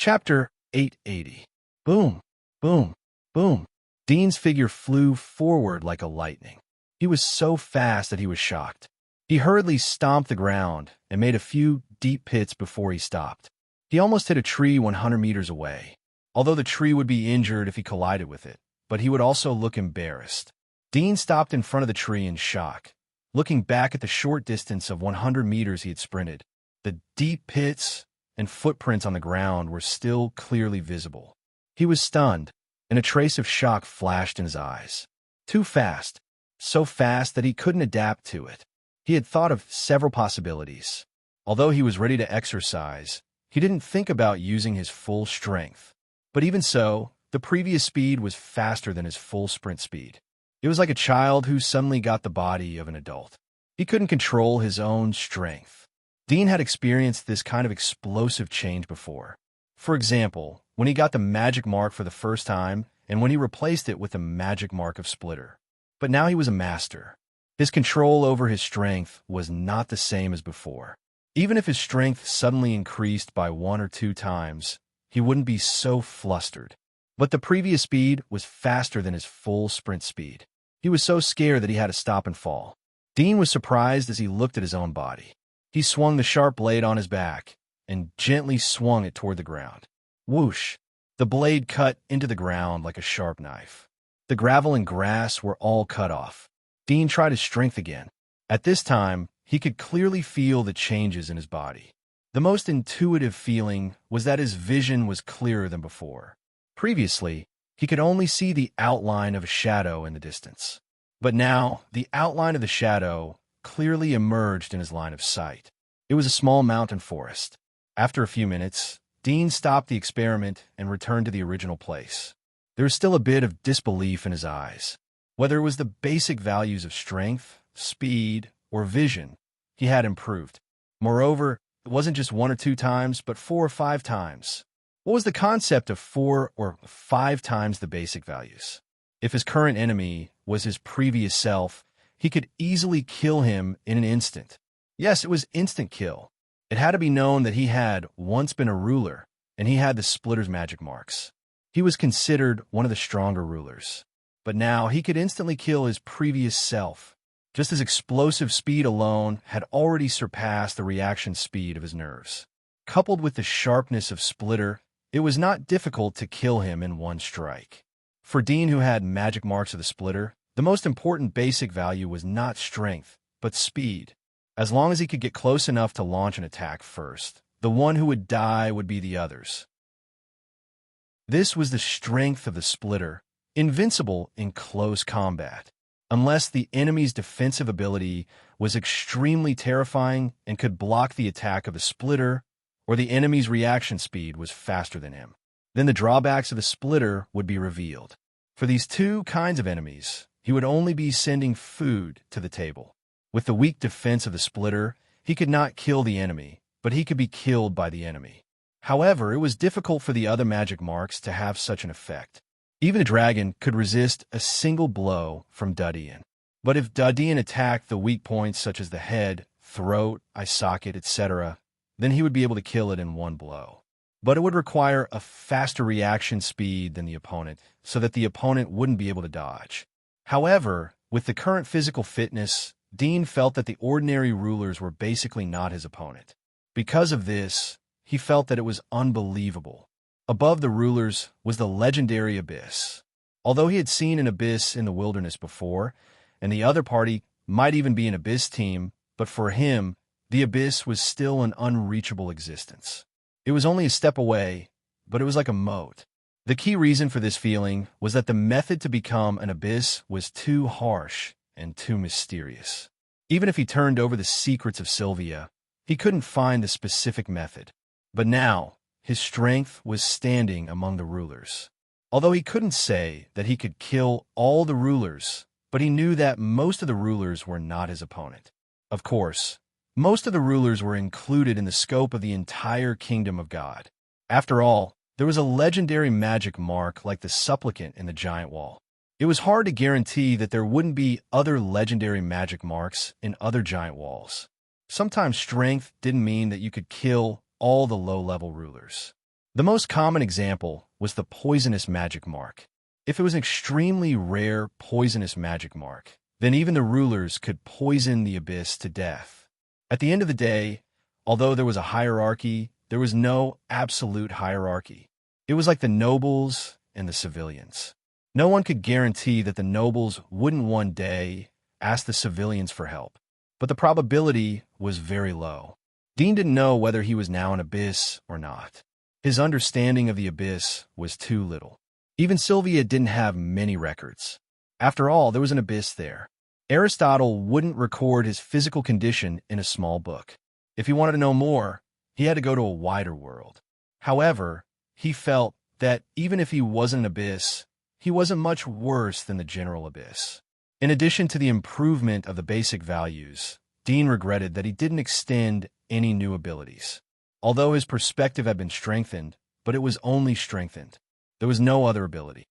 Chapter 880. Boom, boom, boom. Dean's figure flew forward like a lightning. He was so fast that he was shocked. He hurriedly stomped the ground and made a few deep pits before he stopped. He almost hit a tree 100 meters away, although the tree would be injured if he collided with it, but he would also look embarrassed. Dean stopped in front of the tree in shock, looking back at the short distance of 100 meters he had sprinted. The deep pits and footprints on the ground were still clearly visible. He was stunned, and a trace of shock flashed in his eyes. Too fast, so fast that he couldn't adapt to it. He had thought of several possibilities. Although he was ready to exercise, he didn't think about using his full strength. But even so, the previous speed was faster than his full sprint speed. It was like a child who suddenly got the body of an adult. He couldn't control his own strength. Dean had experienced this kind of explosive change before. For example, when he got the magic mark for the first time and when he replaced it with the magic mark of Splitter. But now he was a master. His control over his strength was not the same as before. Even if his strength suddenly increased by 1 or 2 times, he wouldn't be so flustered. But the previous speed was faster than his full sprint speed. He was so scared that he had to stop and fall. Dean was surprised as he looked at his own body. He swung the sharp blade on his back and gently swung it toward the ground. Whoosh! The blade cut into the ground like a sharp knife. The gravel and grass were all cut off. Dean tried his strength again. At this time, he could clearly feel the changes in his body. The most intuitive feeling was that his vision was clearer than before. Previously, he could only see the outline of a shadow in the distance. But now, the outline of the shadow clearly emerged in his line of sight. It was a small mountain forest. After a few minutes, Dean stopped the experiment and returned to the original place. There was still a bit of disbelief in his eyes. Whether it was the basic values of strength, speed, or vision, he had improved. Moreover, it wasn't just 1 or 2 times, but 4 or 5 times. What was the concept of 4 or 5 times the basic values? If his current enemy was his previous self, he could easily kill him in an instant. Yes, it was instant kill. It had to be known that he had once been a ruler, and he had the Splitter's magic marks. He was considered one of the stronger rulers. But now he could instantly kill his previous self. Just his explosive speed alone had already surpassed the reaction speed of his nerves. Coupled with the sharpness of Splitter, it was not difficult to kill him in one strike. For Dean, who had magic marks of the Splitter, the most important basic value was not strength, but speed. As long as he could get close enough to launch an attack first, the one who would die would be the others. This was the strength of the Splitter, invincible in close combat, unless the enemy's defensive ability was extremely terrifying and could block the attack of the Splitter, or the enemy's reaction speed was faster than him. Then the drawbacks of the Splitter would be revealed. For these 2 kinds of enemies, he would only be sending food to the table. With the weak defense of the Splitter, he could not kill the enemy, but he could be killed by the enemy. However, it was difficult for the other magic marks to have such an effect. Even a dragon could resist a single blow from Dudian. But if Dudian attacked the weak points such as the head, throat, eye socket, etc., then he would be able to kill it in one blow. But it would require a faster reaction speed than the opponent, so that the opponent wouldn't be able to dodge. However, with the current physical fitness, Dean felt that the ordinary rulers were basically not his opponent. Because of this, he felt that it was unbelievable. Above the rulers was the legendary Abyss. Although he had seen an Abyss in the wilderness before, and the other party might even be an Abyss team, but for him, the Abyss was still an unreachable existence. It was only a step away, but it was like a moat. The key reason for this feeling was that the method to become an Abyss was too harsh and too mysterious. Even if he turned over the secrets of Sylvia, he couldn't find the specific method. But now, his strength was standing among the rulers. Although he couldn't say that he could kill all the rulers, but he knew that most of the rulers were not his opponent. Of course, most of the rulers were included in the scope of the entire kingdom of God. After all, there was a legendary magic mark like the supplicant in the giant wall. It was hard to guarantee that there wouldn't be other legendary magic marks in other giant walls. Sometimes strength didn't mean that you could kill all the low-level rulers. The most common example was the poisonous magic mark. If it was an extremely rare poisonous magic mark, then even the rulers could poison the abyss to death. At the end of the day, although there was a hierarchy, there was no absolute hierarchy. It was like the nobles and the civilians. No one could guarantee that the nobles wouldn't one day ask the civilians for help, but the probability was very low. Dean didn't know whether he was now an abyss or not. His understanding of the abyss was too little. Even Sylvia didn't have many records. After all, there was an abyss there. Aristotle wouldn't record his physical condition in a small book. If he wanted to know more, he had to go to a wider world. However, he felt that even if he wasn't an abyss, he wasn't much worse than the general abyss. In addition to the improvement of the basic values, Dean regretted that he didn't extend any new abilities. Although his perspective had been strengthened, but it was only strengthened. There was no other ability.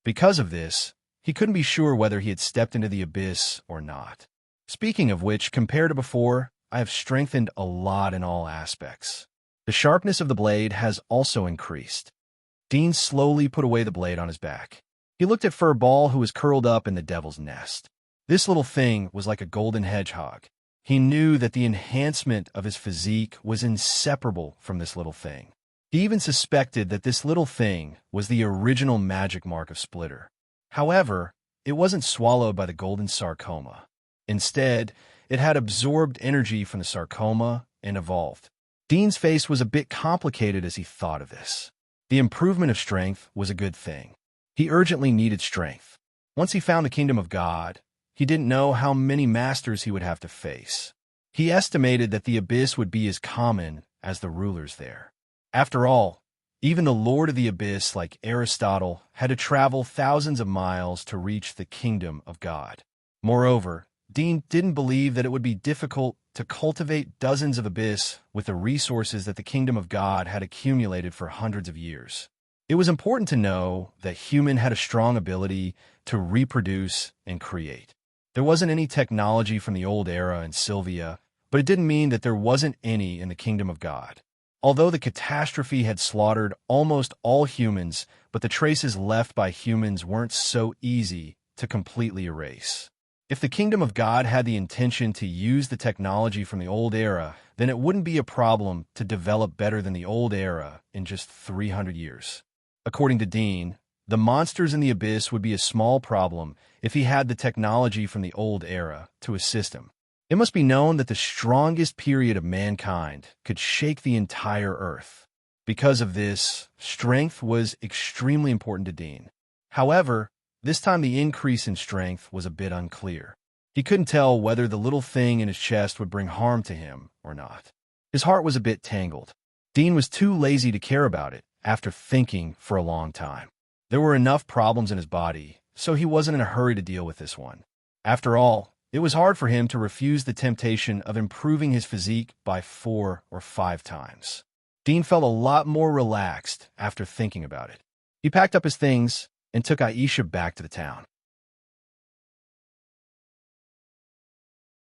Because of this, he couldn't be sure whether he had stepped into the abyss or not. Speaking of which, compared to before, I have strengthened a lot in all aspects. The sharpness of the blade has also increased. Dean slowly put away the blade on his back. He looked at Furball, who was curled up in the devil's nest. This little thing was like a golden hedgehog. He knew that the enhancement of his physique was inseparable from this little thing. He even suspected that this little thing was the original magic mark of Splitter. However, it wasn't swallowed by the golden sarcoma. Instead, it had absorbed energy from the sarcoma and evolved. Dean's face was a bit complicated as he thought of this. The improvement of strength was a good thing. He urgently needed strength. Once he found the kingdom of God, he didn't know how many masters he would have to face. He estimated that the abyss would be as common as the rulers there. After all, even the Lord of the Abyss, like Aristotle, had to travel thousands of miles to reach the kingdom of God. Moreover, Dean didn't believe that it would be difficult to cultivate dozens of abyss with the resources that the kingdom of God had accumulated for hundreds of years. It was important to know that human had a strong ability to reproduce and create. There wasn't any technology from the old era in Sylvia, but it didn't mean that there wasn't any in the kingdom of God. Although the catastrophe had slaughtered almost all humans, but the traces left by humans weren't so easy to completely erase. If the kingdom of God had the intention to use the technology from the old era, then it wouldn't be a problem to develop better than the old era in just 300 years. According to Dean, the monsters in the abyss would be a small problem if he had the technology from the old era to assist him. It must be known that the strongest period of mankind could shake the entire earth. Because of this, strength was extremely important to Dean. However, this time the increase in strength was a bit unclear. He couldn't tell whether the little thing in his chest would bring harm to him or not. His heart was a bit tangled. Dean was too lazy to care about it after thinking for a long time. There were enough problems in his body, so he wasn't in a hurry to deal with this one. After all, it was hard for him to refuse the temptation of improving his physique by 4 or 5 times. Dean felt a lot more relaxed after thinking about it. He packed up his things and took Aisha back to the town.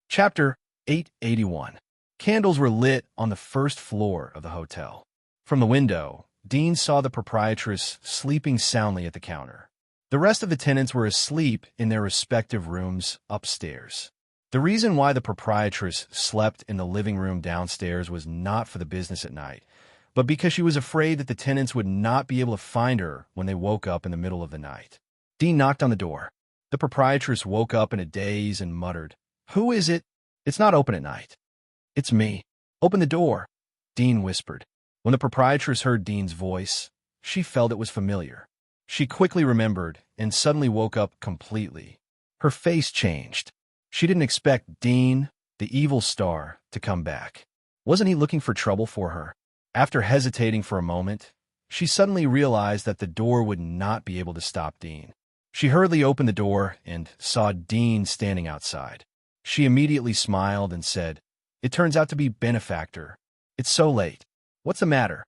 Chapter 881. Candles were lit on the first floor of the hotel. From the window, Dean saw the proprietress sleeping soundly at the counter. The rest of the tenants were asleep in their respective rooms upstairs. The reason why the proprietress slept in the living room downstairs was not for the business at night, but because she was afraid that the tenants would not be able to find her when they woke up in the middle of the night. Dean knocked on the door. The proprietress woke up in a daze and muttered, "Who is it? It's not open at night." "It's me. Open the door," Dean whispered. When the proprietress heard Dean's voice, she felt it was familiar. She quickly remembered and suddenly woke up completely. Her face changed. She didn't expect Dean, the evil star, to come back. Wasn't he looking for trouble for her? After hesitating for a moment, she suddenly realized that the door would not be able to stop Dean. She hurriedly opened the door and saw Dean standing outside. She immediately smiled and said, "It turns out to be Benefactor. It's so late. What's the matter?"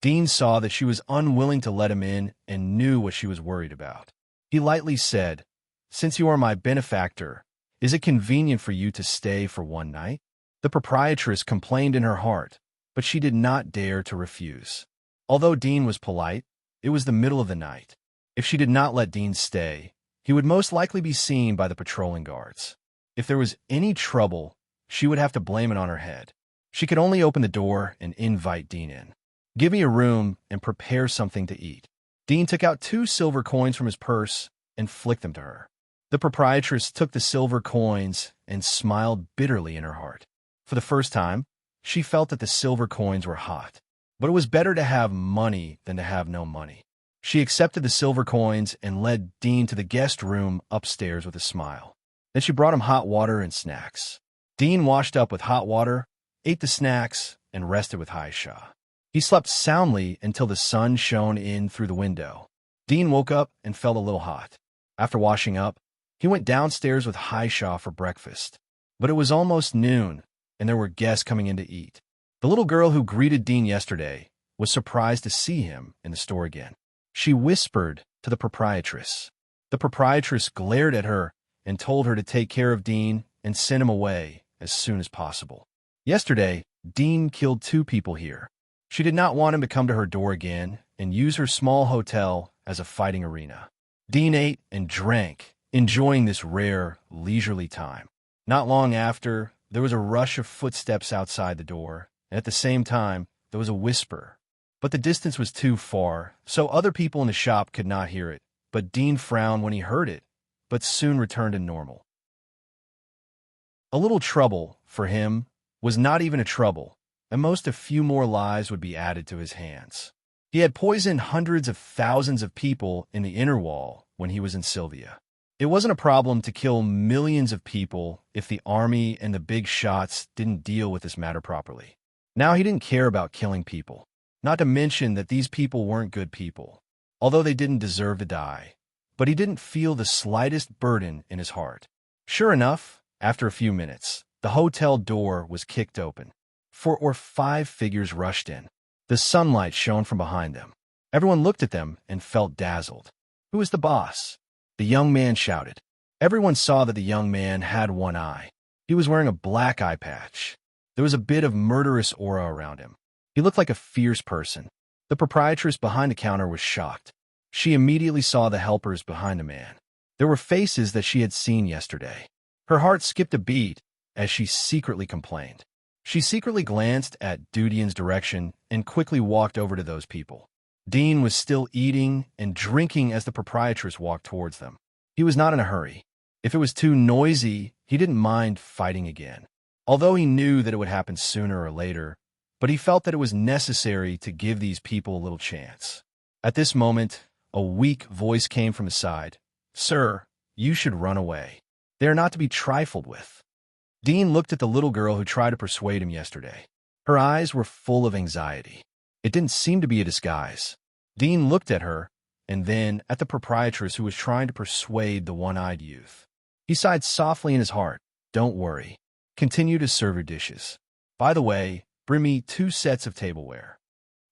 Dean saw that she was unwilling to let him in and knew what she was worried about. He lightly said, "Since you are my benefactor, is it convenient for you to stay for one night?" The proprietress complained in her heart, but she did not dare to refuse. Although Dean was polite, it was the middle of the night. If she did not let Dean stay, he would most likely be seen by the patrolling guards. If there was any trouble, she would have to blame it on her head. She could only open the door and invite Dean in. "Give me a room and prepare something to eat." Dean took out 2 silver coins from his purse and flicked them to her. The proprietress took the silver coins and smiled bitterly in her heart. For the first time, she felt that the silver coins were hot. But it was better to have money than to have no money. She accepted the silver coins and led Dean to the guest room upstairs with a smile. Then she brought him hot water and snacks. Dean washed up with hot water, ate the snacks, and rested with Haisha. He slept soundly until the sun shone in through the window. Dean woke up and felt a little hot. After washing up, he went downstairs with Haisha for breakfast. But it was almost noon, and there were guests coming in to eat. The little girl who greeted Dean yesterday was surprised to see him in the store again. She whispered to the proprietress. The proprietress glared at her and told her to take care of Dean and send him away as soon as possible. Yesterday, Dean killed 2 people here. She did not want him to come to her door again and use her small hotel as a fighting arena. Dean ate and drank, enjoying this rare, leisurely time. Not long after, there was a rush of footsteps outside the door, and at the same time, there was a whisper. But the distance was too far, so other people in the shop could not hear it. But Dean frowned when he heard it, but soon returned to normal. A little trouble, for him, was not even a trouble. At most a few more lives would be added to his hands. He had poisoned hundreds of thousands of people in the inner wall when he was in Sylvia. It wasn't a problem to kill millions of people if the army and the big shots didn't deal with this matter properly. Now he didn't care about killing people, not to mention that these people weren't good people, although they didn't deserve to die. But he didn't feel the slightest burden in his heart. Sure enough, after a few minutes, the hotel door was kicked open. 4 or 5 figures rushed in. The sunlight shone from behind them. Everyone looked at them and felt dazzled. "Who is the boss?" The young man shouted. Everyone saw that the young man had one eye. He was wearing a black eye patch. There was a bit of murderous aura around him. He looked like a fierce person. The proprietress behind the counter was shocked. She immediately saw the helpers behind the man. There were faces that she had seen yesterday. Her heart skipped a beat as she secretly complained. She secretly glanced at Dudian's direction and quickly walked over to those people. Dean was still eating and drinking as the proprietress walked towards them. He was not in a hurry. If it was too noisy, he didn't mind fighting again, although he knew that it would happen sooner or later, but he felt that it was necessary to give these people a little chance. At this moment, a weak voice came from his side. "Sir, you should run away. They are not to be trifled with." Dean looked at the little girl who tried to persuade him yesterday. Her eyes were full of anxiety. It didn't seem to be a disguise. Dean looked at her, and then at the proprietress who was trying to persuade the one-eyed youth. He sighed softly in his heart. "Don't worry. Continue to serve your dishes. By the way, bring me 2 sets of tableware."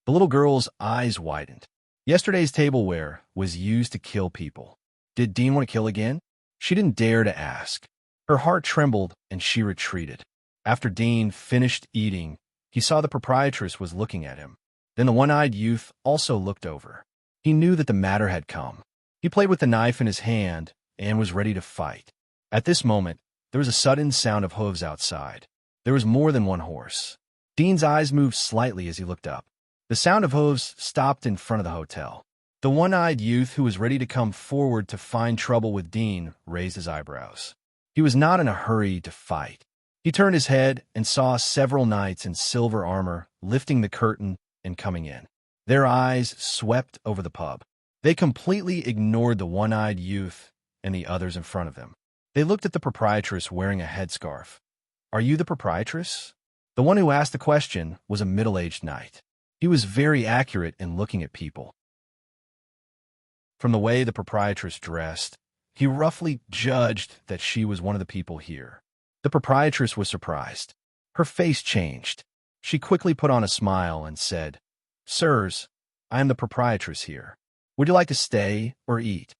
The little girl's eyes widened. Yesterday's tableware was used to kill people. Did Dean want to kill again? She didn't dare to ask. Her heart trembled, and she retreated. After Dean finished eating, he saw the proprietress was looking at him. Then the one-eyed youth also looked over. He knew that the matter had come. He played with the knife in his hand and was ready to fight. At this moment, there was a sudden sound of hooves outside. There was more than one horse. Dean's eyes moved slightly as he looked up. The sound of hooves stopped in front of the hotel. The one-eyed youth who was ready to come forward to find trouble with Dean raised his eyebrows. He was not in a hurry to fight. He turned his head and saw several knights in silver armor lifting the curtain and coming in. Their eyes swept over the pub. They completely ignored the one-eyed youth and the others in front of them. They looked at the proprietress wearing a headscarf. "Are you the proprietress?" The one who asked the question was a middle-aged knight. He was very accurate in looking at people. From the way the proprietress dressed, he roughly judged that she was one of the people here. The proprietress was surprised. Her face changed. She quickly put on a smile and said, "Sirs, I am the proprietress here. Would you like to stay or eat?"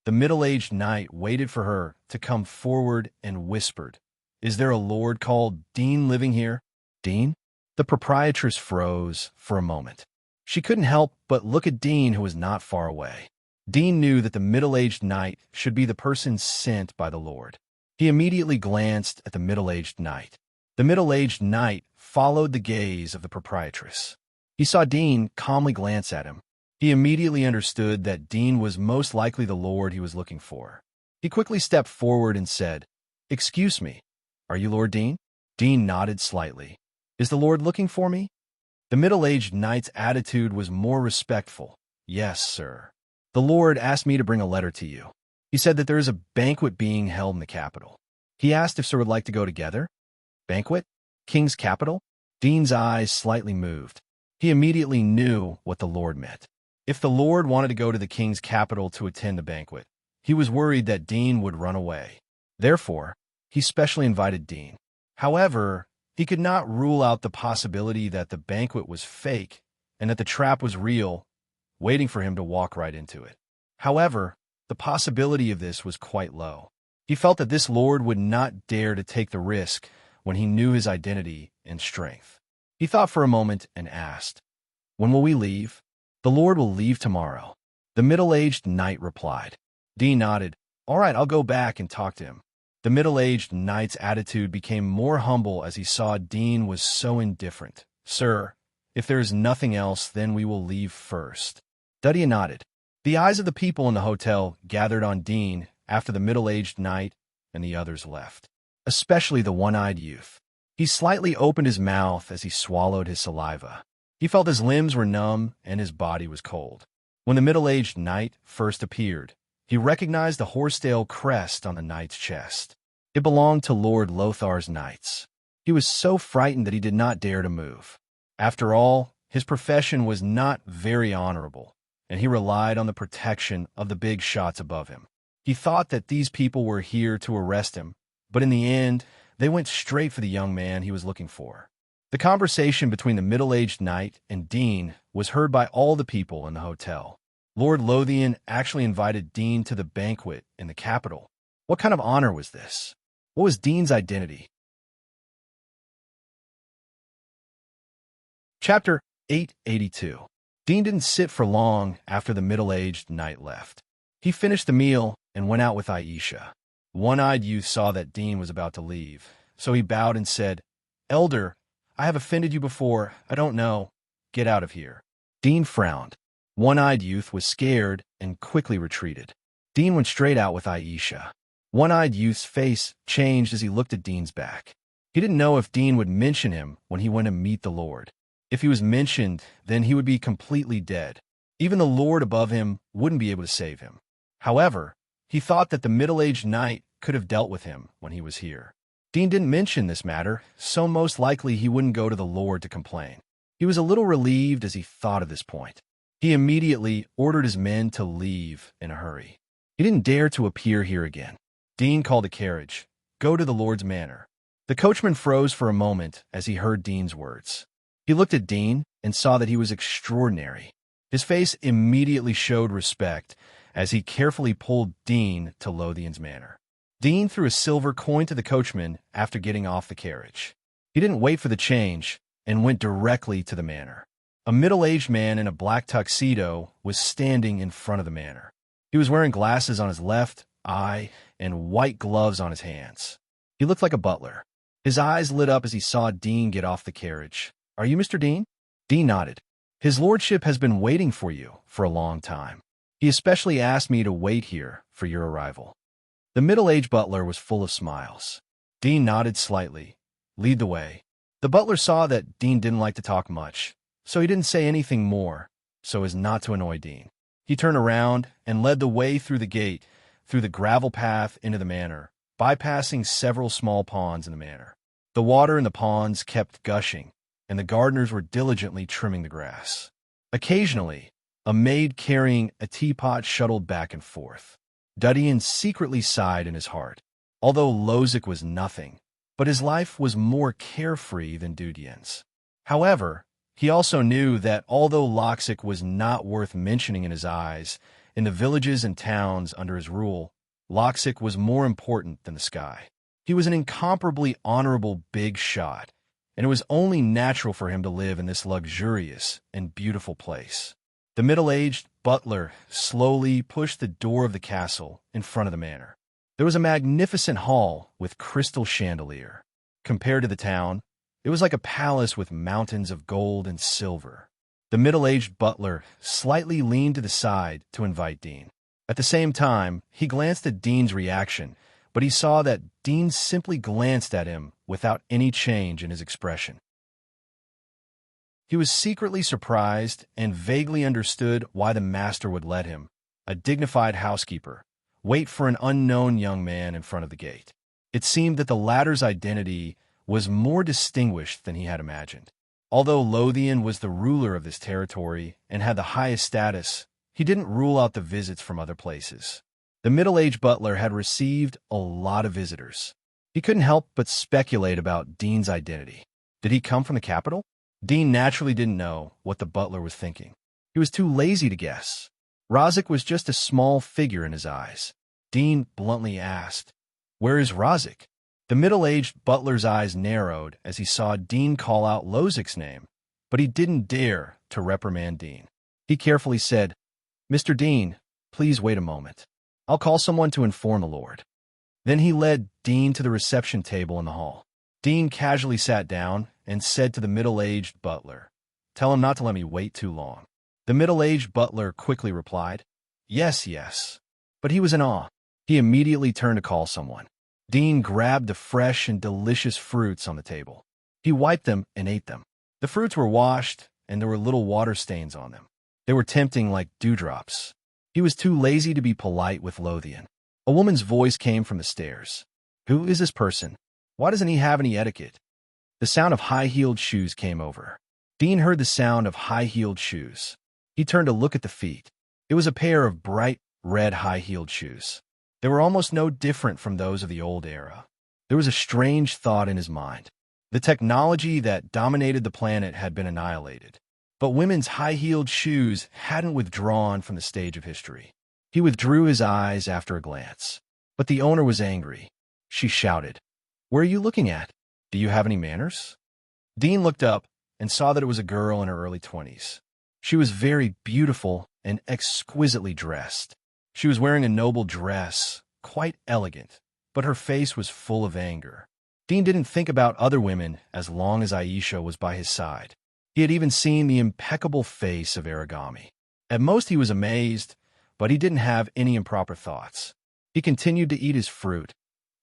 The middle-aged knight waited for her to come forward and whispered, "Is there a lord called Dean living here?" "Dean?" The proprietress froze for a moment. She couldn't help but look at Dean, who was not far away. Dean knew that the middle-aged knight should be the person sent by the Lord. He immediately glanced at the middle-aged knight. The middle-aged knight followed the gaze of the proprietress. He saw Dean calmly glance at him. He immediately understood that Dean was most likely the Lord he was looking for. He quickly stepped forward and said, "Excuse me, are you Lord Dean?" Dean nodded slightly. "Is the Lord looking for me?" The middle-aged knight's attitude was more respectful. "Yes, sir. The Lord asked me to bring a letter to you. He said that there is a banquet being held in the capital. He asked if sir would like to go together." "Banquet? King's capital?" Dean's eyes slightly moved. He immediately knew what the Lord meant. If the Lord wanted to go to the king's capital to attend the banquet, he was worried that Dean would run away. Therefore, he specially invited Dean. However, he could not rule out the possibility that the banquet was fake and that the trap was real, waiting for him to walk right into it. However, the possibility of this was quite low. He felt that this Lord would not dare to take the risk when he knew his identity and strength. He thought for a moment and asked, "When will we leave?" "The Lord will leave tomorrow," the middle-aged knight replied. Dean nodded. "All right, I'll go back and talk to him." The middle-aged knight's attitude became more humble as he saw Dean was so indifferent. "Sir, if there is nothing else, then we will leave first." Duddy nodded. The eyes of the people in the hotel gathered on Dean after the middle-aged knight and the others left, especially the one-eyed youth. He slightly opened his mouth as he swallowed his saliva. He felt his limbs were numb and his body was cold. When the middle-aged knight first appeared, he recognized the horsetail crest on the knight's chest. It belonged to Lord Lothar's knights. He was so frightened that he did not dare to move. After all, his profession was not very honorable, and he relied on the protection of the big shots above him. He thought that these people were here to arrest him, but in the end, they went straight for the young man he was looking for. The conversation between the middle-aged knight and Dean was heard by all the people in the hotel. Lord Lothian actually invited Dean to the banquet in the capital. What kind of honor was this? What was Dean's identity? Chapter 882. Dean didn't sit for long after the middle-aged knight left. He finished the meal and went out with Aisha. One-eyed youth saw that Dean was about to leave, so he bowed and said, "Elder, I have offended you before. I don't know. Get out of here." Dean frowned. One-eyed youth was scared and quickly retreated. Dean went straight out with Aisha. One-eyed youth's face changed as he looked at Dean's back. He didn't know if Dean would mention him when he went to meet the Lord. If he was mentioned, then he would be completely dead. Even the Lord above him wouldn't be able to save him. However, he thought that the middle-aged knight could have dealt with him when he was here. Dean didn't mention this matter, so most likely he wouldn't go to the Lord to complain. He was a little relieved as he thought of this point. He immediately ordered his men to leave in a hurry. He didn't dare to appear here again. Dean called a carriage. "Go to the Lord's manor." The coachman froze for a moment as he heard Dean's words. He looked at Dean and saw that he was extraordinary. His face immediately showed respect as he carefully pulled Dean to Lothian's manor. Dean threw a silver coin to the coachman after getting off the carriage. He didn't wait for the change and went directly to the manor. A middle-aged man in a black tuxedo was standing in front of the manor. He was wearing glasses on his left eye and white gloves on his hands. He looked like a butler. His eyes lit up as he saw Dean get off the carriage. "Are you Mr. Dean?" Dean nodded. "His lordship has been waiting for you for a long time. He especially asked me to wait here for your arrival." The middle-aged butler was full of smiles. Dean nodded slightly. "Lead the way." The butler saw that Dean didn't like to talk much, so he didn't say anything more so as not to annoy Dean. He turned around and led the way through the gate, through the gravel path into the manor, bypassing several small ponds in the manor. The water in the ponds kept gushing, and the gardeners were diligently trimming the grass. Occasionally, a maid carrying a teapot shuttled back and forth. Dudian secretly sighed in his heart. Although Lozic was nothing, but his life was more carefree than Dudian's. However, he also knew that although Loxic was not worth mentioning in his eyes, in the villages and towns under his rule, Loxic was more important than the sky. He was an incomparably honorable big shot, and it was only natural for him to live in this luxurious and beautiful place. The middle-aged butler slowly pushed the door of the castle in front of the manor. There was a magnificent hall with crystal chandelier. Compared to the town, it was like a palace with mountains of gold and silver. The middle-aged butler slightly leaned to the side to invite Dean. At the same time, he glanced at Dean's reaction, but he saw that Dean simply glanced at him without any change in his expression. He was secretly surprised and vaguely understood why the master would let him, a dignified housekeeper, wait for an unknown young man in front of the gate. It seemed that the latter's identity was more distinguished than he had imagined. Although Lothian was the ruler of this territory and had the highest status, he didn't rule out the visits from other places. The middle-aged butler had received a lot of visitors. He couldn't help but speculate about Dean's identity. Did he come from the capital? Dean naturally didn't know what the butler was thinking. He was too lazy to guess. Razik was just a small figure in his eyes. Dean bluntly asked, "Where is Razik?" The middle-aged butler's eyes narrowed as he saw Dean call out Lozik's name, but he didn't dare to reprimand Dean. He carefully said, "Mr. Dean, please wait a moment. I'll call someone to inform the Lord." Then he led Dean to the reception table in the hall. Dean casually sat down and said to the middle-aged butler, "Tell him not to let me wait too long." The middle-aged butler quickly replied, "Yes, yes." But he was in awe. He immediately turned to call someone. Dean grabbed the fresh and delicious fruits on the table. He wiped them and ate them. The fruits were washed, and there were little water stains on them. They were tempting like dewdrops. He was too lazy to be polite with Lothian. A woman's voice came from the stairs. "Who is this person? Why doesn't he have any etiquette?" The sound of high-heeled shoes came over. Dean heard the sound of high-heeled shoes. He turned to look at the feet. It was a pair of bright red high-heeled shoes. They were almost no different from those of the old era. There was a strange thought in his mind. The technology that dominated the planet had been annihilated, but women's high-heeled shoes hadn't withdrawn from the stage of history. He withdrew his eyes after a glance, but the owner was angry. She shouted, "Where are you looking at? Do you have any manners?" Dean looked up and saw that it was a girl in her early 20s. She was very beautiful and exquisitely dressed. She was wearing a noble dress, quite elegant, but her face was full of anger. Dean didn't think about other women as long as Aisha was by his side. He had even seen the impeccable face of Aragami. At most he was amazed, but he didn't have any improper thoughts. He continued to eat his fruit.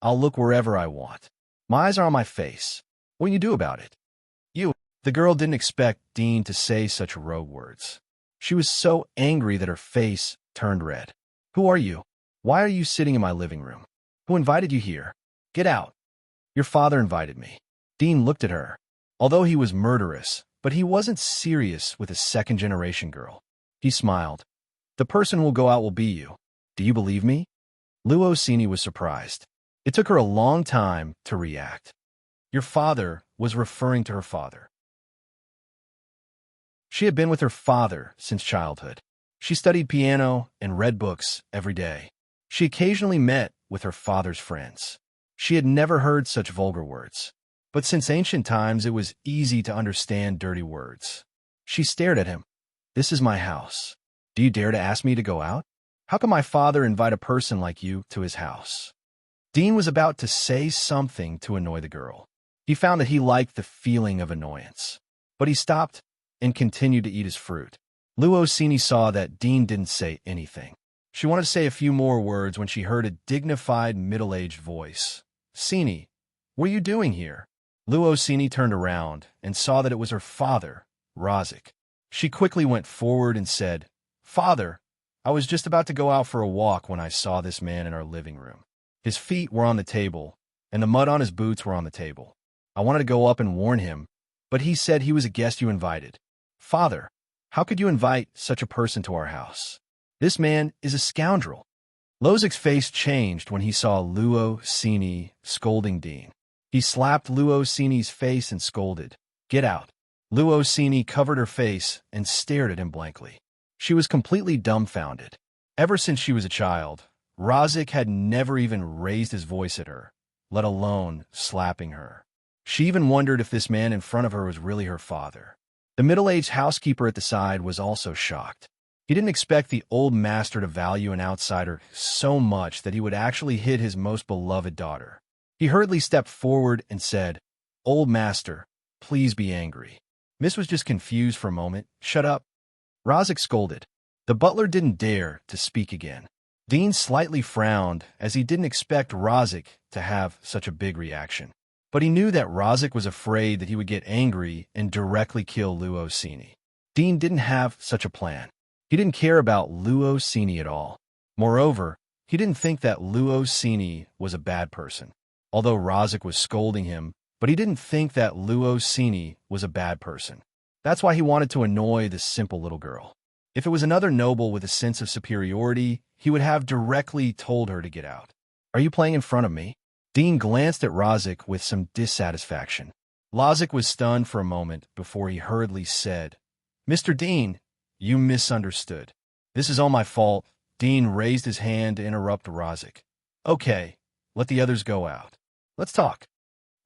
"I'll look wherever I want. My eyes are on my face. What can you do about it?" "You." The girl didn't expect Dean to say such rogue words. She was so angry that her face turned red. "Who are you? Why are you sitting in my living room? Who invited you here? Get out." "Your father invited me." Dean looked at her. Although he was murderous, but he wasn't serious with a second-generation girl. He smiled. "The person who will go out will be you. Do you believe me?" Luosini was surprised. It took her a long time to react. Your father was referring to her father. She had been with her father since childhood. She studied piano and read books every day. She occasionally met with her father's friends. She had never heard such vulgar words. But since ancient times, it was easy to understand dirty words. She stared at him. "This is my house. Do you dare to ask me to go out? How can my father invite a person like you to his house?" Dean was about to say something to annoy the girl. He found that he liked the feeling of annoyance. But he stopped and continued to eat his fruit. Luosini saw that Dean didn't say anything. She wanted to say a few more words when she heard a dignified, middle-aged voice. "Sini, what are you doing here?" Luosini turned around and saw that it was her father, Razik. She quickly went forward and said, "Father, I was just about to go out for a walk when I saw this man in our living room. His feet were on the table, and the mud on his boots were on the table. I wanted to go up and warn him, but he said he was a guest you invited. Father, how could you invite such a person to our house? This man is a scoundrel." Lozik's face changed when he saw Luosini scolding Dean. He slapped Luosini's face and scolded, "Get out." Luosini covered her face and stared at him blankly. She was completely dumbfounded. Ever since she was a child, Razik had never even raised his voice at her, let alone slapping her. She even wondered if this man in front of her was really her father. The middle-aged housekeeper at the side was also shocked. He didn't expect the old master to value an outsider so much that he would actually hit his most beloved daughter. He hurriedly stepped forward and said, "Old master, please be angry." Miss was just confused for a moment. "Shut up." Razik scolded. The butler didn't dare to speak again. Dean slightly frowned, as he didn't expect Razik to have such a big reaction. But he knew that Razik was afraid that he would get angry and directly kill Luosini. Dean didn't have such a plan. He didn't care about Luosini at all. Moreover, he didn't think that Luosini was a bad person. Although Razik was scolding him, but he didn't think that Luosini was a bad person. That's why he wanted to annoy this simple little girl. If it was another noble with a sense of superiority, he would have directly told her to get out. "Are you playing in front of me?" Dean glanced at Razik with some dissatisfaction. Razik was stunned for a moment before he hurriedly said, "Mr. Dean, you misunderstood. This is all my fault." Dean raised his hand to interrupt Razik. "Okay, let the others go out. Let's talk."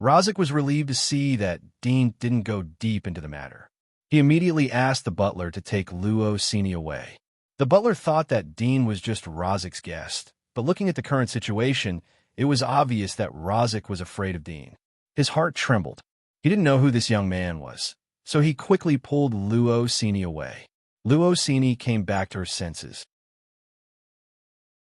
Razik was relieved to see that Dean didn't go deep into the matter. He immediately asked the butler to take Luosini away. The butler thought that Dean was just Razik's guest, but looking at the current situation, it was obvious that Razik was afraid of Dean. His heart trembled. He didn't know who this young man was, so he quickly pulled Luosini away. Luosini came back to her senses.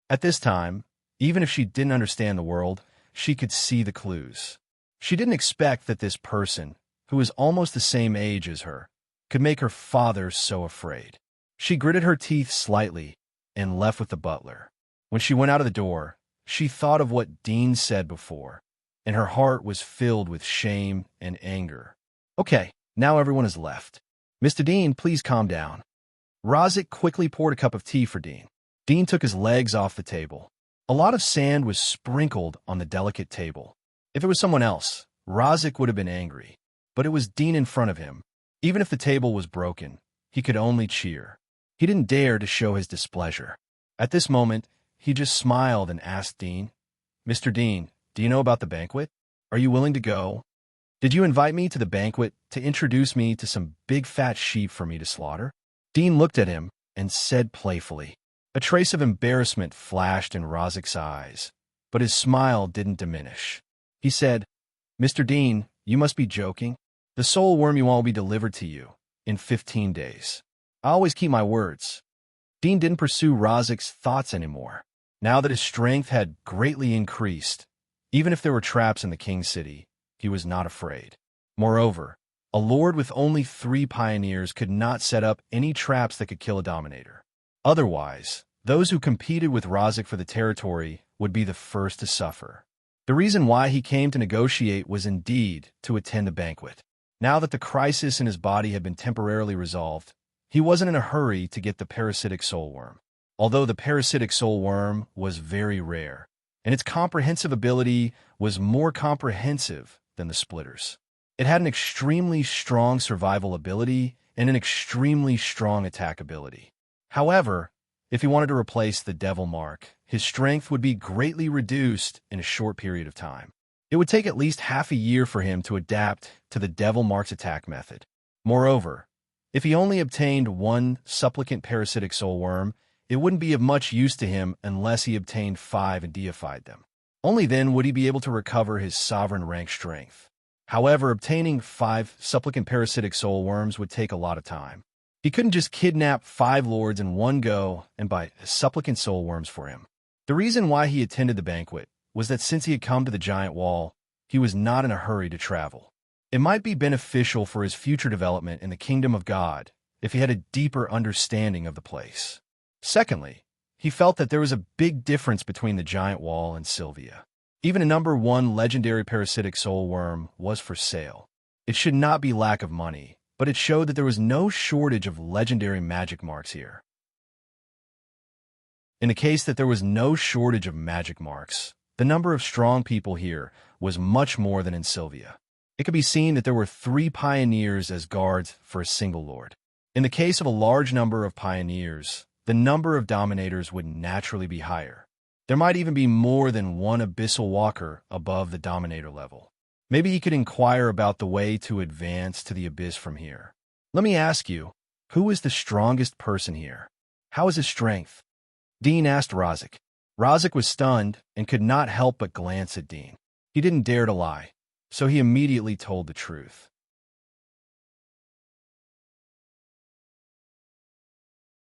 At this time, even if she didn't understand the world, she could see the clues. She didn't expect that this person, who was almost the same age as her, could make her father so afraid. She gritted her teeth slightly and left with the butler. When she went out of the door, she thought of what Dean said before, and her heart was filled with shame and anger. "Okay, now everyone is left. Mr. Dean, please calm down." Razik quickly poured a cup of tea for Dean. Dean took his legs off the table. A lot of sand was sprinkled on the delicate table. If it was someone else, Razik would have been angry, but it was Dean in front of him. Even if the table was broken, he could only cheer. He didn't dare to show his displeasure. At this moment, he just smiled and asked Dean, "Mr. Dean, do you know about the banquet? Are you willing to go? Did you invite me to the banquet to introduce me to some big fat sheep for me to slaughter?" Dean looked at him and said playfully. A trace of embarrassment flashed in Razik's eyes, but his smile didn't diminish. He said, "Mr. Dean, you must be joking. The soul worm you want will be delivered to you in 15 days. I always keep my words." Dean didn't pursue Razik's thoughts anymore. Now that his strength had greatly increased, even if there were traps in the king's city, he was not afraid. Moreover, a lord with only 3 pioneers could not set up any traps that could kill a dominator. Otherwise, those who competed with Razik for the territory would be the first to suffer. The reason why he came to negotiate was indeed to attend the banquet. Now that the crisis in his body had been temporarily resolved, he wasn't in a hurry to get the parasitic soul worm. Although the parasitic soul worm was very rare, and its comprehensive ability was more comprehensive than the splitters. It had an extremely strong survival ability and an extremely strong attack ability. However, if he wanted to replace the devil mark, his strength would be greatly reduced in a short period of time. It would take at least half a year for him to adapt to the devil mark's attack method. Moreover, if he only obtained 1 supplicant parasitic soul worm, it wouldn't be of much use to him unless he obtained 5 and deified them. Only then would he be able to recover his sovereign rank strength. However, obtaining 5 supplicant parasitic soul worms would take a lot of time. He couldn't just kidnap 5 lords in one go and buy supplicant soul worms for him. The reason why he attended the banquet was that since he had come to the giant wall, he was not in a hurry to travel. It might be beneficial for his future development in the kingdom of God if he had a deeper understanding of the place. Secondly, he felt that there was a big difference between the giant wall and Sylvia. Even a number 1 legendary parasitic soul worm was for sale. It should not be lack of money, but it showed that there was no shortage of legendary magic marks here. In the case that there was no shortage of magic marks, the number of strong people here was much more than in Sylvia. It could be seen that there were 3 pioneers as guards for a single lord. In the case of a large number of pioneers, the number of dominators would naturally be higher. There might even be more than 1 abyssal walker above the dominator level. Maybe he could inquire about the way to advance to the abyss from here. Let me ask you, who is the strongest person here? How is his strength? Dean asked Rozek. Rozek was stunned and could not help but glance at Dean. He didn't dare to lie, so he immediately told the truth.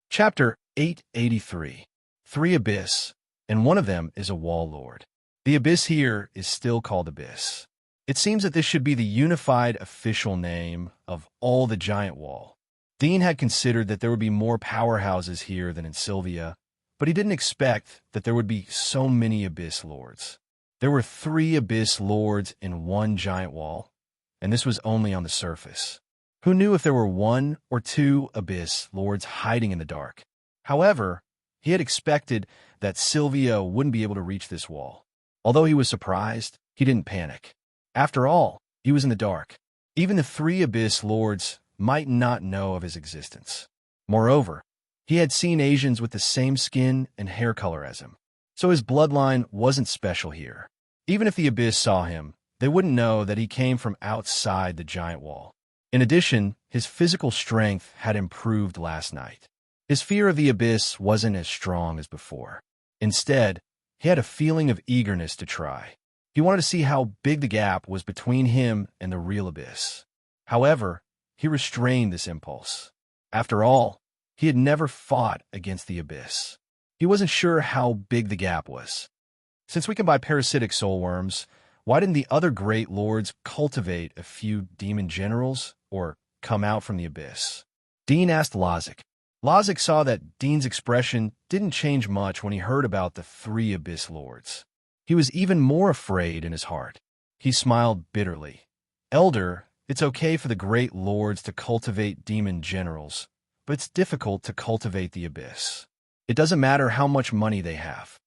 Chapter 883. 3 Abyss, and one of them is a wall lord. The abyss here is still called Abyss. It seems that this should be the unified official name of all the giant wall. Dean had considered that there would be more powerhouses here than in Sylvia, but he didn't expect that there would be so many Abyss Lords. There were 3 Abyss Lords in one giant wall, and this was only on the surface. Who knew if there were 1 or 2 Abyss Lords hiding in the dark? However, he had expected that Sylvia wouldn't be able to reach this wall. Although he was surprised, he didn't panic. After all, he was in the dark. Even the 3 Abyss Lords might not know of his existence. Moreover, he had seen Asians with the same skin and hair color as him, so his bloodline wasn't special here. Even if the Abyss saw him, they wouldn't know that he came from outside the giant wall. In addition, his physical strength had improved last night. His fear of the Abyss wasn't as strong as before. Instead, he had a feeling of eagerness to try. He wanted to see how big the gap was between him and the real Abyss. However, he restrained this impulse. After all, he had never fought against the Abyss. He wasn't sure how big the gap was. Since we can buy parasitic soul worms, why didn't the other great lords cultivate a few demon generals or come out from the Abyss? Dean asked Lozek. Lozek saw that Dean's expression didn't change much when he heard about the 3 Abyss Lords. He was even more afraid in his heart. He smiled bitterly. Elder, it's okay for the great lords to cultivate demon generals, but it's difficult to cultivate the Abyss. It doesn't matter how much money they have.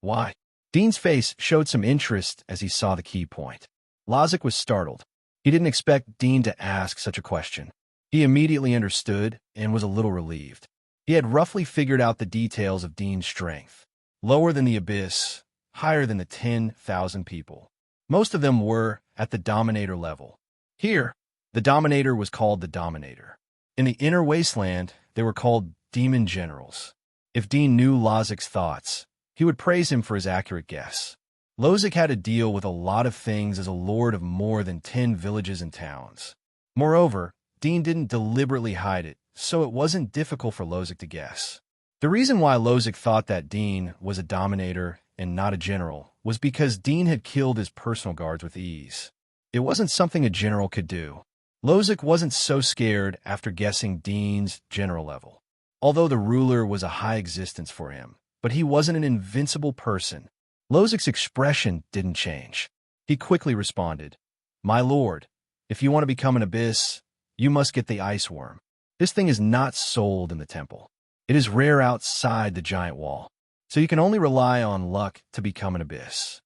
Why? Dean's face showed some interest as he saw the key point. Lozek was startled. He didn't expect Dean to ask such a question. He immediately understood and was a little relieved. He had roughly figured out the details of Dean's strength. Lower than the Abyss, higher than the 10,000 people. Most of them were at the Dominator level. Here, the Dominator was called the Dominator. In the Inner Wasteland, they were called Demon Generals. If Dean knew Lozek's thoughts, he would praise him for his accurate guess. Lozek had to deal with a lot of things as a lord of more than 10 villages and towns. Moreover, Dean didn't deliberately hide it, so it wasn't difficult for Lozek to guess. The reason why Lozek thought that Dean was a Dominator and not a general was because Dean had killed his personal guards with ease. It wasn't something a general could do. Lozek wasn't so scared after guessing Dean's general level. Although the ruler was a high existence for him, but he wasn't an invincible person. Lozek's expression didn't change. He quickly responded, "My lord, if you want to become an Abyss, you must get the ice worm. This thing is not sold in the temple. It is rare outside the giant wall, so you can only rely on luck to become an Abyss."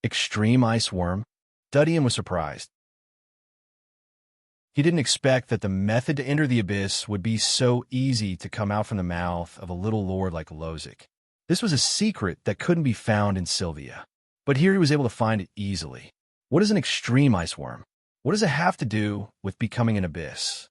Extreme ice worm? Dudian was surprised. He didn't expect that the method to enter the Abyss would be so easy to come out from the mouth of a little lord like Lozek. This was a secret that couldn't be found in Sylvia, but here he was able to find it easily. What is an extreme ice worm? What does it have to do with becoming an Abyss?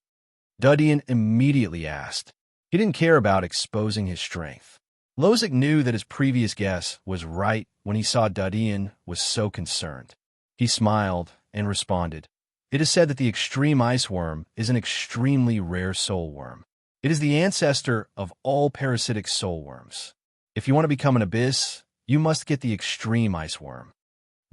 Dudian immediately asked. He didn't care about exposing his strength. Lozek knew that his previous guess was right when he saw Dudian was so concerned. He smiled and responded, "It is said that the extreme ice worm is an extremely rare soul worm. It is the ancestor of all parasitic soul worms. If you want to become an Abyss, you must get the extreme ice worm."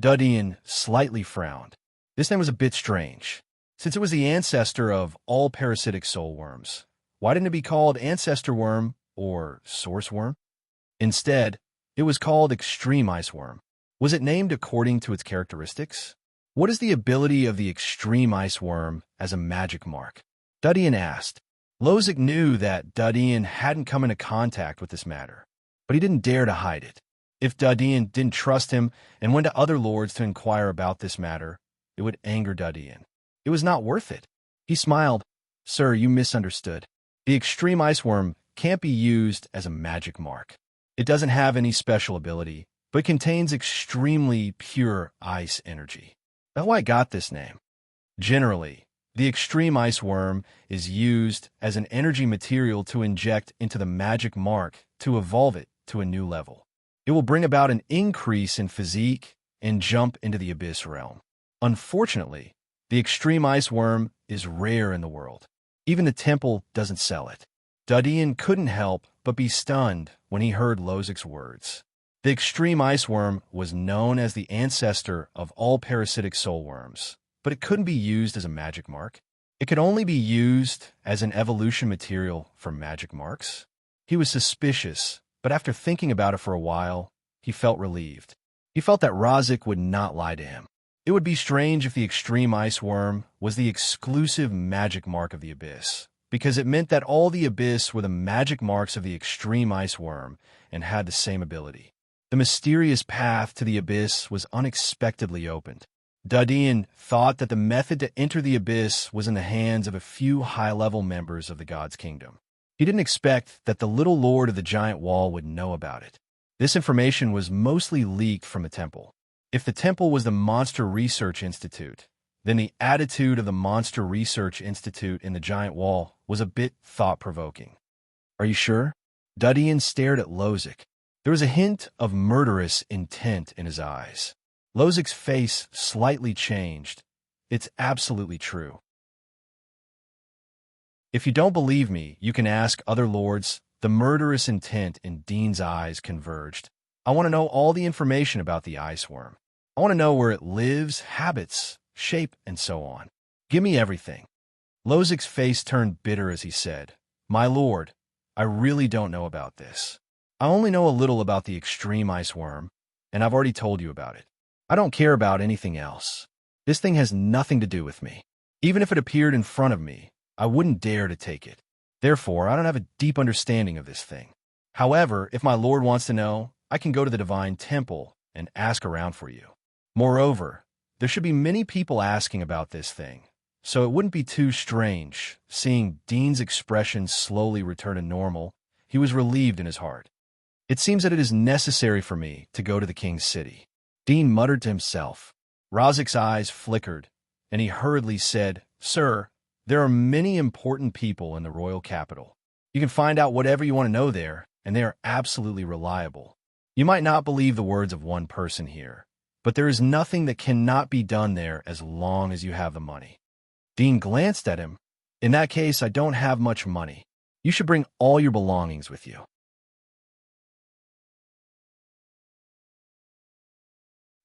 Dudian slightly frowned. This name was a bit strange. Since it was the ancestor of all parasitic soul worms, why didn't it be called ancestor worm or source worm? Instead, it was called extreme ice worm. Was it named according to its characteristics? What is the ability of the extreme ice worm as a magic mark? Dudian asked. Lozek knew that Dudian hadn't come into contact with this matter, but he didn't dare to hide it. If Dudian didn't trust him and went to other lords to inquire about this matter, it would anger Dudian. It was not worth it. He smiled. "Sir, you misunderstood. The extreme ice worm can't be used as a magic mark. It doesn't have any special ability, but contains extremely pure ice energy. That's why I got this name. Generally, the extreme ice worm is used as an energy material to inject into the magic mark to evolve it to a new level. It will bring about an increase in physique and jump into the abyss realm. Unfortunately, the extreme ice worm is rare in the world. Even the temple doesn't sell it. Dadian couldn't help but be stunned when he heard Lozic's words. The extreme ice worm was known as the ancestor of all parasitic soul worms, but it couldn't be used as a magic mark. It could only be used as an evolution material for magic marks. He was suspicious, but after thinking about it for a while, he felt relieved. He felt that Razik would not lie to him. It would be strange if the extreme ice worm was the exclusive magic mark of the abyss, because it meant that all the abyss were the magic marks of the extreme ice worm and had the same ability. The mysterious path to the abyss was unexpectedly opened. Dadian thought that the method to enter the abyss was in the hands of a few high-level members of the God's Kingdom. He didn't expect that the little lord of the giant wall would know about it. This information was mostly leaked from the temple. If the temple was the Monster Research Institute, then the attitude of the Monster Research Institute in the giant wall was a bit thought-provoking. Are you sure? Dadian stared at Lozic. There was a hint of murderous intent in his eyes. Lozic's face slightly changed. It's absolutely true. If you don't believe me, you can ask other lords. The murderous intent in Dean's eyes converged. I want to know all the information about the ice worm. I want to know where it lives, habits, shape, and so on. Give me everything. Lozic's face turned bitter as he said, My lord, I really don't know about this. I only know a little about the extreme ice worm, and I've already told you about it. I don't care about anything else. This thing has nothing to do with me. Even if it appeared in front of me, I wouldn't dare to take it. Therefore, I don't have a deep understanding of this thing. However, if my lord wants to know, I can go to the divine temple and ask around for you. Moreover, there should be many people asking about this thing, so it wouldn't be too strange. Seeing Dean's expression slowly return to normal, he was relieved in his heart. It seems that it is necessary for me to go to the king's city. Dean muttered to himself. Razik's eyes flickered, and he hurriedly said, Sir, there are many important people in the royal capital. You can find out whatever you want to know there, and they are absolutely reliable. You might not believe the words of one person here, but there is nothing that cannot be done there as long as you have the money. Dean glanced at him. In that case, I don't have much money. You should bring all your belongings with you.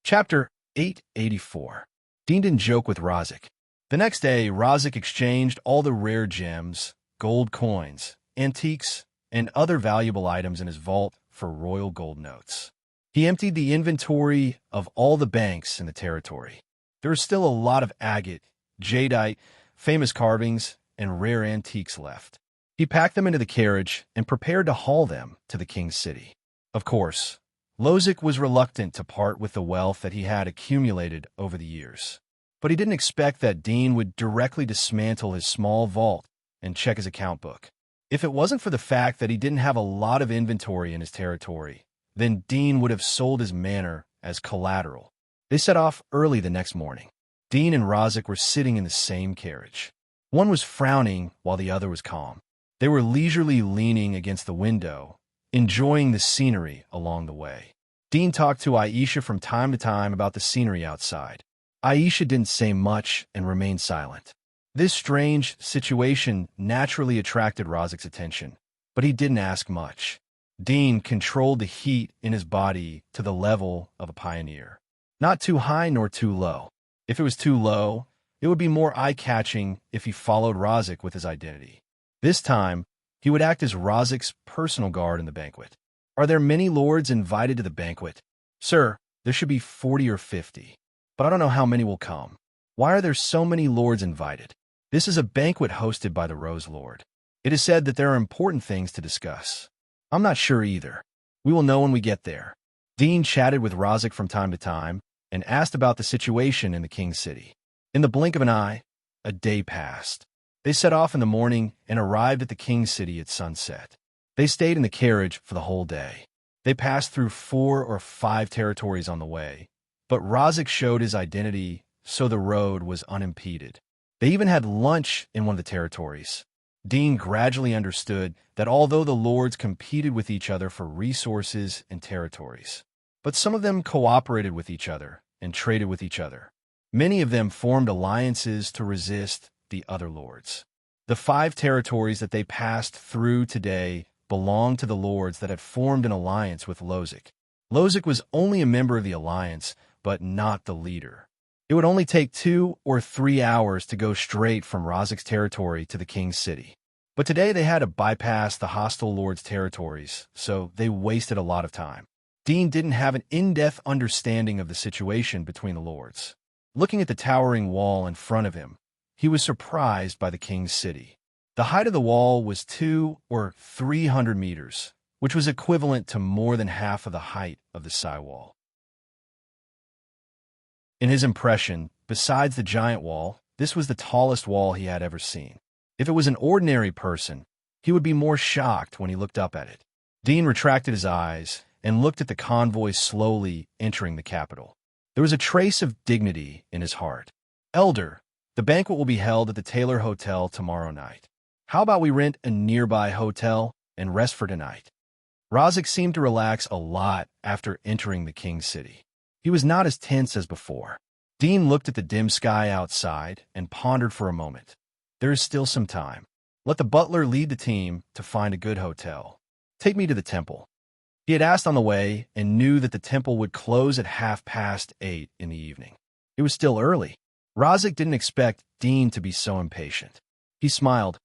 Chapter 884. Dean didn't joke with Razik. The next day, Razik exchanged all the rare gems, gold coins, antiques, and other valuable items in his vault for royal gold notes. He emptied the inventory of all the banks in the territory. There was still a lot of agate, jadeite, famous carvings, and rare antiques left. He packed them into the carriage and prepared to haul them to the king's city. Of course, Lozic was reluctant to part with the wealth that he had accumulated over the years. But he didn't expect that Dean would directly dismantle his small vault and check his account book. If it wasn't for the fact that he didn't have a lot of inventory in his territory, then Dean would have sold his manor as collateral. They set off early the next morning. Dean and Razik were sitting in the same carriage. One was frowning while the other was calm. They were leisurely leaning against the window, enjoying the scenery along the way. Dean talked to Aisha from time to time about the scenery outside. Aisha didn't say much and remained silent. This strange situation naturally attracted Razik's attention, but he didn't ask much. Dean controlled the heat in his body to the level of a pioneer. Not too high nor too low. If it was too low, it would be more eye-catching if he followed Razik with his identity. This time, he would act as Razik's personal guard in the banquet. Are there many lords invited to the banquet? Sir, there should be 40 or 50. But I don't know how many will come. Why are there so many lords invited? This is a banquet hosted by the Rose Lord. It is said that there are important things to discuss. I'm not sure either. We will know when we get there. Dean chatted with Razik from time to time and asked about the situation in the king's city. In the blink of an eye, a day passed. They set off in the morning and arrived at the king's city at sunset. They stayed in the carriage for the whole day. They passed through 4 or 5 territories on the way, but Razik showed his identity so the road was unimpeded. They even had lunch in one of the territories. Dean gradually understood that although the lords competed with each other for resources and territories, but some of them cooperated with each other and traded with each other. Many of them formed alliances to resist the other lords. The 5 territories that they passed through today belonged to the lords that had formed an alliance with Lozic. Lozic was only a member of the alliance, but not the leader. It would only take 2 or 3 hours to go straight from Rozic's territory to the king's city. But today they had to bypass the hostile lords' territories, so they wasted a lot of time. Dean didn't have an in-depth understanding of the situation between the lords. Looking at the towering wall in front of him, he was surprised by the king's city. The height of the wall was 200 or 300 meters, which was equivalent to more than half of the height of the sidewall. In his impression, besides the giant wall, this was the tallest wall he had ever seen. If it was an ordinary person, he would be more shocked when he looked up at it. Dean retracted his eyes and looked at the convoy slowly entering the capital. There was a trace of dignity in his heart. "Elder, the banquet will be held at the Taylor Hotel tomorrow night. How about we rent a nearby hotel and rest for tonight?" Rozic seemed to relax a lot after entering the king's city. He was not as tense as before. Dean looked at the dim sky outside and pondered for a moment. There is still some time. Let the butler lead the team to find a good hotel. Take me to the temple. He had asked on the way and knew that the temple would close at 8:30 in the evening. It was still early. Rozic didn't expect Dean to be so impatient. He smiled.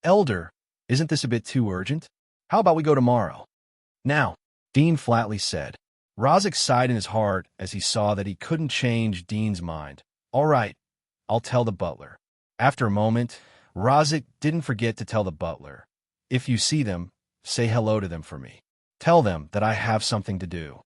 "Elder, isn't this a bit too urgent? How about we go tomorrow?" "Now," Dean flatly said. Rozic sighed in his heart as he saw that he couldn't change Dean's mind. "All right, I'll tell the butler." After a moment, Rozic didn't forget to tell the butler, "If you see them, say hello to them for me. Tell them that I have something to do."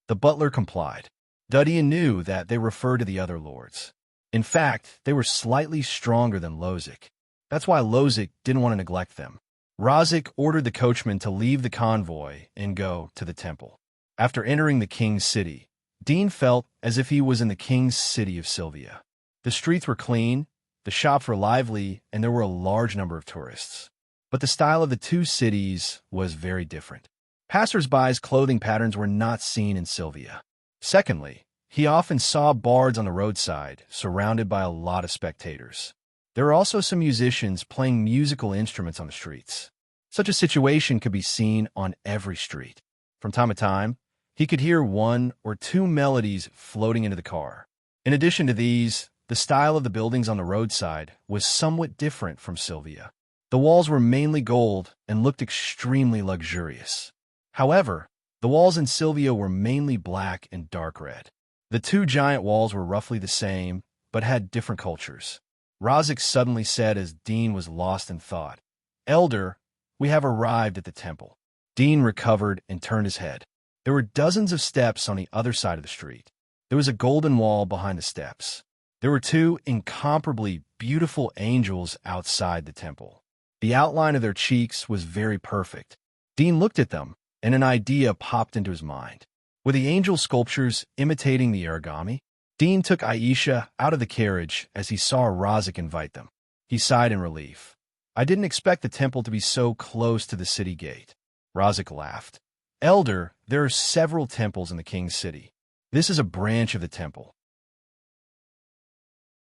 The butler complied. Duddian knew that they referred to the other lords. In fact, they were slightly stronger than Lozic. That's why Lozic didn't want to neglect them. Rozic ordered the coachman to leave the convoy and go to the temple. After entering the king's city, Dean felt as if he was in the king's city of Sylvia. The streets were clean, the shops were lively, and there were a large number of tourists. But the style of the two cities was very different. Passers-by's clothing patterns were not seen in Sylvia. Secondly, he often saw bards on the roadside, surrounded by a lot of spectators. There were also some musicians playing musical instruments on the streets. Such a situation could be seen on every street. From time to time, he could hear 1 or 2 melodies floating into the car. In addition to these, the style of the buildings on the roadside was somewhat different from Sylvia. The walls were mainly gold and looked extremely luxurious. However, the walls in Sylvia were mainly black and dark red. The 2 giant walls were roughly the same, but had different cultures. Rozic suddenly said as Dean was lost in thought, "Elder, we have arrived at the temple." Dean recovered and turned his head. There were dozens of steps on the other side of the street. There was a golden wall behind the steps. There were 2 incomparably beautiful angels outside the temple. The outline of their cheeks was very perfect. Dean looked at them, and an idea popped into his mind. Were the angel sculptures imitating the origami? Dean took Aisha out of the carriage as he saw Rozic invite them. He sighed in relief. "I didn't expect the temple to be so close to the city gate." Rozic laughed. "Elder, there are several temples in the king's city. This is a branch of the temple.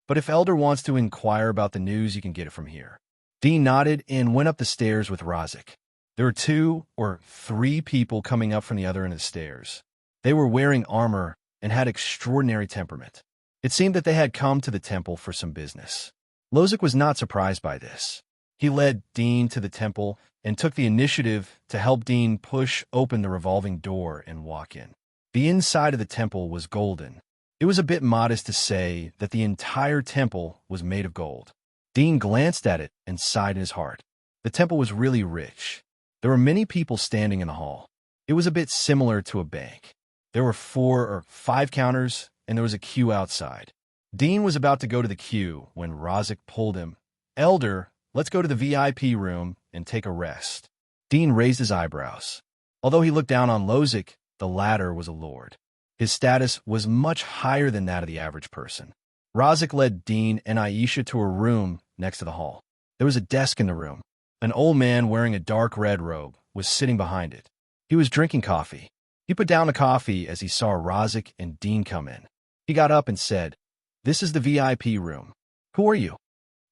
But if Elder wants to inquire about the news, you can get it from here." Dean nodded and went up the stairs with Rozic. There were 2 or 3 people coming up from the other end of the stairs. They were wearing armor and had extraordinary temperament. It seemed that they had come to the temple for some business. Lozic was not surprised by this. He led Dean to the temple and took the initiative to help Dean push open the revolving door and walk in. The inside of the temple was golden. It was a bit modest to say that the entire temple was made of gold. Dean glanced at it and sighed in his heart. The temple was really rich. There were many people standing in the hall. It was a bit similar to a bank. There were 4 or 5 counters, and there was a queue outside. Dean was about to go to the queue when Rozic pulled him. "Elder, let's go to the VIP room and take a rest." Dean raised his eyebrows. Although he looked down on Lozic, the latter was a lord. His status was much higher than that of the average person. Razik led Dean and Aisha to a room next to the hall. There was a desk in the room. An old man wearing a dark red robe was sitting behind it. He was drinking coffee. He put down the coffee as he saw Razik and Dean come in. He got up and said, "This is the VIP room. Who are you?"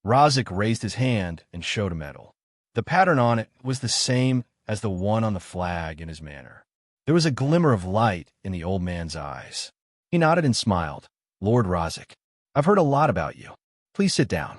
Razik raised his hand and showed a medal. The pattern on it was the same as the one on the flag in his manner. There was a glimmer of light in the old man's eyes. He nodded and smiled. "Lord Razik, I've heard a lot about you. Please sit down."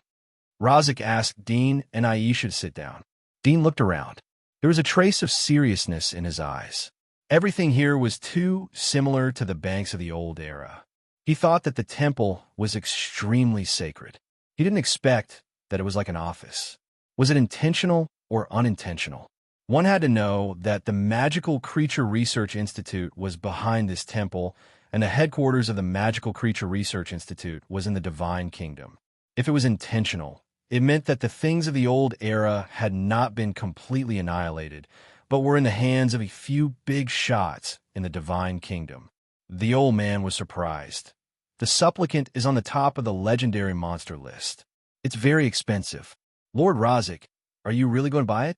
Razik asked Dean and Aisha to sit down. Dean looked around. There was a trace of seriousness in his eyes. Everything here was too similar to the banks of the old era. He thought that the temple was extremely sacred. He didn't expect that it was like an office. Was it intentional or unintentional? One had to know that the Magical Creature Research Institute was behind this temple, and the headquarters of the Magical Creature Research Institute was in the Divine Kingdom. If it was intentional, it meant that the things of the old era had not been completely annihilated, but were in the hands of a few big shots in the Divine Kingdom. The old man was surprised. The supplicant is on the top of the legendary monster list. It's very expensive. Lord Razik, are you really going to buy it?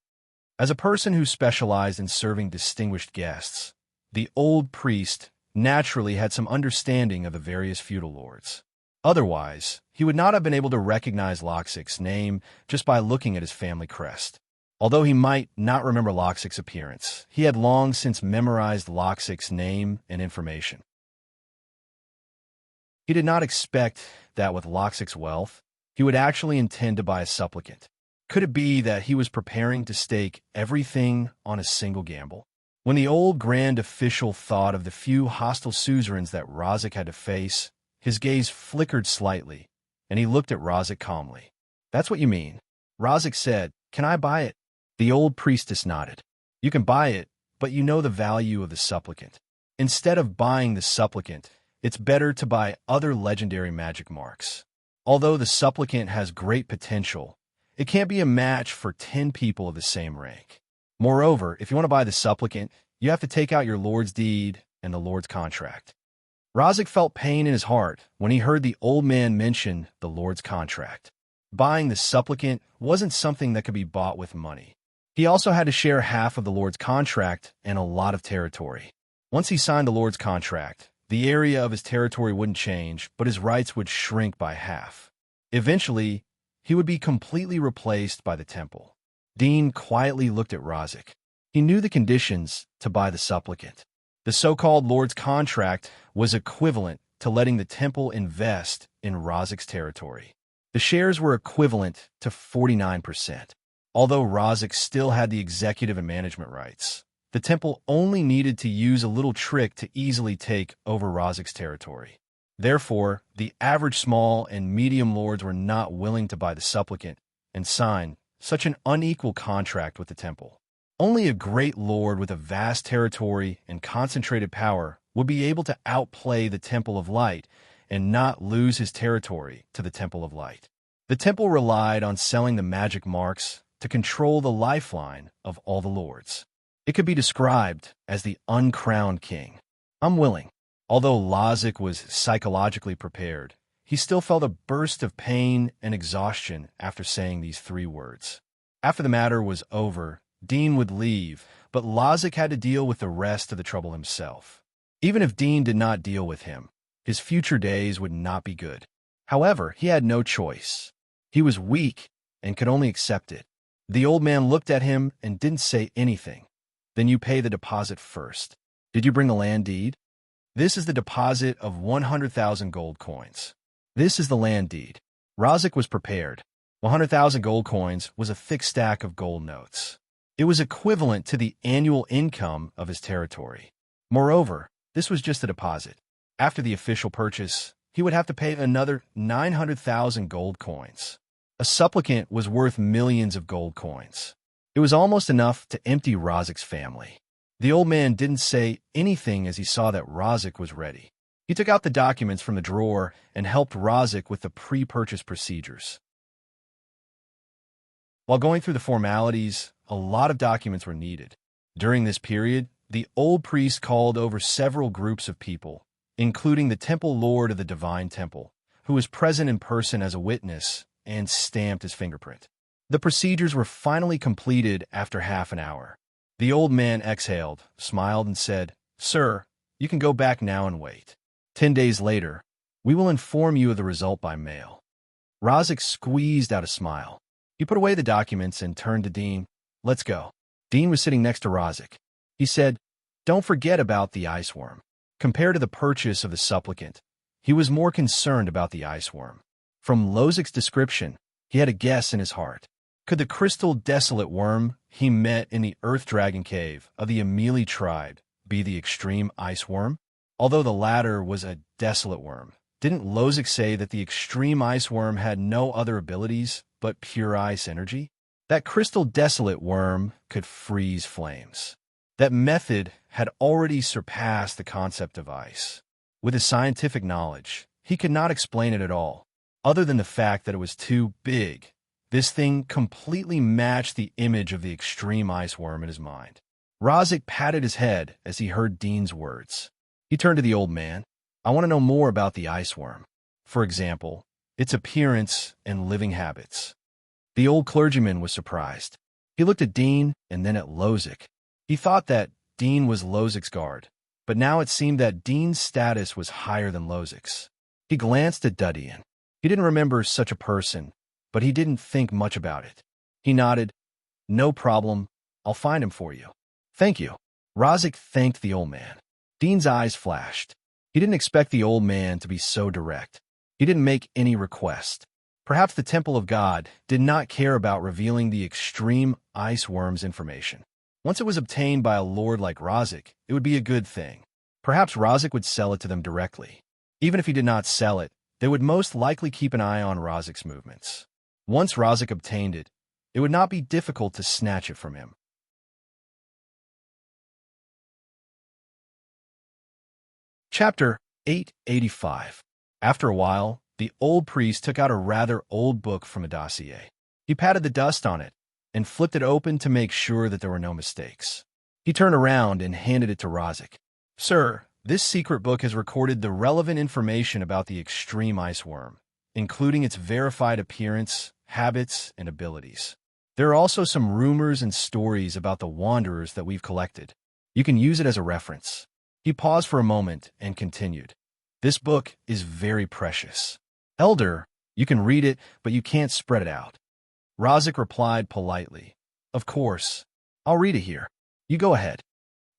As a person who specialized in serving distinguished guests, the old priest naturally had some understanding of the various feudal lords. Otherwise, he would not have been able to recognize Loxic's name just by looking at his family crest. Although he might not remember Loxic's appearance, he had long since memorized Loxic's name and information. He did not expect that with Loxic's wealth, he would actually intend to buy a supplicant. Could it be that he was preparing to stake everything on a single gamble? When the old grand official thought of the few hostile suzerains that Razik had to face, his gaze flickered slightly, and he looked at Razik calmly. "That's what you mean." Razik said, "Can I buy it?" The old priestess nodded. "You can buy it, but you know the value of the supplicant. Instead of buying the supplicant, it's better to buy other legendary magic marks. Although the supplicant has great potential, it can't be a match for 10 people of the same rank. Moreover, if you want to buy the supplicant, you have to take out your lord's deed and the lord's contract." Razik felt pain in his heart when he heard the old man mention the lord's contract. Buying the supplicant wasn't something that could be bought with money. He also had to share half of the lord's contract and a lot of territory. Once he signed the lord's contract, the area of his territory wouldn't change, but his rights would shrink by half. Eventually, he would be completely replaced by the temple. Dean quietly looked at Razik. He knew the conditions to buy the supplicant. The so-called lord's contract was equivalent to letting the temple invest in Razik's territory. The shares were equivalent to 49%. Although Razik still had the executive and management rights, the temple only needed to use a little trick to easily take over Razik's territory. Therefore, the average small and medium lords were not willing to buy the supplicant and sign such an unequal contract with the temple. Only a great lord with a vast territory and concentrated power would be able to outplay the Temple of Light and not lose his territory to the Temple of Light. The temple relied on selling the magic marks to control the lifeline of all the lords. It could be described as the uncrowned king. "I'm willing." Although Razik was psychologically prepared, he still felt a burst of pain and exhaustion after saying these 3 words. After the matter was over, Dean would leave, but Razik had to deal with the rest of the trouble himself. Even if Dean did not deal with him, his future days would not be good. However, he had no choice. He was weak and could only accept it. The old man looked at him and didn't say anything. "Then you pay the deposit first. Did you bring the land deed?" "This is the deposit of 100,000 gold coins. This is the land deed." Razik was prepared. 100,000 gold coins was a thick stack of gold notes. It was equivalent to the annual income of his territory. Moreover, this was just a deposit. After the official purchase, he would have to pay another 900,000 gold coins. A supplicant was worth millions of gold coins. It was almost enough to empty Razik's family. The old man didn't say anything as he saw that Razik was ready. He took out the documents from the drawer and helped Razik with the pre-purchase procedures. While going through the formalities, a lot of documents were needed. During this period, the old priest called over several groups of people, including the temple lord of the divine temple, who was present in person as a witness, and stamped his fingerprint. The procedures were finally completed after half an hour. The old man exhaled, smiled, and said, "Sir, you can go back now and wait. 10 days later, we will inform you of the result by mail." Razik squeezed out a smile. He put away the documents and turned to Dean. "Let's go." Dean was sitting next to Razik. He said, "Don't forget about the ice worm." Compared to the purchase of the supplicant, he was more concerned about the ice worm. From Lozik's description, he had a guess in his heart. Could the crystal desolate worm he met in the Earth Dragon Cave of the Amelie tribe be the extreme ice worm? Although the latter was a desolate worm, didn't Lozik say that the extreme ice worm had no other abilities but pure ice energy? That crystal desolate worm could freeze flames. That method had already surpassed the concept of ice. With his scientific knowledge, he could not explain it at all, other than the fact that it was too big. This thing completely matched the image of the extreme ice worm in his mind. Razik patted his head as he heard Dean's words. He turned to the old man. "I want to know more about the ice worm. For example, its appearance and living habits." The old clergyman was surprised. He looked at Dean and then at Lozik. He thought that Dean was Lozik's guard, but now it seemed that Dean's status was higher than Lozik's. He glanced at Dudian. He didn't remember such a person, but he didn't think much about it. He nodded. "No problem. I'll find him for you." "Thank you." Razik thanked the old man. Dean's eyes flashed. He didn't expect the old man to be so direct. He didn't make any request. Perhaps the Temple of God did not care about revealing the extreme ice worm's information. Once it was obtained by a lord like Razik, it would be a good thing. Perhaps Razik would sell it to them directly. Even if he did not sell it, they would most likely keep an eye on Razik's movements. Once Razik obtained it, it would not be difficult to snatch it from him. Chapter 885. After a while, the old priest took out a rather old book from a dossier. He patted the dust on it and flipped it open to make sure that there were no mistakes. He turned around and handed it to Razik. "Sir, this secret book has recorded the relevant information about the extreme ice worm, including its verified appearance, habits, and abilities. There are also some rumors and stories about the wanderers that we've collected. You can use it as a reference." He paused for a moment and continued. "This book is very precious. Elder, you can read it, but you can't spread it out." Razik replied politely, "Of course. I'll read it here. You go ahead."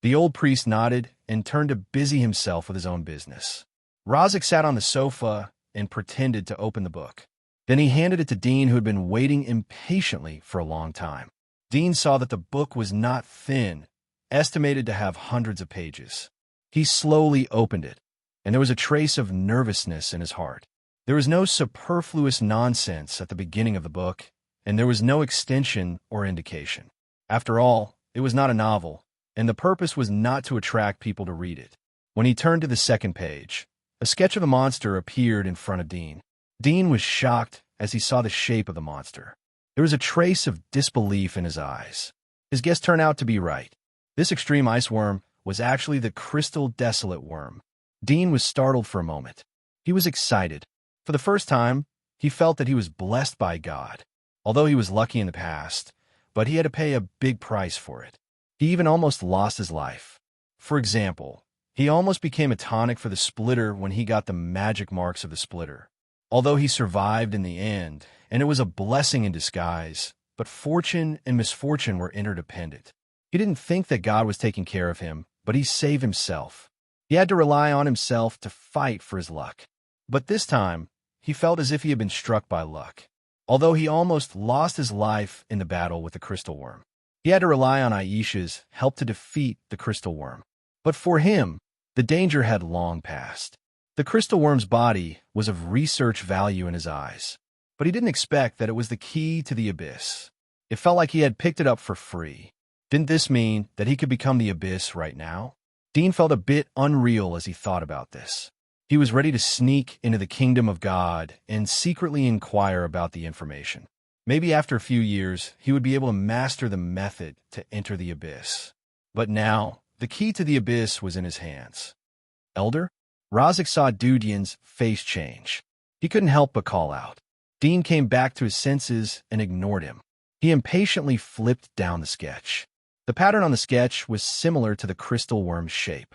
The old priest nodded and turned to busy himself with his own business. Razik sat on the sofa and pretended to open the book. Then he handed it to Dean, who had been waiting impatiently for a long time. Dean saw that the book was not thin, estimated to have hundreds of pages. He slowly opened it, and there was a trace of nervousness in his heart. There was no superfluous nonsense at the beginning of the book, and there was no extension or indication. After all, it was not a novel, and the purpose was not to attract people to read it. When he turned to the second page, a sketch of the monster appeared in front of Dean. Dean was shocked as he saw the shape of the monster. There was a trace of disbelief in his eyes. His guess turned out to be right. This extreme ice worm was actually the crystal desolate worm. Dean was startled for a moment. He was excited. For the first time, he felt that he was blessed by God. Although he was lucky in the past, but he had to pay a big price for it. He even almost lost his life. For example, he almost became a tonic for the splitter when he got the magic marks of the splitter. Although he survived in the end, and it was a blessing in disguise, but fortune and misfortune were interdependent. He didn't think that God was taking care of him, but he saved himself. He had to rely on himself to fight for his luck. But this time, he felt as if he had been struck by luck. Although he almost lost his life in the battle with the crystal worm, he had to rely on Aisha's help to defeat the crystal worm. But for him, the danger had long passed. The crystal worm's body was of research value in his eyes, but he didn't expect that it was the key to the abyss. It felt like he had picked it up for free. Didn't this mean that he could become the abyss right now? Dean felt a bit unreal as he thought about this. He was ready to sneak into the kingdom of God and secretly inquire about the information. Maybe after a few years, he would be able to master the method to enter the abyss. But now, the key to the abyss was in his hands. "Elder?" Razik saw Dudian's face change. He couldn't help but call out. Dean came back to his senses and ignored him. He impatiently flipped down the sketch. The pattern on the sketch was similar to the crystal worm's shape.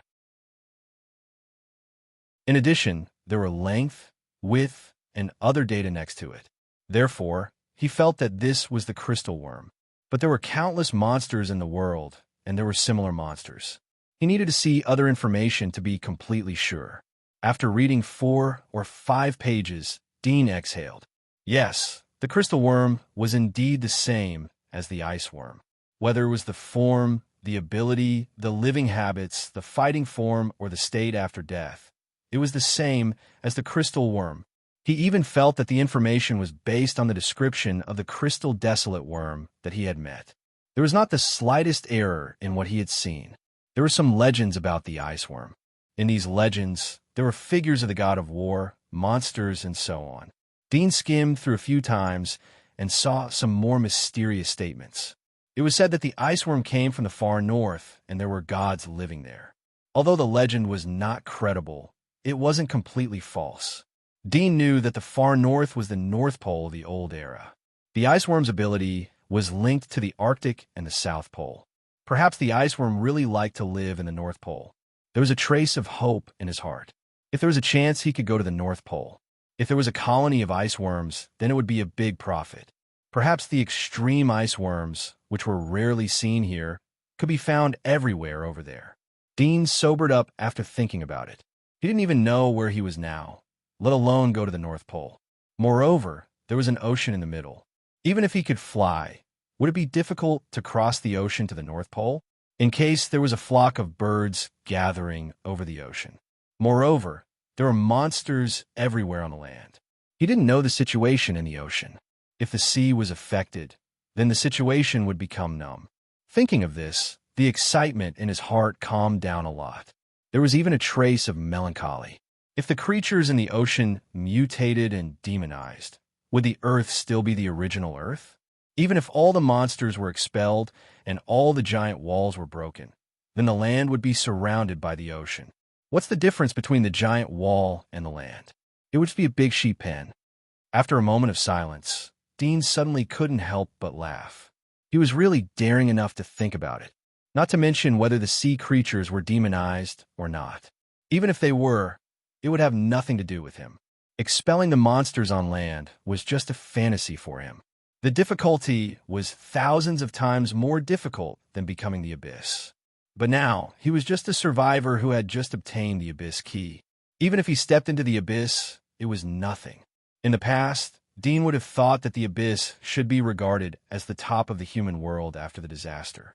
In addition, there were length, width, and other data next to it. Therefore, he felt that this was the crystal worm. But there were countless monsters in the world, and there were similar monsters. He needed to see other information to be completely sure. After reading 4 or 5 pages, Dean exhaled. Yes, the crystal worm was indeed the same as the ice worm. Whether it was the form, the ability, the living habits, the fighting form, or the state after death, it was the same as the crystal worm. He even felt that the information was based on the description of the crystal desolate worm that he had met. There was not the slightest error in what he had seen. There were some legends about the ice worm. In these legends, there were figures of the god of war, monsters, and so on. Dean skimmed through a few times and saw some more mysterious statements. It was said that the ice worm came from the far north and there were gods living there. Although the legend was not credible, it wasn't completely false. Dean knew that the far north was the North Pole of the old era. The ice worm's ability was linked to the Arctic and the South Pole. Perhaps the ice worm really liked to live in the North Pole. There was a trace of hope in his heart. If there was a chance, he could go to the North Pole. If there was a colony of ice worms, then it would be a big profit. Perhaps the extreme ice worms, which were rarely seen here, could be found everywhere over there. Dean sobered up after thinking about it. He didn't even know where he was now, let alone go to the North Pole. Moreover, there was an ocean in the middle. Even if he could fly, would it be difficult to cross the ocean to the North Pole, in case there was a flock of birds gathering over the ocean? Moreover, there were monsters everywhere on the land. He didn't know the situation in the ocean. If the sea was affected, then the situation would become numb. Thinking of this, the excitement in his heart calmed down a lot. There was even a trace of melancholy. If the creatures in the ocean mutated and demonized, would the Earth still be the original Earth? Even if all the monsters were expelled and all the giant walls were broken, then the land would be surrounded by the ocean. What's the difference between the giant wall and the land? It would just be a big sheep pen. After a moment of silence, Dean suddenly couldn't help but laugh. He was really daring enough to think about it, not to mention whether the sea creatures were demonized or not. Even if they were, it would have nothing to do with him. Expelling the monsters on land was just a fantasy for him. The difficulty was thousands of times more difficult than becoming the Abyss. But now, he was just a survivor who had just obtained the Abyss key. Even if he stepped into the Abyss, it was nothing. In the past, Dean would have thought that the Abyss should be regarded as the top of the human world after the disaster.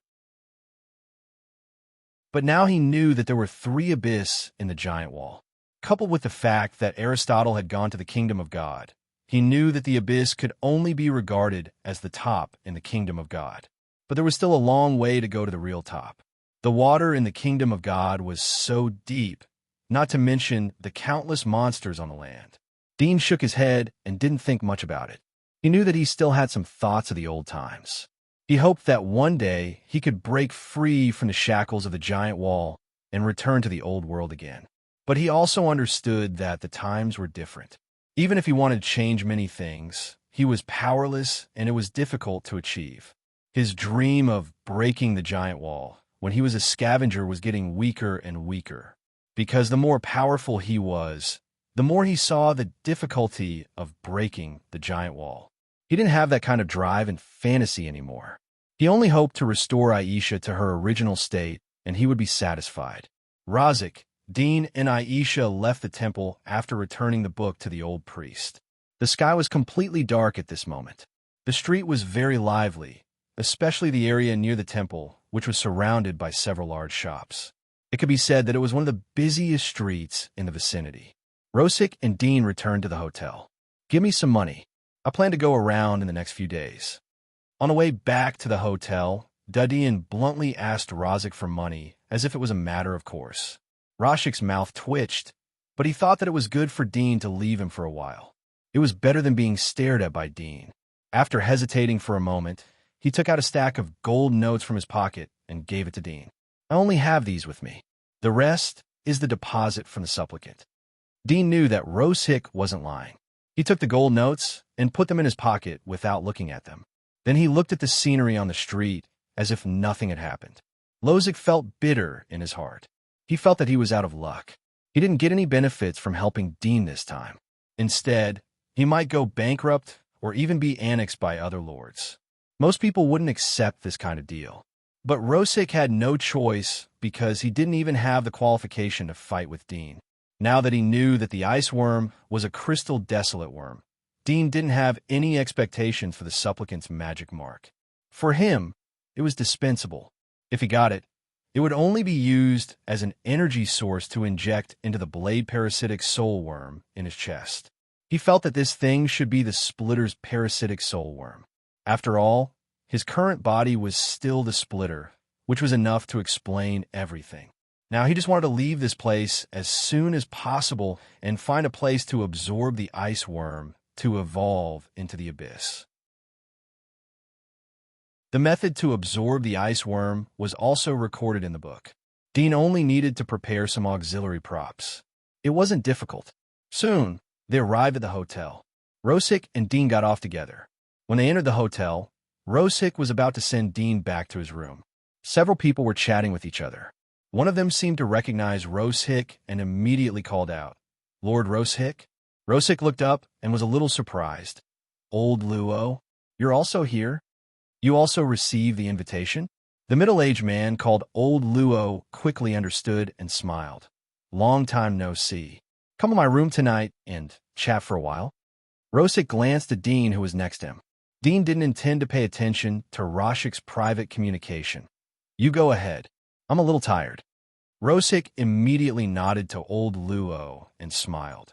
But now he knew that there were 3 Abyss in the giant wall. Coupled with the fact that Aristotle had gone to the kingdom of God, he knew that the Abyss could only be regarded as the top in the kingdom of God. But there was still a long way to go to the real top. The water in the kingdom of God was so deep, not to mention the countless monsters on the land. Dean shook his head and didn't think much about it. He knew that he still had some thoughts of the old times. He hoped that one day he could break free from the shackles of the giant wall and return to the old world again. But he also understood that the times were different. Even if he wanted to change many things, he was powerless and it was difficult to achieve. His dream of breaking the giant wall when he was a scavenger was getting weaker and weaker, because the more powerful he was, the more he saw the difficulty of breaking the giant wall. He didn't have that kind of drive and fantasy anymore. He only hoped to restore Aisha to her original state, and he would be satisfied. Razik, Dean, and Aisha left the temple after returning the book to the old priest. The sky was completely dark at this moment. The street was very lively, especially the area near the temple, which was surrounded by several large shops. It could be said that it was one of the busiest streets in the vicinity. Rosic and Dean returned to the hotel. "Give me some money. I plan to go around in the next few days." On the way back to the hotel, Dadian bluntly asked Razik for money as if it was a matter of course. Rasik's mouth twitched, but he thought that it was good for Dean to leave him for a while. It was better than being stared at by Dean. After hesitating for a moment, he took out a stack of gold notes from his pocket and gave it to Dean. "I only have these with me. The rest is the deposit from the supplicant." Dean knew that Rosic wasn't lying. He took the gold notes and put them in his pocket without looking at them. Then he looked at the scenery on the street as if nothing had happened. Lozic felt bitter in his heart. He felt that he was out of luck. He didn't get any benefits from helping Dean this time. Instead, he might go bankrupt or even be annexed by other lords. Most people wouldn't accept this kind of deal. But Rosic had no choice because he didn't even have the qualification to fight with Dean. Now that he knew that the ice worm was a crystal desolate worm, Dean didn't have any expectation for the supplicant's magic mark. For him, it was dispensable. If he got it, it would only be used as an energy source to inject into the blade parasitic soul worm in his chest. He felt that this thing should be the Splitter's parasitic soul worm. After all, his current body was still the Splitter, which was enough to explain everything. Now he just wanted to leave this place as soon as possible and find a place to absorb the ice worm to evolve into the abyss. The method to absorb the ice worm was also recorded in the book. Dean only needed to prepare some auxiliary props. It wasn't difficult. Soon, they arrived at the hotel. Rosic and Dean got off together. When they entered the hotel, Rosic was about to send Dean back to his room. Several people were chatting with each other. One of them seemed to recognize Rosic and immediately called out, "Lord Rosic?" Rosic looked up and was a little surprised. "Old Luo, you're also here? You also received the invitation?" The middle-aged man called Old Luo quickly understood and smiled. "Long time no see. Come to my room tonight and chat for a while." Rosic glanced at Dean, who was next to him. Dean didn't intend to pay attention to Rosic's private communication. "You go ahead. I'm a little tired." Rosic immediately nodded to Old Luo and smiled.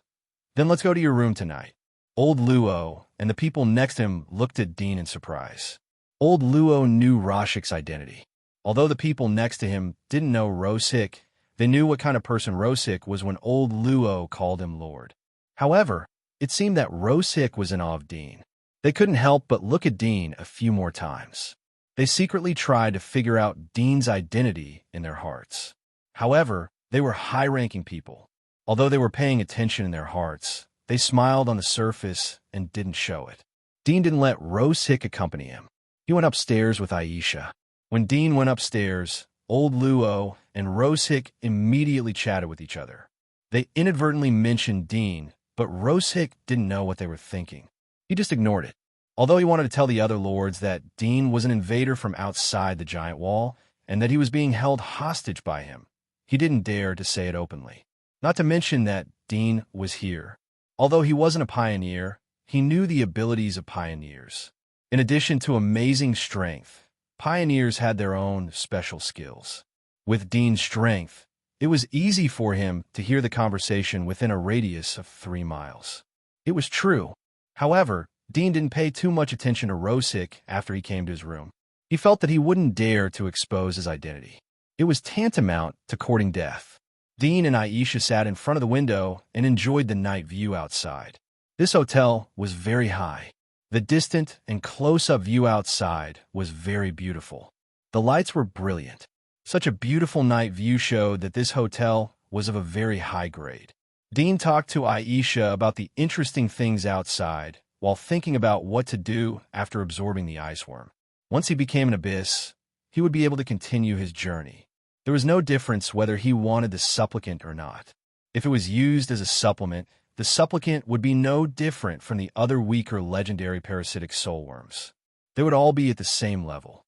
"Then let's go to your room tonight." Old Luo and the people next to him looked at Dean in surprise. Old Luo knew Rosic's identity. Although the people next to him didn't know Rosic, they knew what kind of person Rosic was when Old Luo called him Lord. However, it seemed that Rosic was in awe of Dean. They couldn't help but look at Dean a few more times. They secretly tried to figure out Dean's identity in their hearts. However, they were high-ranking people. Although they were paying attention in their hearts, they smiled on the surface and didn't show it. Dean didn't let Rosic accompany him. He went upstairs with Aisha. When Dean went upstairs, Old Luo and Rosic immediately chatted with each other. They inadvertently mentioned Dean, but Rosic didn't know what they were thinking. He just ignored it. Although he wanted to tell the other lords that Dean was an invader from outside the giant wall and that he was being held hostage by him, he didn't dare to say it openly. Not to mention that Dean was here. Although he wasn't a pioneer, he knew the abilities of pioneers. In addition to amazing strength, pioneers had their own special skills. With Dean's strength, it was easy for him to hear the conversation within a radius of 3 miles. It was true. However, Dean didn't pay too much attention to Rosic after he came to his room. He felt that he wouldn't dare to expose his identity. It was tantamount to courting death. Dean and Aisha sat in front of the window and enjoyed the night view outside. This hotel was very high. The distant and close-up view outside was very beautiful. The lights were brilliant. Such a beautiful night view showed that this hotel was of a very high grade. Dean talked to Aisha about the interesting things outside while thinking about what to do after absorbing the ice worm. Once he became an abyss, he would be able to continue his journey. There was no difference whether he wanted the supplicant or not. If it was used as a supplement, the supplicant would be no different from the other weaker legendary parasitic soul worms. They would all be at the same level.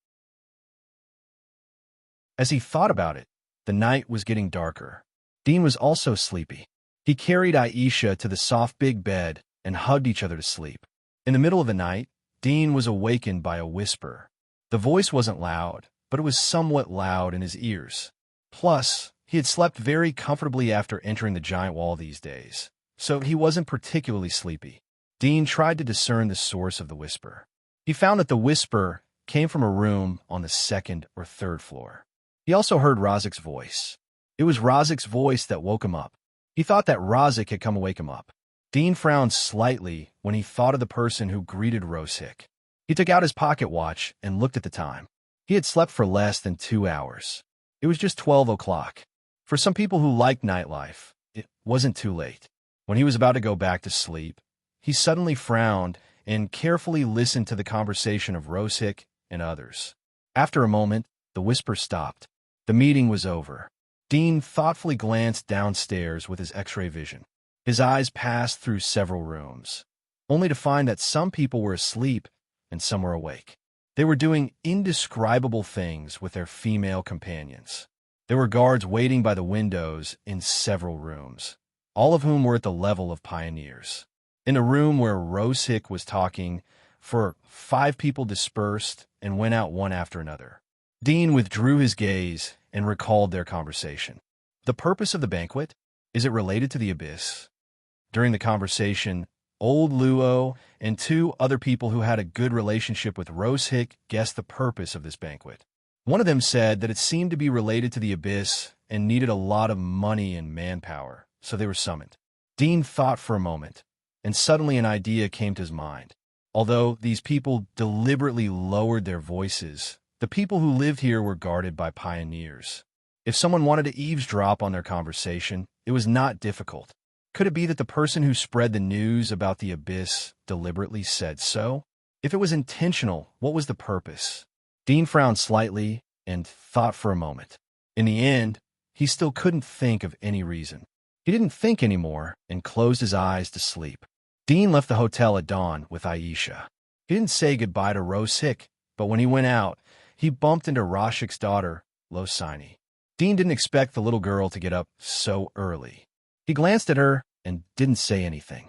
As he thought about it, the night was getting darker. Dean was also sleepy. He carried Aisha to the soft big bed and hugged each other to sleep. In the middle of the night, Dean was awakened by a whisper. The voice wasn't loud, but it was somewhat loud in his ears. Plus, he had slept very comfortably after entering the giant wall these days, so he wasn't particularly sleepy. Dean tried to discern the source of the whisper. He found that the whisper came from a room on the 2nd or 3rd floor. He also heard Rozic's voice. It was Rozic's voice that woke him up. He thought that Rozic had come to wake him up. Dean frowned slightly when he thought of the person who greeted Rosic. He took out his pocket watch and looked at the time. He had slept for less than 2 hours. It was just 12 o'clock. For some people who liked nightlife, it wasn't too late. When he was about to go back to sleep, he suddenly frowned and carefully listened to the conversation of Rosehip and others. After a moment, the whisper stopped. The meeting was over. Dean thoughtfully glanced downstairs with his X-ray vision. His eyes passed through several rooms, only to find that some people were asleep and some were awake. They were doing indescribable things with their female companions. There were guards waiting by the windows in several rooms, all of whom were at the level of pioneers. In a room where Rosehip was talking, 5 people dispersed and went out one after another. Dean withdrew his gaze and recalled their conversation. The purpose of the banquet? Is it related to the abyss? During the conversation, Old Luo and 2 other people who had a good relationship with Rosehip guessed the purpose of this banquet. One of them said that it seemed to be related to the abyss and needed a lot of money and manpower, so they were summoned. Dean thought for a moment, and suddenly an idea came to his mind. Although these people deliberately lowered their voices, the people who lived here were guarded by pioneers. If someone wanted to eavesdrop on their conversation, it was not difficult. Could it be that the person who spread the news about the abyss deliberately said so? If it was intentional, what was the purpose? Dean frowned slightly and thought for a moment. In the end, he still couldn't think of any reason. He didn't think anymore and closed his eyes to sleep. Dean left the hotel at dawn with Aisha. He didn't say goodbye to Rosehip, but when he went out, he bumped into Rashik's daughter, Losini. Dean didn't expect the little girl to get up so early. He glanced at her and didn't say anything.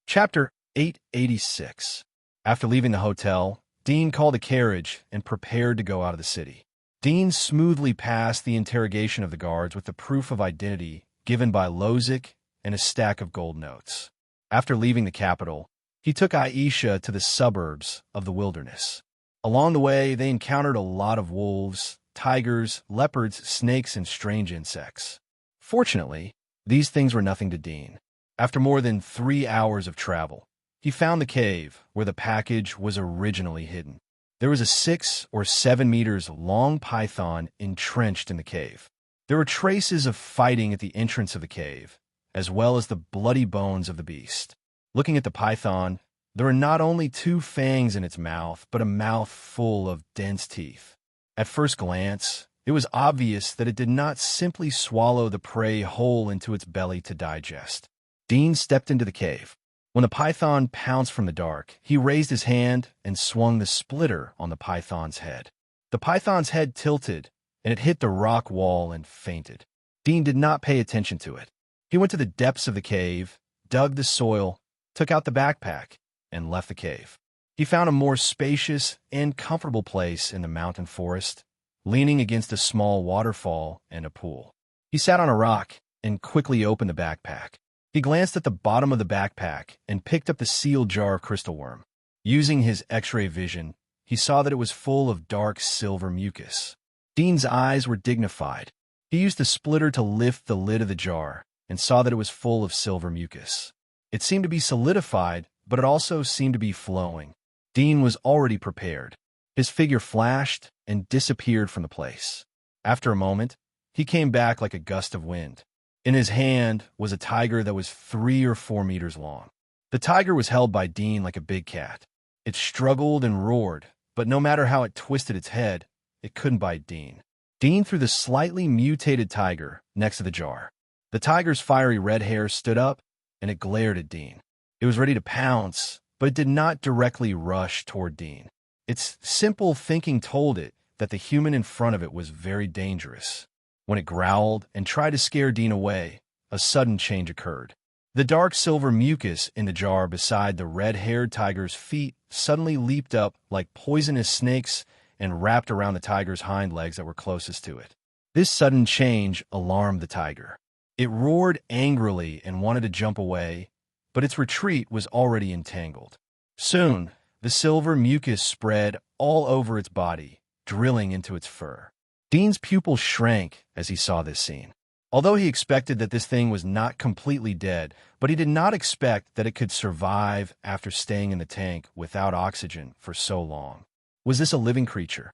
Chapter 886. After leaving the hotel, Dean called a carriage and prepared to go out of the city. Dean smoothly passed the interrogation of the guards with the proof of identity given by Lozic and a stack of gold notes. After leaving the capital, he took Aisha to the suburbs of the wilderness. Along the way, they encountered a lot of wolves, tigers, leopards, snakes, and strange insects. Fortunately, these things were nothing to Dean. After more than 3 hours of travel, he found the cave where the package was originally hidden. There was a 6 or 7 meters long python entrenched in the cave. There were traces of fighting at the entrance of the cave, as well as the bloody bones of the beast. Looking at the python, there were not only 2 fangs in its mouth, but a mouth full of dense teeth. At first glance, it was obvious that it did not simply swallow the prey whole into its belly to digest. Dean stepped into the cave. When the python pounced from the dark, he raised his hand and swung the splitter on the python's head. The python's head tilted, and it hit the rock wall and fainted. Dean did not pay attention to it. He went to the depths of the cave, dug the soil, took out the backpack, and left the cave. He found a more spacious and comfortable place in the mountain forest, leaning against a small waterfall and a pool. He sat on a rock and quickly opened the backpack. He glanced at the bottom of the backpack and picked up the sealed jar of crystal worm. Using his X-ray vision, he saw that it was full of dark silver mucus. Dean's eyes were dignified. He used the splitter to lift the lid of the jar and saw that it was full of silver mucus. It seemed to be solidified, but it also seemed to be flowing. Dean was already prepared. His figure flashed and disappeared from the place. After a moment, he came back like a gust of wind. In his hand was a tiger that was 3 or 4 meters long. The tiger was held by Dean like a big cat. It struggled and roared, but no matter how it twisted its head, it couldn't bite Dean. Dean threw the slightly mutated tiger next to the jar. The tiger's fiery red hair stood up, and it glared at Dean. It was ready to pounce, but it did not directly rush toward Dean. Its simple thinking told it that the human in front of it was very dangerous. When it growled and tried to scare Dean away, a sudden change occurred. The dark silver mucus in the jar beside the red-haired tiger's feet suddenly leaped up like poisonous snakes and wrapped around the tiger's hind legs that were closest to it. This sudden change alarmed the tiger. It roared angrily and wanted to jump away, but its retreat was already entangled. Soon, the silver mucus spread all over its body, drilling into its fur. Dean's pupils shrank as he saw this scene. Although he expected that this thing was not completely dead, but he did not expect that it could survive after staying in the tank without oxygen for so long. Was this a living creature?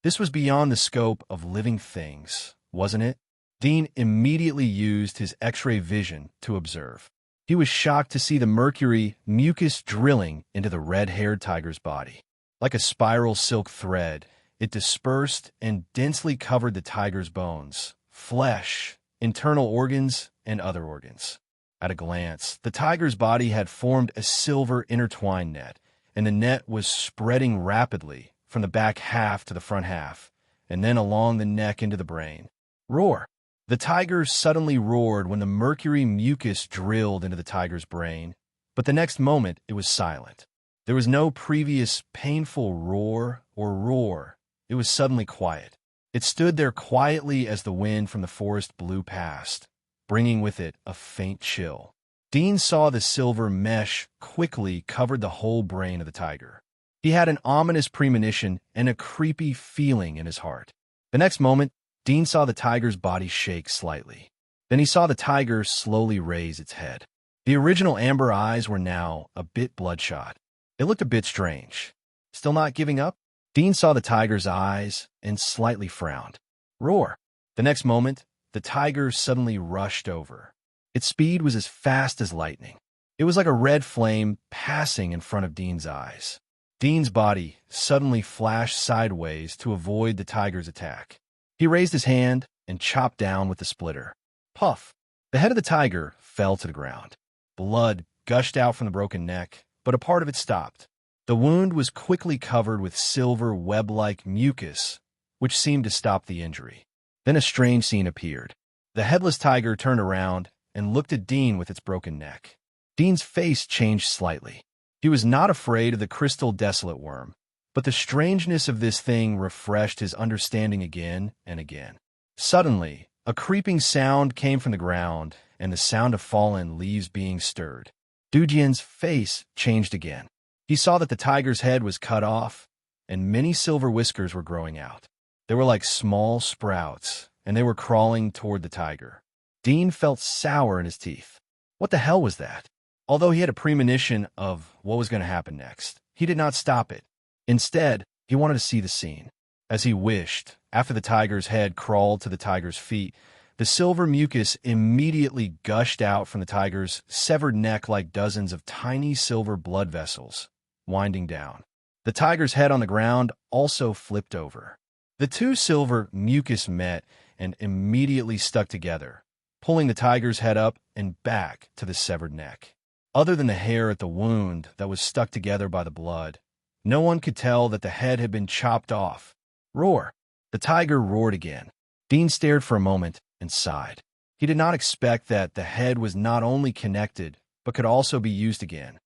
This was beyond the scope of living things. wasn't it? Dean immediately used his X-ray vision to observe. He was shocked to see the mercury mucus drilling into the red-haired tiger's body. Like a spiral silk thread, it dispersed and densely covered the tiger's bones, flesh, internal organs, and other organs. At a glance, the tiger's body had formed a silver intertwined net, and the net was spreading rapidly from the back half to the front half, and then along the neck into the brain. Roar! The tiger suddenly roared when the mercury mucus drilled into the tiger's brain, but the next moment it was silent. There was no previous painful roar or roar. It was suddenly quiet. It stood there quietly as the wind from the forest blew past, bringing with it a faint chill. Dean saw the silver mesh quickly covered the whole brain of the tiger. He had an ominous premonition and a creepy feeling in his heart. The next moment, Dean saw the tiger's body shake slightly. Then he saw the tiger slowly raise its head. The original amber eyes were now a bit bloodshot. It looked a bit strange. Still not giving up? Dean saw the tiger's eyes and slightly frowned. Roar! The next moment, the tiger suddenly rushed over. Its speed was as fast as lightning. It was like a red flame passing in front of Dean's eyes. Dean's body suddenly flashed sideways to avoid the tiger's attack. He raised his hand and chopped down with the splitter. Puff! The head of the tiger fell to the ground. Blood gushed out from the broken neck, but a part of it stopped. The wound was quickly covered with silver web-like mucus, which seemed to stop the injury. Then a strange scene appeared. The headless tiger turned around and looked at Dean with its broken neck. Dean's face changed slightly. He was not afraid of the crystal desolate worm, but the strangeness of this thing refreshed his understanding again and again. Suddenly, a creeping sound came from the ground, and the sound of fallen leaves being stirred. Dujian's face changed again. He saw that the tiger's head was cut off, and many silver whiskers were growing out. They were like small sprouts, and they were crawling toward the tiger. Dean felt sour in his teeth. What the hell was that? Although he had a premonition of what was going to happen next, he did not stop it. Instead, he wanted to see the scene. As he wished, after the tiger's head crawled to the tiger's feet, the silver mucus immediately gushed out from the tiger's severed neck like dozens of tiny silver blood vessels, winding down. The tiger's head on the ground also flipped over. The two silver mucus met and immediately stuck together, pulling the tiger's head up and back to the severed neck. Other than the hair at the wound that was stuck together by the blood, no one could tell that the head had been chopped off. Roar! The tiger roared again. Dean stared for a moment and sighed. He did not expect that the head was not only connected, but could also be used again.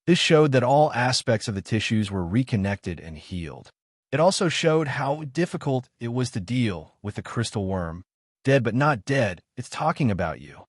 This showed that all aspects of the tissues were reconnected and healed. It also showed how difficult it was to deal with the crystal worm. Dead but not dead, it's talking about you.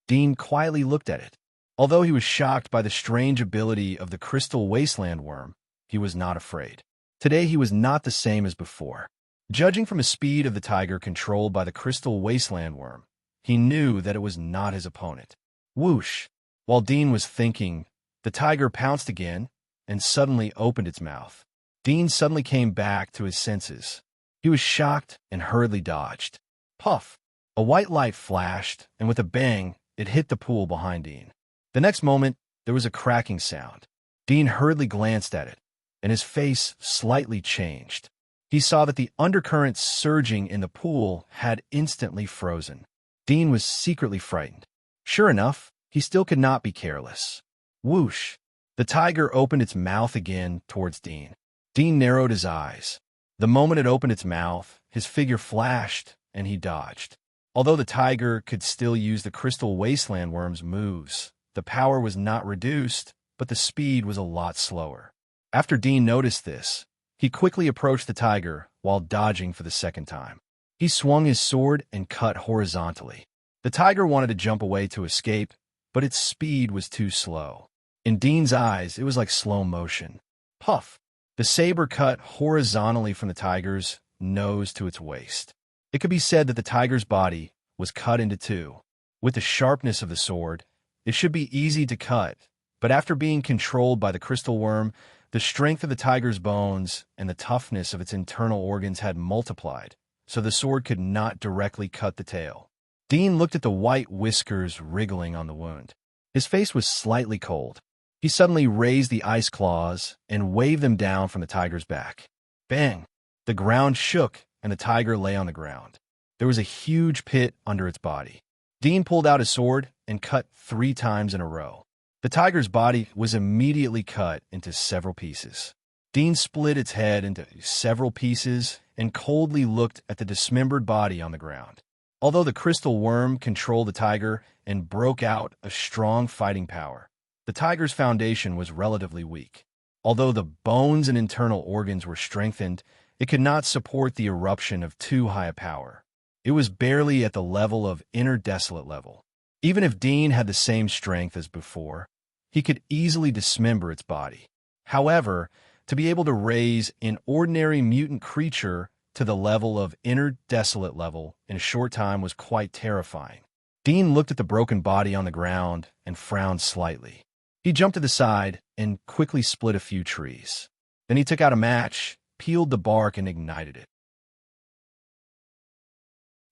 Dean quietly looked at it. Although he was shocked by the strange ability of the crystal wasteland worm, he was not afraid. Today he was not the same as before. Judging from the speed of the tiger controlled by the crystal wasteland worm, he knew that it was not his opponent. Whoosh! While Dean was thinking, the tiger pounced again and suddenly opened its mouth. Dean suddenly came back to his senses. He was shocked and hurriedly dodged. Puff! A white light flashed, and with a bang, it hit the pool behind Dean. The next moment, there was a cracking sound. Dean hurriedly glanced at it, and his face slightly changed. He saw that the undercurrent surging in the pool had instantly frozen. Dean was secretly frightened. Sure enough, he still could not be careless. Whoosh! The tiger opened its mouth again towards Dean. Dean narrowed his eyes. The moment it opened its mouth, his figure flashed, and he dodged. Although the tiger could still use the crystal wasteland worm's moves, the power was not reduced, but the speed was a lot slower. After Dean noticed this, he quickly approached the tiger while dodging for the second time. He swung his sword and cut horizontally. The tiger wanted to jump away to escape, but its speed was too slow. In Dean's eyes, it was like slow motion. Puff! The saber cut horizontally from the tiger's nose to its waist. It could be said that the tiger's body was cut into two. With the sharpness of the sword, it should be easy to cut, but after being controlled by the crystal worm, The strength of the tiger's bones and the toughness of its internal organs had multiplied, so the sword could not directly cut the tail. Dean looked at the white whiskers wriggling on the wound. His face was slightly cold. He suddenly raised the ice claws and waved them down from the tiger's back. Bang! The ground shook and the tiger lay on the ground. There was a huge pit under its body. Dean pulled out his sword and cut 3 times in a row. The tiger's body was immediately cut into several pieces. Dean split its head into several pieces and coldly looked at the dismembered body on the ground. Although the crystal worm controlled the tiger and broke out a strong fighting power, the tiger's foundation was relatively weak. Although the bones and internal organs were strengthened, it could not support the eruption of too high a power. It was barely at the level of inner desolate level. Even if Dean had the same strength as before, he could easily dismember its body. However, to be able to raise an ordinary mutant creature to the level of inner desolate level in a short time was quite terrifying. Dean looked at the broken body on the ground and frowned slightly. He jumped to the side and quickly split a few trees. Then he took out a match, peeled the bark, and ignited it.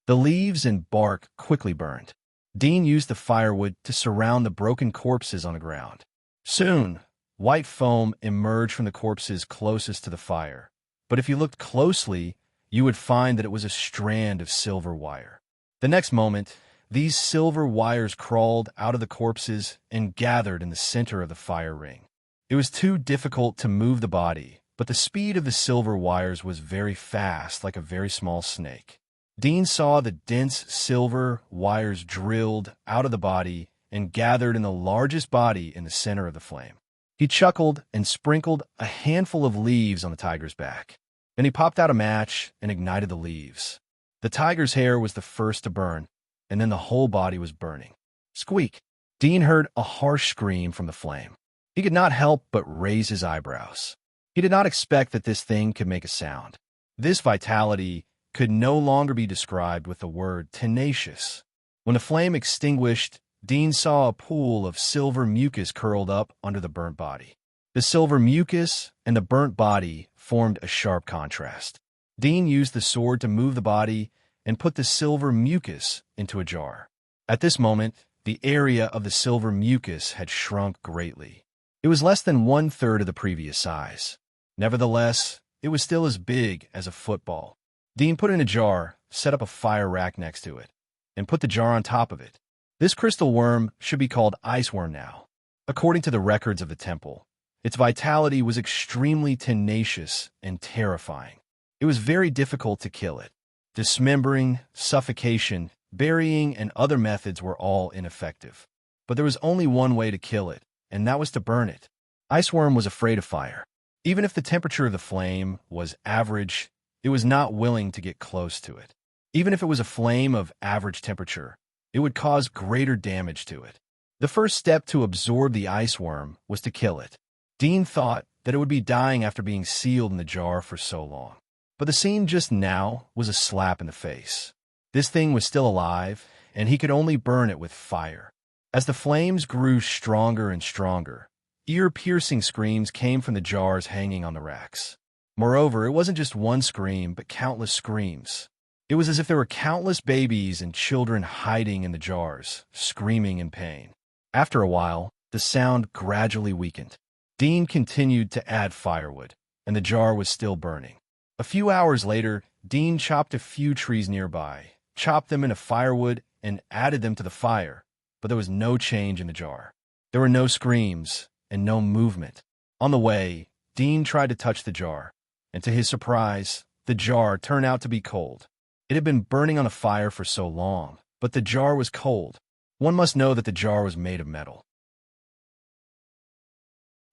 The leaves and bark quickly burned. Dean used the firewood to surround the broken corpses on the ground. Soon, white foam emerged from the corpses closest to the fire. But if you looked closely, you would find that it was a strand of silver wire. The next moment, these silver wires crawled out of the corpses and gathered in the center of the fire ring. It was too difficult to move the body, but the speed of the silver wires was very fast, like a very small snake. Dean saw the dense silver wires drilled out of the body and gathered in the largest body in the center of the flame. He chuckled and sprinkled a handful of leaves on the tiger's back. Then he popped out a match and ignited the leaves. The tiger's hair was the first to burn, and then the whole body was burning. Squeak! Dean heard a harsh scream from the flame. He could not help but raise his eyebrows. He did not expect that this thing could make a sound. This vitality could no longer be described with the word tenacious. When the flame extinguished, Dean saw a pool of silver mucus curled up under the burnt body. The silver mucus and the burnt body formed a sharp contrast. Dean used the sword to move the body and put the silver mucus into a jar. At this moment, the area of the silver mucus had shrunk greatly. It was less than 1/3 of the previous size. Nevertheless, it was still as big as a football. Dean put it in a jar, set up a fire rack next to it, and put the jar on top of it. This crystal worm should be called Iceworm now. According to the records of the temple, its vitality was extremely tenacious and terrifying. It was very difficult to kill it. Dismembering, suffocation, burying, and other methods were all ineffective. But there was only one way to kill it, and that was to burn it. Iceworm was afraid of fire. Even if the temperature of the flame was average, it was not willing to get close to it. Even if it was a flame of average temperature, it would cause greater damage to it. The first step to absorb the iceworm was to kill it. Dean thought that it would be dying after being sealed in the jar for so long. But the scene just now was a slap in the face. This thing was still alive, and he could only burn it with fire. As the flames grew stronger and stronger, ear-piercing screams came from the jars hanging on the racks. Moreover, it wasn't just one scream, but countless screams. It was as if there were countless babies and children hiding in the jars, screaming in pain. After a while, the sound gradually weakened. Dean continued to add firewood, and the jar was still burning. A few hours later, Dean chopped a few trees nearby, chopped them into firewood, and added them to the fire, but there was no change in the jar. There were no screams and no movement. On the way, Dean tried to touch the jar, and to his surprise, the jar turned out to be cold. It had been burning on a fire for so long, but the jar was cold. One must know that the jar was made of metal.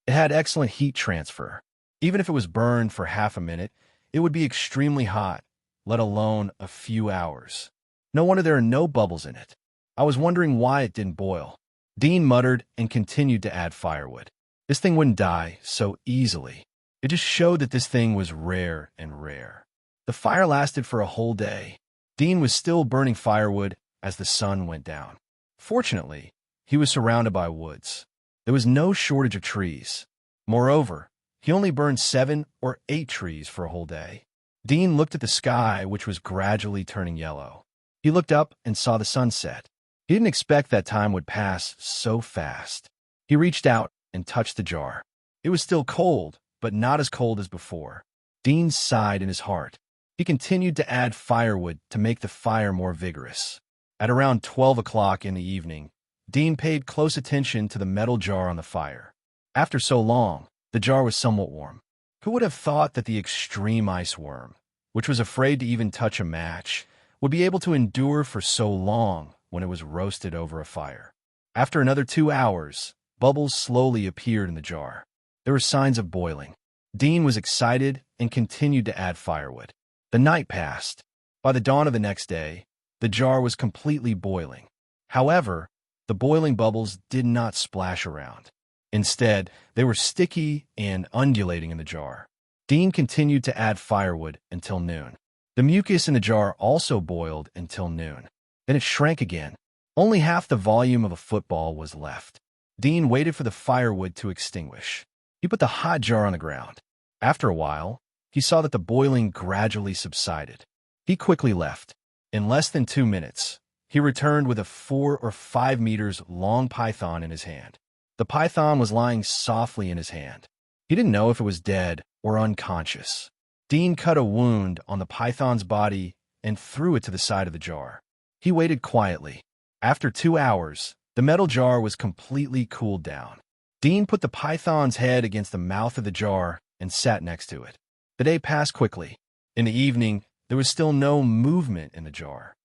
It had excellent heat transfer. Even if it was burned for half a minute, it would be extremely hot, let alone a few hours. No wonder there are no bubbles in it. I was wondering why it didn't boil. Dean muttered and continued to add firewood. This thing wouldn't die so easily. It just showed that this thing was rare and rare. The fire lasted for a whole day. Dean was still burning firewood as the sun went down. Fortunately, he was surrounded by woods. There was no shortage of trees. Moreover, he only burned 7 or 8 trees for a whole day. Dean looked at the sky, which was gradually turning yellow. He looked up and saw the sunset. He didn't expect that time would pass so fast. He reached out and touched the jar. It was still cold, but not as cold as before. Dean sighed in his heart. He continued to add firewood to make the fire more vigorous. At around 12 o'clock in the evening, Dean paid close attention to the metal jar on the fire. After so long, the jar was somewhat warm. Who would have thought that the extreme ice worm, which was afraid to even touch a match, would be able to endure for so long when it was roasted over a fire? After another 2 hours, bubbles slowly appeared in the jar. There were signs of boiling. Dean was excited and continued to add firewood. The night passed. By the dawn of the next day, the jar was completely boiling. However, the boiling bubbles did not splash around. Instead, they were sticky and undulating in the jar. Dean continued to add firewood until noon. The mucus in the jar also boiled until noon. Then it shrank again. Only half the volume of a football was left. Dean waited for the firewood to extinguish. He put the hot jar on the ground. After a while, he saw that the boiling gradually subsided. He quickly left. In less than 2 minutes, he returned with a 4 or 5 meters long python in his hand. The python was lying softly in his hand. He didn't know if it was dead or unconscious. Dean cut a wound on the python's body and threw it to the side of the jar. He waited quietly. After 2 hours, the metal jar was completely cooled down. Dean put the python's head against the mouth of the jar and sat next to it. The day passed quickly. In the evening, there was still no movement in the jar.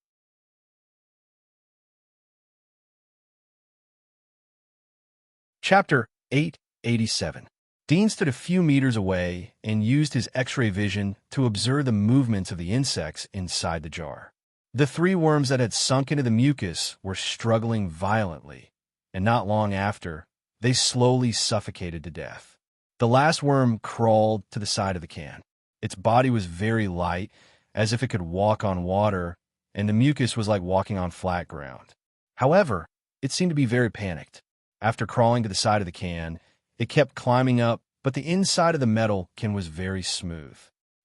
Chapter 887. Dean stood a few meters away and used his X-ray vision to observe the movements of the insects inside the jar. The 3 worms that had sunk into the mucus were struggling violently, and not long after, they slowly suffocated to death. The last worm crawled to the side of the can. Its body was very light, as if it could walk on water, and the mucus was like walking on flat ground. However, it seemed to be very panicked. After crawling to the side of the can, it kept climbing up, but the inside of the metal can was very smooth.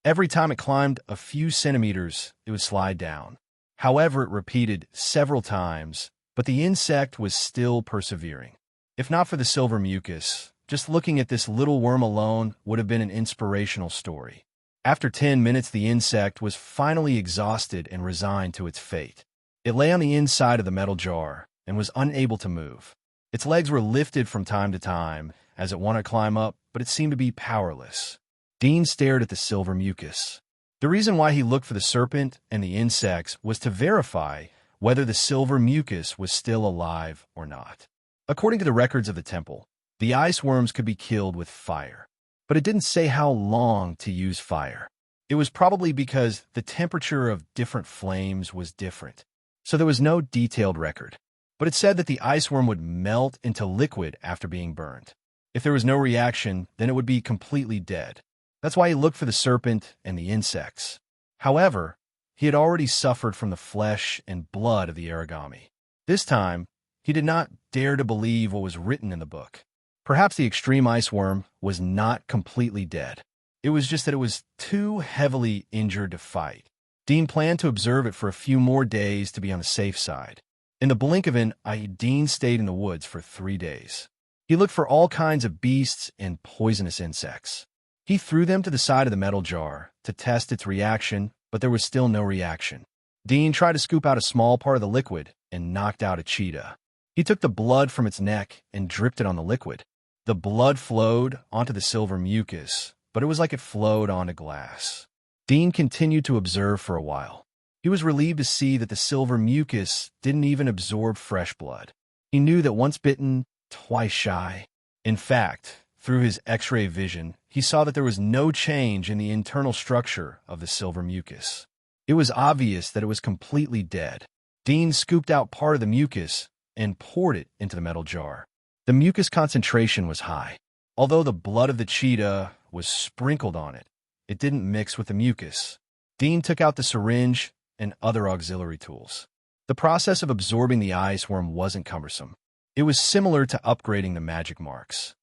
Every time it climbed a few centimeters, it would slide down. However, it repeated several times, but the insect was still persevering. If not for the silver mucus, just looking at this little worm alone would have been an inspirational story. After 10 minutes, the insect was finally exhausted and resigned to its fate. It lay on the inside of the metal jar and was unable to move. Its legs were lifted from time to time as it wanted to climb up, but it seemed to be powerless. Dean stared at the silver mucus. The reason why he looked for the serpent and the insects was to verify whether the silver mucus was still alive or not. According to the records of the temple, the ice worms could be killed with fire, but it didn't say how long to use fire. It was probably because the temperature of different flames was different, so there was no detailed record. But it said that the ice worm would melt into liquid after being burned. If there was no reaction, then it would be completely dead. That's why he looked for the serpent and the insects. However, he had already suffered from the flesh and blood of the origami. This time, he did not dare to believe what was written in the book. Perhaps the extreme ice worm was not completely dead. It was just that it was too heavily injured to fight. Dean planned to observe it for a few more days to be on the safe side. In the blink of an eye, Dean stayed in the woods for 3 days. He looked for all kinds of beasts and poisonous insects. He threw them to the side of the metal jar to test its reaction, but there was still no reaction. Dean tried to scoop out a small part of the liquid and knocked out a cheetah. He took the blood from its neck and dripped it on the liquid. The blood flowed onto the silver mucus, but it was like it flowed onto glass. Dean continued to observe for a while. He was relieved to see that the silver mucus didn't even absorb fresh blood. He knew that once bitten, twice shy. In fact, through his X-ray vision, he saw that there was no change in the internal structure of the silver mucus. It was obvious that it was completely dead. Dean scooped out part of the mucus and poured it into the metal jar. The mucus concentration was high. Although the blood of the cheetah was sprinkled on it, it didn't mix with the mucus. Dean took out the syringe and other auxiliary tools. The process of absorbing the ice worm wasn't cumbersome. It was similar to upgrading the magic marks.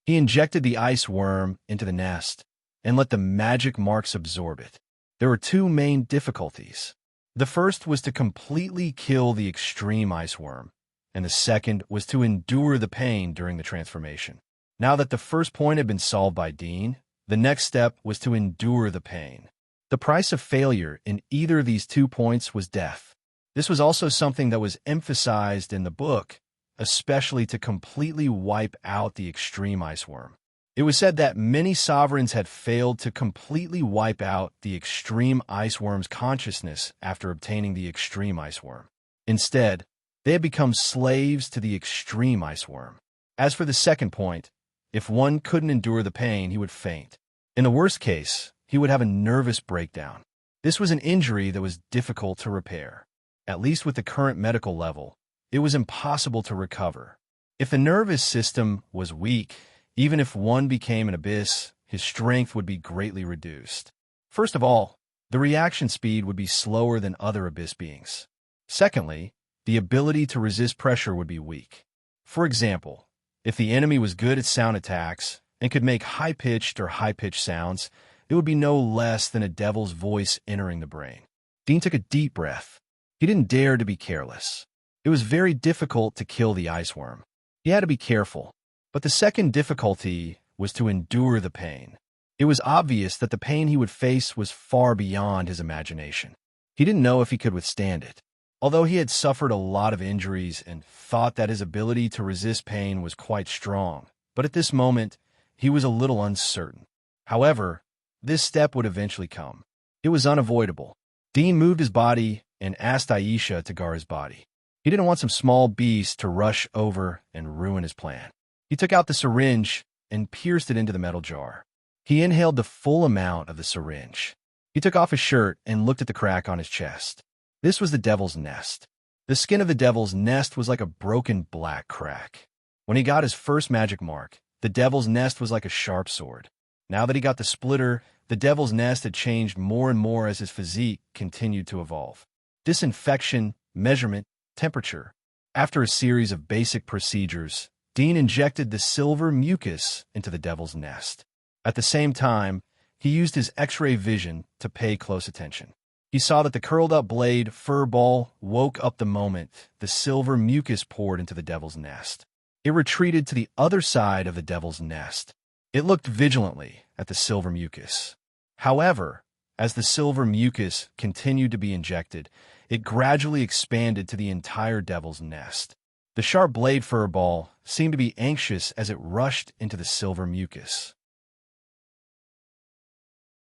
He injected the ice worm into the nest and let the magic marks absorb it. There were two main difficulties. The first was to completely kill the extreme ice worm, and the second was to endure the pain during the transformation. Now that the first point had been solved by Dean, the next step was to endure the pain. The price of failure in either of these 2 points was death. This was also something that was emphasized in the book, especially to completely wipe out the extreme ice worm. It was said that many sovereigns had failed to completely wipe out the extreme ice worm's consciousness after obtaining the extreme ice worm. Instead, they had become slaves to the extreme ice worm. As for the second point, if one couldn't endure the pain, he would faint. In the worst case, he would have a nervous breakdown. This was an injury that was difficult to repair. At least with the current medical level, it was impossible to recover. If the nervous system was weak, even if one became an abyss, his strength would be greatly reduced. First of all, the reaction speed would be slower than other abyss beings. Secondly, the ability to resist pressure would be weak. For example, if the enemy was good at sound attacks and could make high-pitched or high-pitched sounds, it would be no less than a devil's voice entering the brain. Dean took a deep breath. He didn't dare to be careless. It was very difficult to kill the ice worm. He had to be careful. But the second difficulty was to endure the pain. It was obvious that the pain he would face was far beyond his imagination. He didn't know if he could withstand it. Although he had suffered a lot of injuries and thought that his ability to resist pain was quite strong, but at this moment, he was a little uncertain. However, this step would eventually come. It was unavoidable. Dean moved his body and asked Aisha to guard his body. He didn't want some small beast to rush over and ruin his plan. He took out the syringe and pierced it into the metal jar. He inhaled the full amount of the syringe. He took off his shirt and looked at the crack on his chest. This was the devil's nest. The skin of the devil's nest was like a broken black crack. When he got his first magic mark, the devil's nest was like a sharp sword. Now that he got the splitter, the devil's nest had changed more and more as his physique continued to evolve. Disinfection, measurement, temperature. After a series of basic procedures, Dean injected the silver mucus into the devil's nest. At the same time, he used his X-ray vision to pay close attention. He saw that the curled-up blade fur ball woke up the moment the silver mucus poured into the devil's nest. It retreated to the other side of the devil's nest. It looked vigilantly at the silver mucus. However, as the silver mucus continued to be injected, it gradually expanded to the entire devil's nest. The sharp blade fur ball seemed to be anxious as it rushed into the silver mucus.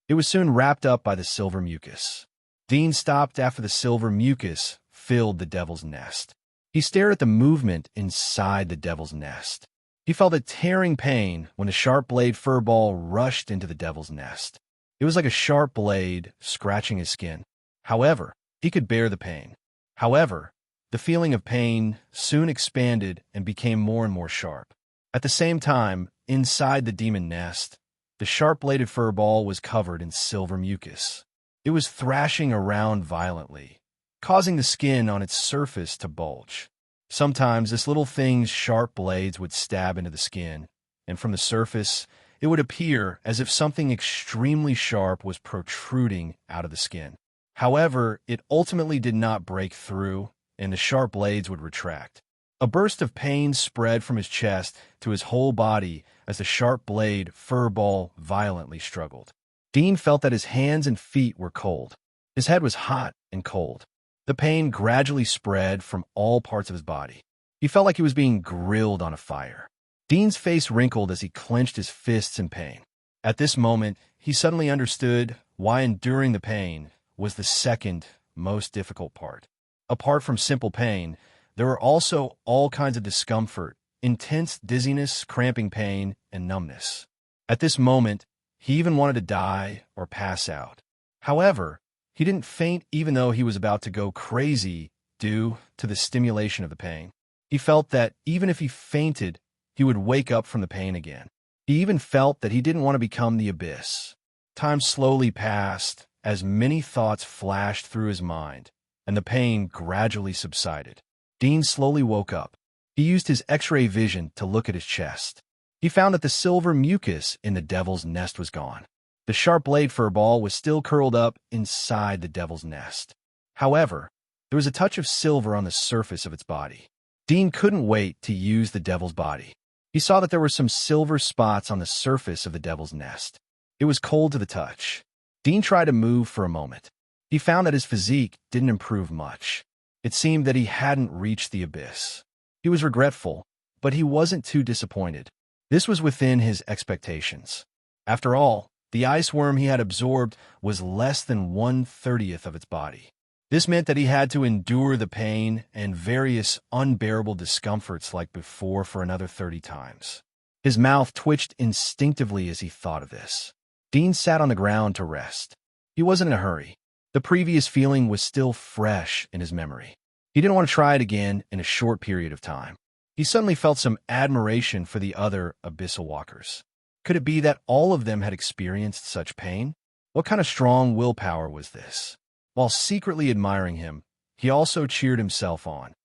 It was soon wrapped up by the silver mucus. Dean stopped after the silver mucus filled the devil's nest. He stared at the movement inside the devil's nest. He felt a tearing pain when the sharp blade fur ball rushed into the devil's nest. It was like a sharp blade scratching his skin. However, he could bear the pain. However, the feeling of pain soon expanded and became more and more sharp. At the same time, inside the demon nest, the sharp-bladed fur ball was covered in silver mucus. It was thrashing around violently, causing the skin on its surface to bulge. Sometimes this little thing's sharp blades would stab into the skin, and from the surface, it would appear as if something extremely sharp was protruding out of the skin. However, it ultimately did not break through, and the sharp blades would retract. A burst of pain spread from his chest to his whole body as the sharp blade fur ball violently struggled. Dean felt that his hands and feet were cold. His head was hot and cold. The pain gradually spread from all parts of his body. He felt like he was being grilled on a fire. Dean's face wrinkled as he clenched his fists in pain. At this moment, he suddenly understood why enduring the pain was the second most difficult part. Apart from simple pain, there were also all kinds of discomfort, intense dizziness, cramping pain, and numbness. At this moment, he even wanted to die or pass out. However, he didn't faint even though he was about to go crazy due to the stimulation of the pain. He felt that even if he fainted, he would wake up from the pain again. He even felt that he didn't want to become the abyss. Time slowly passed as many thoughts flashed through his mind, and the pain gradually subsided. Dean slowly woke up. He used his X-ray vision to look at his chest. He found that the silver mucus in the devil's nest was gone. The sharp blade fur ball was still curled up inside the devil's nest. However, there was a touch of silver on the surface of its body. Dean couldn't wait to use the devil's body. He saw that there were some silver spots on the surface of the devil's nest. It was cold to the touch. Dean tried to move for a moment. He found that his physique didn't improve much. It seemed that he hadn't reached the abyss. He was regretful, but he wasn't too disappointed. This was within his expectations. After all, the ice worm he had absorbed was less than 1/30th of its body. This meant that he had to endure the pain and various unbearable discomforts like before for another 30 times. His mouth twitched instinctively as he thought of this. Dean sat on the ground to rest. He wasn't in a hurry. The previous feeling was still fresh in his memory. He didn't want to try it again in a short period of time. He suddenly felt some admiration for the other abyssal walkers. Could it be that all of them had experienced such pain? What kind of strong willpower was this? While secretly admiring him, he also cheered himself on.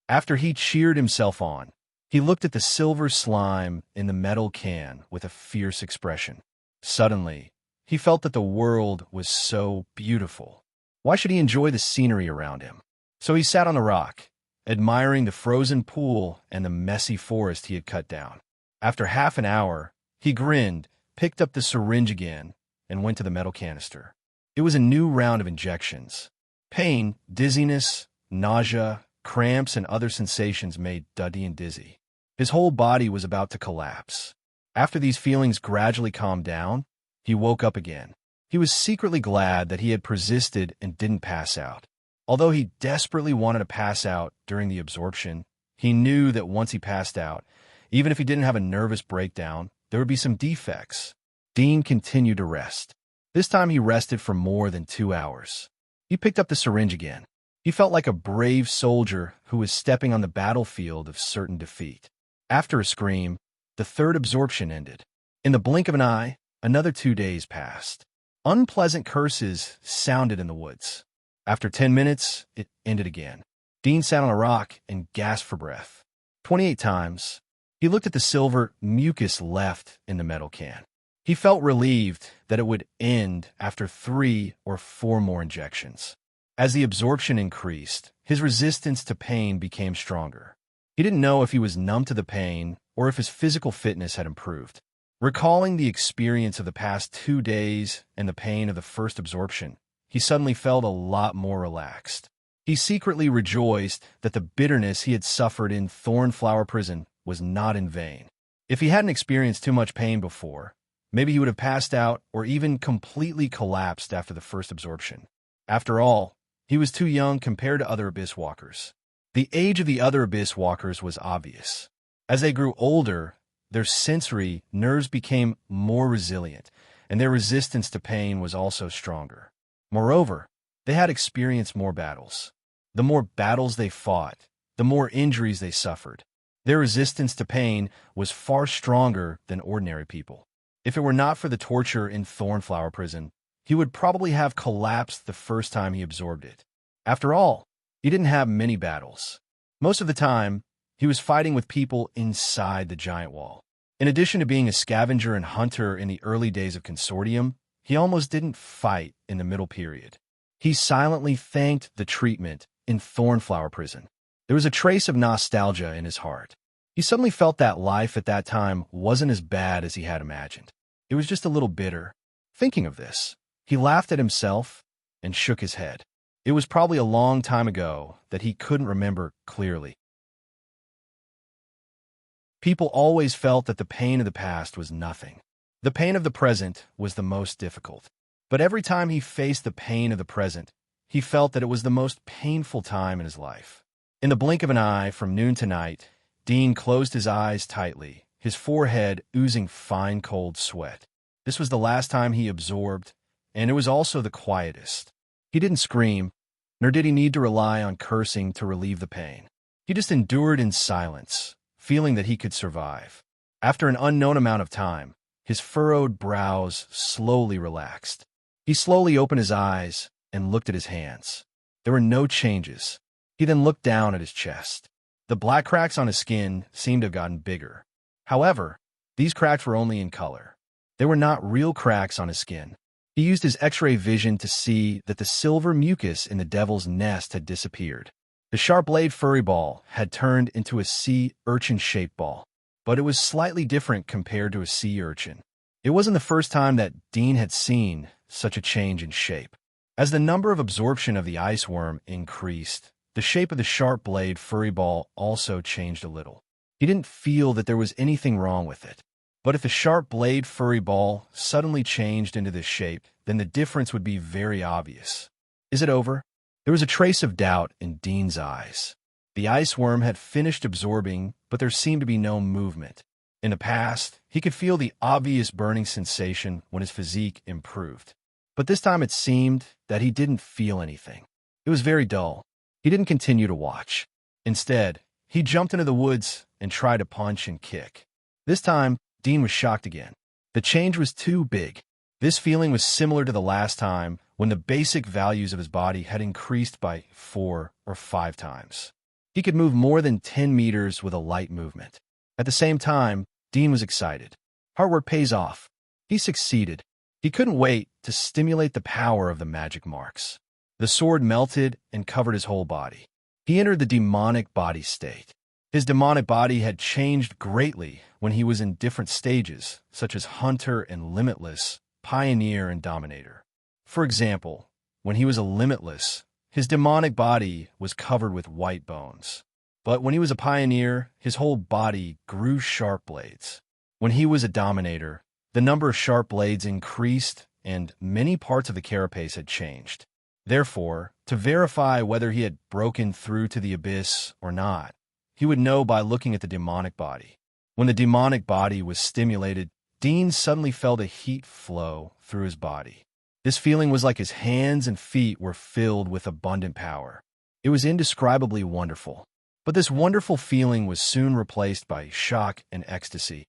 After he cheered himself on, he looked at the silver slime in the metal can with a fierce expression. Suddenly, he felt that the world was so beautiful. Why should he enjoy the scenery around him? So he sat on the rock, admiring the frozen pool and the messy forest he had cut down. After half an hour, he grinned, picked up the syringe again, and went to the metal canister. It was a new round of injections. Pain, dizziness, nausea, cramps, and other sensations made Dean dizzy. His whole body was about to collapse. After these feelings gradually calmed down, he woke up again. He was secretly glad that he had persisted and didn't pass out. Although he desperately wanted to pass out during the absorption, he knew that once he passed out, even if he didn't have a nervous breakdown, there would be some defects. Dean continued to rest. This time he rested for more than 2 hours. He picked up the syringe again. He felt like a brave soldier who was stepping on the battlefield of certain defeat. After a scream, the third absorption ended. In the blink of an eye, another 2 days passed. Unpleasant curses sounded in the woods. After 10 minutes, it ended again. Dean sat on a rock and gasped for breath. 28 times, he looked at the silver mucus left in the metal can. He felt relieved that it would end after 3 or 4 more injections. As the absorption increased, his resistance to pain became stronger. He didn't know if he was numb to the pain or if his physical fitness had improved. Recalling the experience of the past 2 days and the pain of the first absorption, he suddenly felt a lot more relaxed. He secretly rejoiced that the bitterness he had suffered in Thornflower Prison was not in vain. If he hadn't experienced too much pain before, maybe he would have passed out or even completely collapsed after the first absorption. After all, he was too young compared to other abyss walkers. The age of the other abyss walkers was obvious. As they grew older, their sensory nerves became more resilient, and their resistance to pain was also stronger. Moreover, they had experienced more battles. The more battles they fought, the more injuries they suffered. Their resistance to pain was far stronger than ordinary people. If it were not for the torture in Thornflower Prison, he would probably have collapsed the first time he absorbed it. After all, he didn't have many battles. Most of the time, he was fighting with people inside the giant wall. In addition to being a scavenger and hunter in the early days of Consortium, he almost didn't fight in the middle period. He silently thanked the treatment in Thornflower Prison. There was a trace of nostalgia in his heart. He suddenly felt that life at that time wasn't as bad as he had imagined. It was just a little bitter. Thinking of this, he laughed at himself and shook his head. It was probably a long time ago that he couldn't remember clearly. People always felt that the pain of the past was nothing. The pain of the present was the most difficult. But every time he faced the pain of the present, he felt that it was the most painful time in his life. In the blink of an eye, from noon to night, Dean closed his eyes tightly, his forehead oozing fine cold sweat. This was the last time he absorbed, and it was also the quietest. He didn't scream, nor did he need to rely on cursing to relieve the pain. He just endured in silence, feeling that he could survive. After an unknown amount of time, his furrowed brows slowly relaxed. He slowly opened his eyes and looked at his hands. There were no changes. He then looked down at his chest. The black cracks on his skin seemed to have gotten bigger. However, these cracks were only in color. They were not real cracks on his skin. He used his X-ray vision to see that the silver mucus in the devil's nest had disappeared. The sharp-blade furry ball had turned into a sea urchin-shaped ball, but it was slightly different compared to a sea urchin. It wasn't the first time that Dean had seen such a change in shape. As the number of absorption of the ice worm increased, the shape of the sharp-blade furry ball also changed a little. He didn't feel that there was anything wrong with it. But if the sharp-blade furry ball suddenly changed into this shape, then the difference would be very obvious. Is it over? There was a trace of doubt in Dean's eyes. The ice worm had finished absorbing, but there seemed to be no movement. In the past, he could feel the obvious burning sensation when his physique improved. But this time it seemed that he didn't feel anything. It was very dull. He didn't continue to watch. Instead, he jumped into the woods and tried to punch and kick. This time, Dean was shocked again. The change was too big. This feeling was similar to the last time when the basic values of his body had increased by 4 or 5 times. He could move more than 10 meters with a light movement. At the same time, Dean was excited. Hard work pays off. He succeeded. He couldn't wait to stimulate the power of the magic marks. The sword melted and covered his whole body. He entered the demonic body state. His demonic body had changed greatly when he was in different stages, such as Hunter and Limitless, Pioneer and Dominator. For example, when he was a Limitless, his demonic body was covered with white bones. But when he was a Pioneer, his whole body grew sharp blades. When he was a Dominator, the number of sharp blades increased and many parts of the carapace had changed. Therefore, to verify whether he had broken through to the abyss or not, he would know by looking at the demonic body. When the demonic body was stimulated, Dean suddenly felt a heat flow through his body. This feeling was like his hands and feet were filled with abundant power. It was indescribably wonderful. But this wonderful feeling was soon replaced by shock and ecstasy.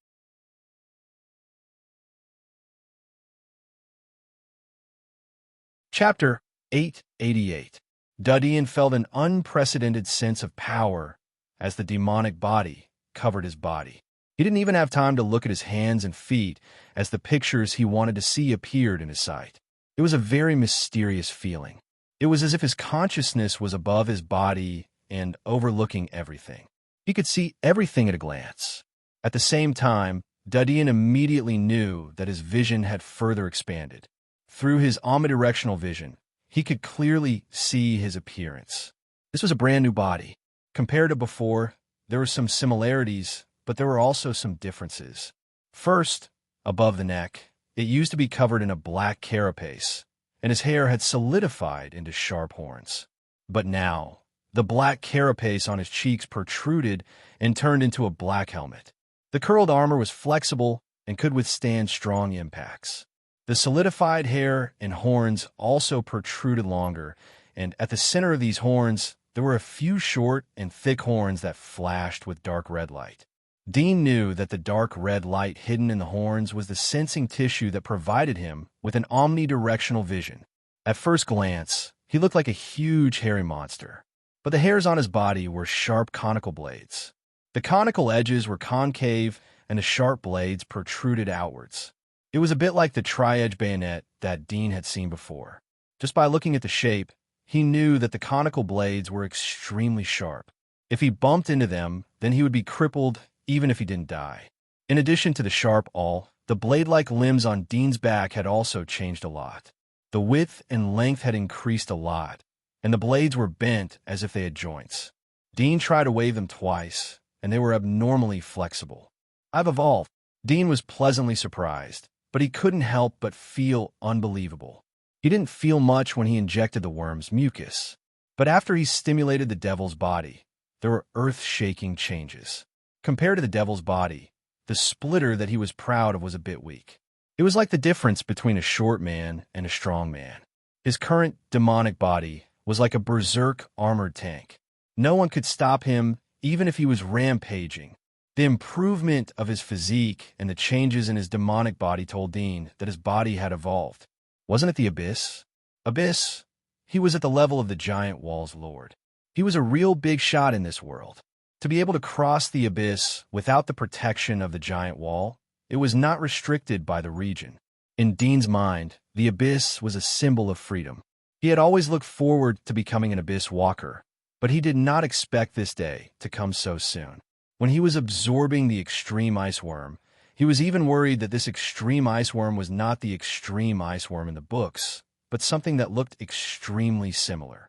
Chapter 888. Dean felt an unprecedented sense of power as the demonic body covered his body. He didn't even have time to look at his hands and feet as the pictures he wanted to see appeared in his sight. It was a very mysterious feeling. It was as if his consciousness was above his body and overlooking everything. He could see everything at a glance. At the same time, Dean immediately knew that his vision had further expanded. Through his omnidirectional vision, he could clearly see his appearance. This was a brand new body. Compared to before, there were some similarities, but there were also some differences. First, above the neck, it used to be covered in a black carapace, and his hair had solidified into sharp horns. But now, the black carapace on his cheeks protruded and turned into a black helmet. The curled armor was flexible and could withstand strong impacts. The solidified hair and horns also protruded longer, and at the center of these horns, there were a few short and thick horns that flashed with dark red light. Dean knew that the dark red light hidden in the horns was the sensing tissue that provided him with an omnidirectional vision. At first glance, he looked like a huge hairy monster, but the hairs on his body were sharp conical blades. The conical edges were concave and the sharp blades protruded outwards. It was a bit like the tri-edge bayonet that Dean had seen before. Just by looking at the shape, he knew that the conical blades were extremely sharp. If he bumped into them, then he would be crippled even if he didn't die. In addition to the sharp awl, the blade-like limbs on Dean's back had also changed a lot. The width and length had increased a lot, and the blades were bent as if they had joints. Dean tried to wave them twice, and they were abnormally flexible. "I've evolved." Dean was pleasantly surprised, but he couldn't help but feel unbelievable. He didn't feel much when he injected the worm's mucus, but after he stimulated the devil's body, there were earth-shaking changes. Compared to the devil's body, the splitter that he was proud of was a bit weak. It was like the difference between a short man and a strong man. His current demonic body was like a berserk armored tank. No one could stop him, even if he was rampaging. The improvement of his physique and the changes in his demonic body told Dean that his body had evolved. Wasn't it the abyss? Abyss? He was at the level of the giant wall's lord. He was a real big shot in this world. To be able to cross the abyss without the protection of the giant wall, it was not restricted by the region. In Dean's mind, the abyss was a symbol of freedom. He had always looked forward to becoming an abyss walker, but he did not expect this day to come so soon. When he was absorbing the extreme ice worm, he was even worried that this extreme ice worm was not the extreme ice worm in the books, but something that looked extremely similar.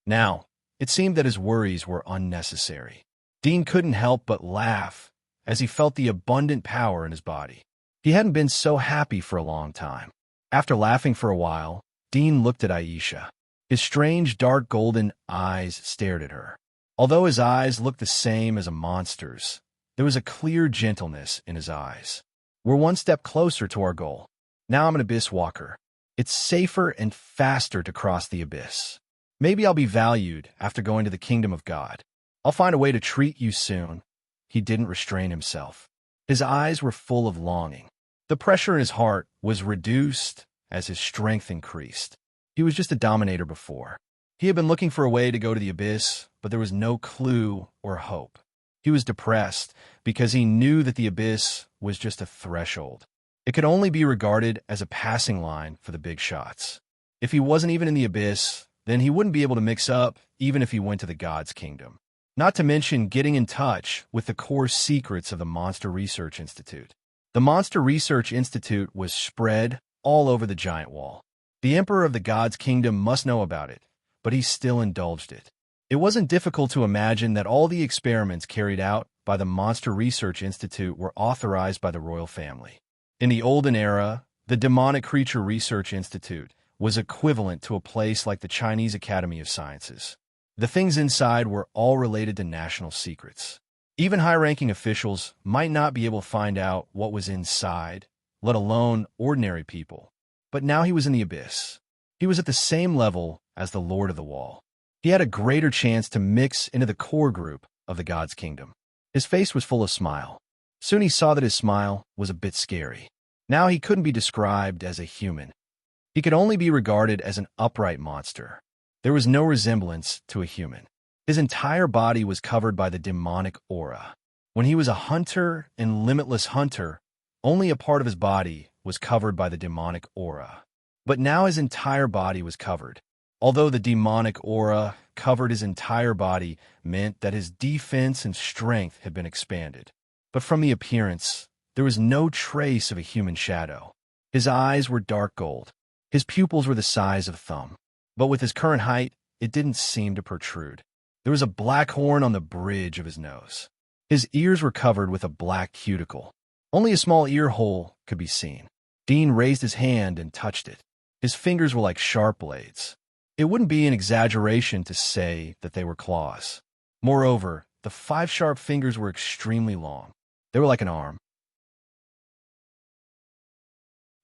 Now, it seemed that his worries were unnecessary. Dean couldn't help but laugh as he felt the abundant power in his body. He hadn't been so happy for a long time. After laughing for a while, Dean looked at Aisha. His strange dark golden eyes stared at her. Although his eyes looked the same as a monster's, there was a clear gentleness in his eyes. We're one step closer to our goal. Now I'm an abyss walker. It's safer and faster to cross the abyss. Maybe I'll be valued after going to the kingdom of God. I'll find a way to treat you soon. He didn't restrain himself. His eyes were full of longing. The pressure in his heart was reduced as his strength increased. He was just a dominator before. He had been looking for a way to go to the abyss, but there was no clue or hope. He was depressed because he knew that the abyss was just a threshold. It could only be regarded as a passing line for the big shots. If he wasn't even in the abyss, then he wouldn't be able to mix up even if he went to the God's kingdom. Not to mention getting in touch with the core secrets of the Monster Research Institute. The Monster Research Institute was spread all over the giant wall. The Emperor of the God's kingdom must know about it, but he still indulged it. It wasn't difficult to imagine that all the experiments carried out by the Monster Research Institute were authorized by the royal family. In the olden era, the Demonic Creature Research Institute was equivalent to a place like the Chinese Academy of Sciences. The things inside were all related to national secrets. Even high-ranking officials might not be able to find out what was inside, let alone ordinary people. But now he was in the abyss. He was at the same level as the Lord of the Wall. He had a greater chance to mix into the core group of the God's kingdom. His face was full of smile. Soon he saw that his smile was a bit scary. Now he couldn't be described as a human. He could only be regarded as an upright monster. There was no resemblance to a human. His entire body was covered by the demonic aura. When he was a hunter and limitless hunter, only a part of his body was covered by the demonic aura. But now his entire body was covered. Although the demonic aura covered his entire body meant that his defense and strength had been expanded. But from the appearance, there was no trace of a human shadow. His eyes were dark gold. His pupils were the size of a thumb. But with his current height, it didn't seem to protrude. There was a black horn on the bridge of his nose. His ears were covered with a black cuticle. Only a small ear hole could be seen. Dean raised his hand and touched it. His fingers were like sharp blades. It wouldn't be an exaggeration to say that they were claws. Moreover, the 5 sharp fingers were extremely long. They were like an arm.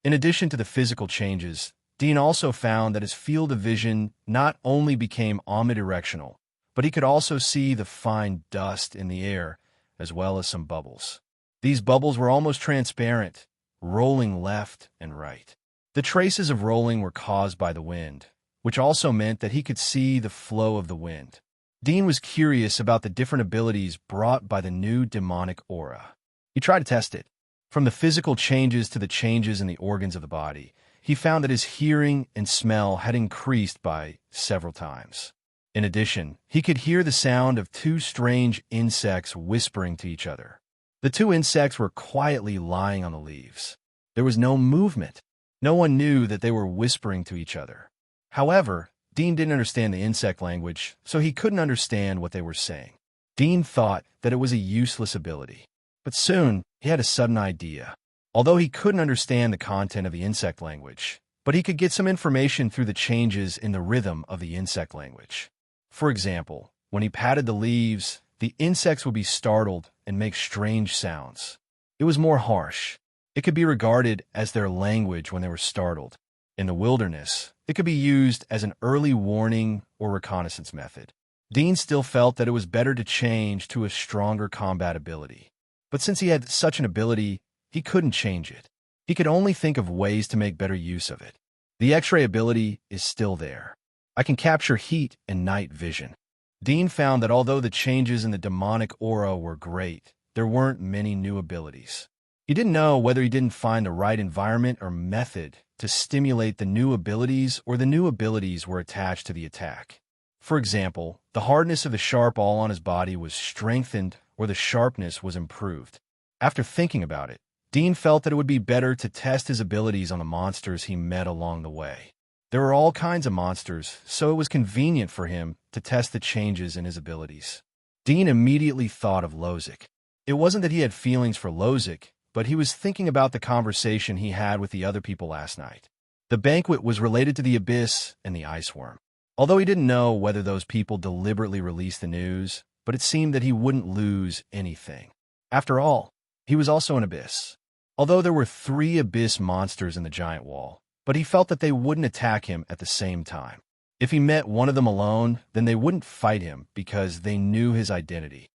In addition to the physical changes, Dean also found that his field of vision not only became omnidirectional, but he could also see the fine dust in the air, as well as some bubbles. These bubbles were almost transparent, rolling left and right. The traces of rolling were caused by the wind, which also meant that he could see the flow of the wind. Dean was curious about the different abilities brought by the new demonic aura. He tried to test it. From the physical changes to the changes in the organs of the body, he found that his hearing and smell had increased by several times. In addition, he could hear the sound of 2 strange insects whispering to each other. The 2 insects were quietly lying on the leaves. There was no movement. No one knew that they were whispering to each other. However, Dean didn't understand the insect language, so he couldn't understand what they were saying. Dean thought that it was a useless ability. But soon, he had a sudden idea. Although he couldn't understand the content of the insect language, but he could get some information through the changes in the rhythm of the insect language. For example, when he patted the leaves, the insects would be startled and make strange sounds. It was more harsh. It could be regarded as their language when they were startled. In the wilderness, it could be used as an early warning or reconnaissance method. Dean still felt that it was better to change to a stronger combat ability. But since he had such an ability, he couldn't change it. He could only think of ways to make better use of it. The X-ray ability is still there. I can capture heat and night vision. Dean found that although the changes in the demonic aura were great, there weren't many new abilities. He didn't know whether he didn't find the right environment or method to stimulate the new abilities, or the new abilities were attached to the attack. For example, the hardness of the sharp awl on his body was strengthened, or the sharpness was improved. After thinking about it, Dean felt that it would be better to test his abilities on the monsters he met along the way. There were all kinds of monsters, so it was convenient for him to test the changes in his abilities. Dean immediately thought of Lozic. It wasn't that he had feelings for Lozic, but he was thinking about the conversation he had with the other people last night. The banquet was related to the abyss and the iceworm. Although he didn't know whether those people deliberately released the news, but it seemed that he wouldn't lose anything. After all, he was also an abyss. Although there were 3 abyss monsters in the giant wall, but he felt that they wouldn't attack him at the same time. If he met one of them alone, then they wouldn't fight him because they knew his identity.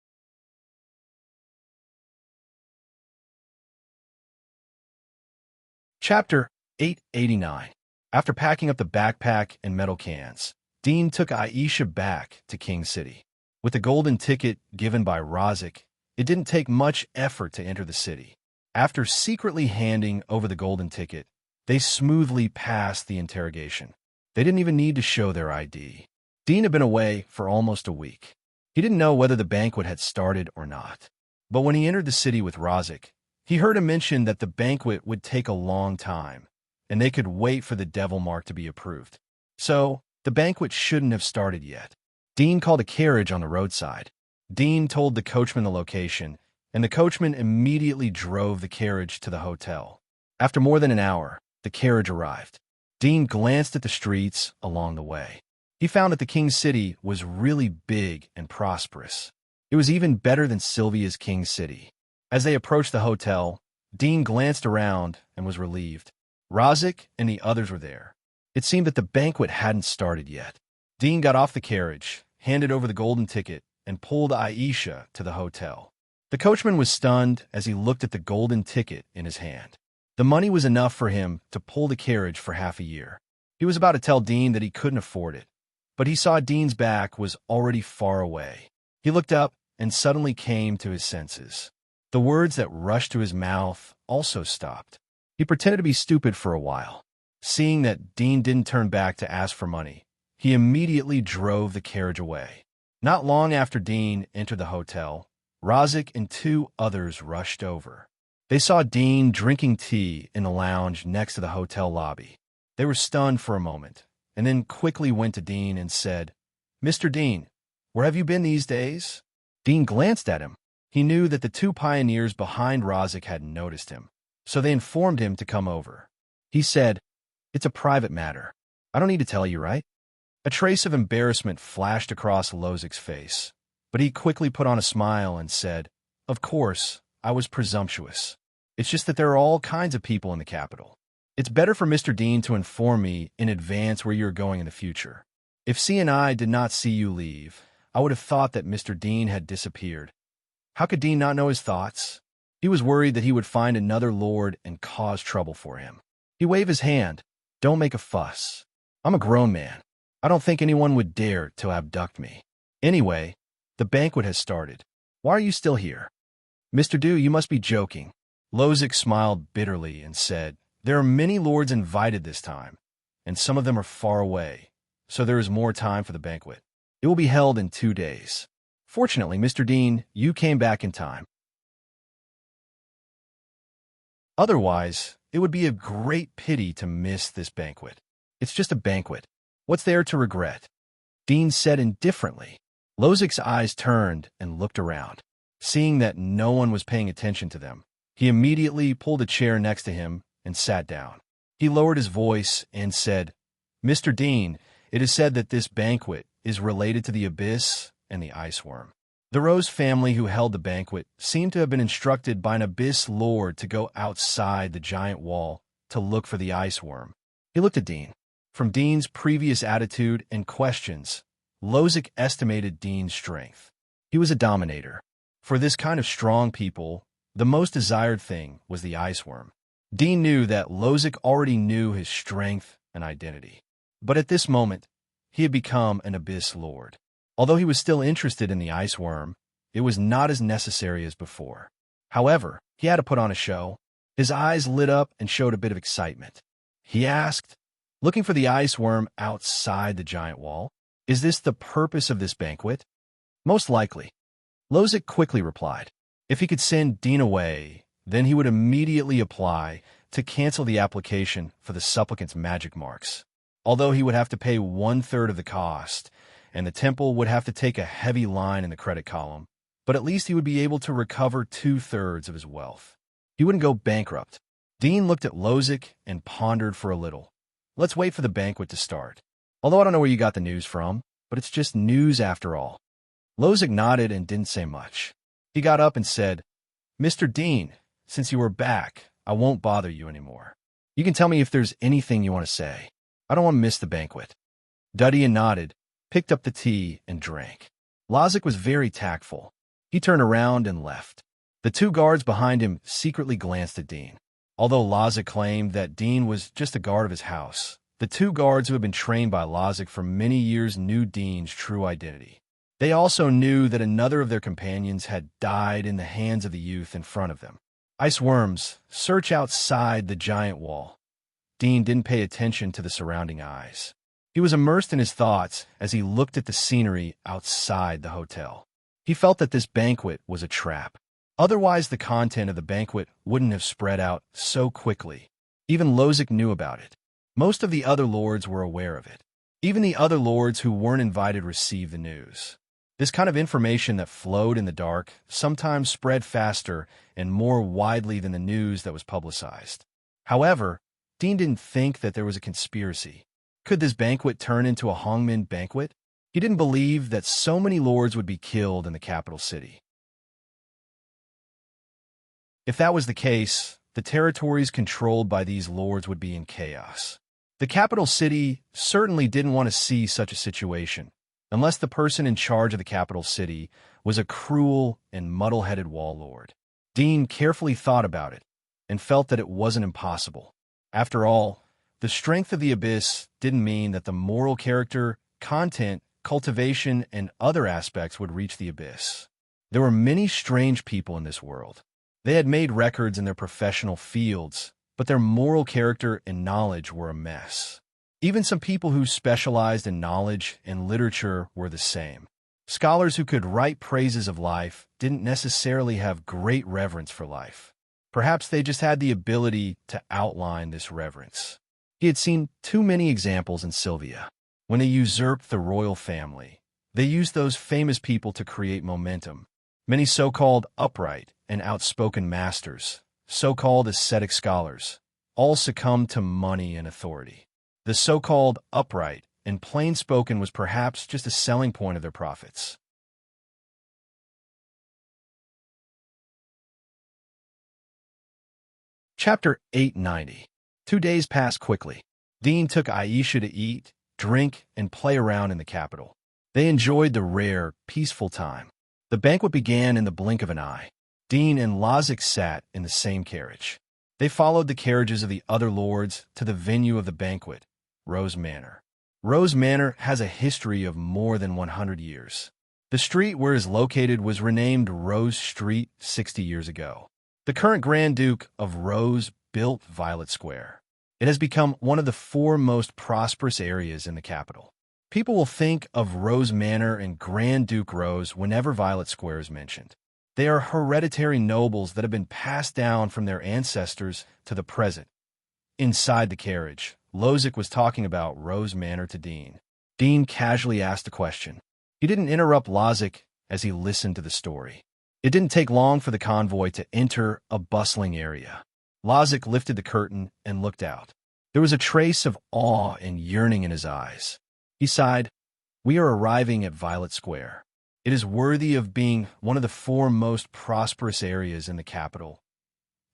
Chapter 889. After packing up the backpack and metal cans, Dean took Aisha back to King City. With the golden ticket given by Razik, it didn't take much effort to enter the city. After secretly handing over the golden ticket, they smoothly passed the interrogation. They didn't even need to show their ID. Dean had been away for almost a week. He didn't know whether the banquet had started or not. But when he entered the city with Razik, he heard him mention that the banquet would take a long time, and they could wait for the devil mark to be approved. So, the banquet shouldn't have started yet. Dean called a carriage on the roadside. Dean told the coachman the location, and the coachman immediately drove the carriage to the hotel. After more than an hour, the carriage arrived. Dean glanced at the streets along the way. He found that the King's City was really big and prosperous. It was even better than Sylvia's King's City. As they approached the hotel, Dean glanced around and was relieved. Razik and the others were there. It seemed that the banquet hadn't started yet. Dean got off the carriage, handed over the golden ticket, and pulled Aisha to the hotel. The coachman was stunned as he looked at the golden ticket in his hand. The money was enough for him to pull the carriage for half a year. He was about to tell Dean that he couldn't afford it, but he saw Dean's back was already far away. He looked up and suddenly came to his senses. The words that rushed to his mouth also stopped. He pretended to be stupid for a while. Seeing that Dean didn't turn back to ask for money, he immediately drove the carriage away. Not long after Dean entered the hotel, Razik and 2 others rushed over. They saw Dean drinking tea in the lounge next to the hotel lobby. They were stunned for a moment, and then quickly went to Dean and said, "Mr. Dean, where have you been these days?" Dean glanced at him. He knew that the 2 pioneers behind Razik hadn't noticed him, so they informed him to come over. He said, "It's a private matter. I don't need to tell you, right?" A trace of embarrassment flashed across Lozic's face, but he quickly put on a smile and said, "Of course, I was presumptuous. It's just that there are all kinds of people in the capital. It's better for Mr. Dean to inform me in advance where you're going in the future. If C and I did not see you leave, I would have thought that Mr. Dean had disappeared." How could Dean not know his thoughts? He was worried that he would find another lord and cause trouble for him. He waved his hand. "Don't make a fuss. I'm a grown man. I don't think anyone would dare to abduct me. Anyway, the banquet has started. Why are you still here?" "Mr. Dew, you must be joking." Lozic smiled bitterly and said, "There are many lords invited this time, and some of them are far away, so there is more time for the banquet. It will be held in 2 days. Fortunately, Mr. Dean, you came back in time. Otherwise, it would be a great pity to miss this banquet. It's just a banquet. What's there to regret?" Dean said indifferently. Lozic's eyes turned and looked around. Seeing that no one was paying attention to them, he immediately pulled a chair next to him and sat down. He lowered his voice and said, "Mr. Dean, it is said that this banquet is related to the abyss and the iceworm. The Rose family who held the banquet seemed to have been instructed by an abyss lord to go outside the giant wall to look for the iceworm." He looked at Dean. From Dean's previous attitude and questions, Lozic estimated Dean's strength. He was a dominator. For this kind of strong people, the most desired thing was the iceworm. Dean knew that Lozic already knew his strength and identity. But at this moment, he had become an abyss lord. Although he was still interested in the ice worm, it was not as necessary as before. However, he had to put on a show. His eyes lit up and showed a bit of excitement. He asked, looking for the ice worm outside the giant wall, "Is this the purpose of this banquet?" "Most likely." Lozic quickly replied. If he could send Dean away, then he would immediately apply to cancel the application for the supplicant's magic marks. Although he would have to pay 1/3 of the cost, and the temple would have to take a heavy line in the credit column, but at least he would be able to recover 2/3 of his wealth. He wouldn't go bankrupt. Dean looked at Lozic and pondered for a little. "Let's wait for the banquet to start. Although I don't know where you got the news from, but it's just news after all." Lozic nodded and didn't say much. He got up and said, "Mr. Dean, since you are back, I won't bother you anymore. You can tell me if there's anything you want to say. I don't want to miss the banquet." Duddian nodded, picked up the tea, and drank. Lozic was very tactful. He turned around and left. The two guards behind him secretly glanced at Dean. Although Lozic claimed that Dean was just a guard of his house, the two guards who had been trained by Lozic for many years knew Dean's true identity. They also knew that another of their companions had died in the hands of the youth in front of them. Ice worms, search outside the giant wall. Dean didn't pay attention to the surrounding eyes. He was immersed in his thoughts as he looked at the scenery outside the hotel. He felt that this banquet was a trap. Otherwise, the content of the banquet wouldn't have spread out so quickly. Even Lozic knew about it. Most of the other lords were aware of it. Even the other lords who weren't invited received the news. This kind of information that flowed in the dark sometimes spread faster and more widely than the news that was publicized. However, Dean didn't think that there was a conspiracy. Could this banquet turn into a Hongmin banquet? He didn't believe that so many lords would be killed in the capital city. If that was the case, the territories controlled by these lords would be in chaos. The capital city certainly didn't want to see such a situation, unless the person in charge of the capital city was a cruel and muddle-headed warlord. Dean carefully thought about it and felt that it wasn't impossible. After all, the strength of the abyss didn't mean that the moral character, content, cultivation, and other aspects would reach the abyss. There were many strange people in this world. They had made records in their professional fields, but their moral character and knowledge were a mess. Even some people who specialized in knowledge and literature were the same. Scholars who could write praises of life didn't necessarily have great reverence for life. Perhaps they just had the ability to outline this reverence. He had seen too many examples in Sylvia. When they usurped the royal family, they used those famous people to create momentum. Many so-called upright and outspoken masters, so-called ascetic scholars, all succumbed to money and authority. The so-called upright and plain-spoken was perhaps just a selling point of their profits. Chapter 890. 2 days passed quickly. Dean took Aisha to eat, drink, and play around in the capital. They enjoyed the rare, peaceful time. The banquet began in the blink of an eye. Dean and Lozic sat in the same carriage. They followed the carriages of the other lords to the venue of the banquet, Rose Manor. Rose Manor has a history of more than 100 years. The street where it is located was renamed Rose Street 60 years ago. The current Grand Duke of Rose built Violet Square. It has become one of the 4 most prosperous areas in the capital. People will think of Rose Manor and Grand Duke Rose whenever Violet Square is mentioned. They are hereditary nobles that have been passed down from their ancestors to the present. Inside the carriage, Lozic was talking about Rose Manor to Dean. Dean casually asked a question. He didn't interrupt Lozic as he listened to the story. It didn't take long for the convoy to enter a bustling area. Lozic lifted the curtain and looked out. There was a trace of awe and yearning in his eyes. He sighed, "We are arriving at Violet Square. It is worthy of being one of the 4 most prosperous areas in the capital."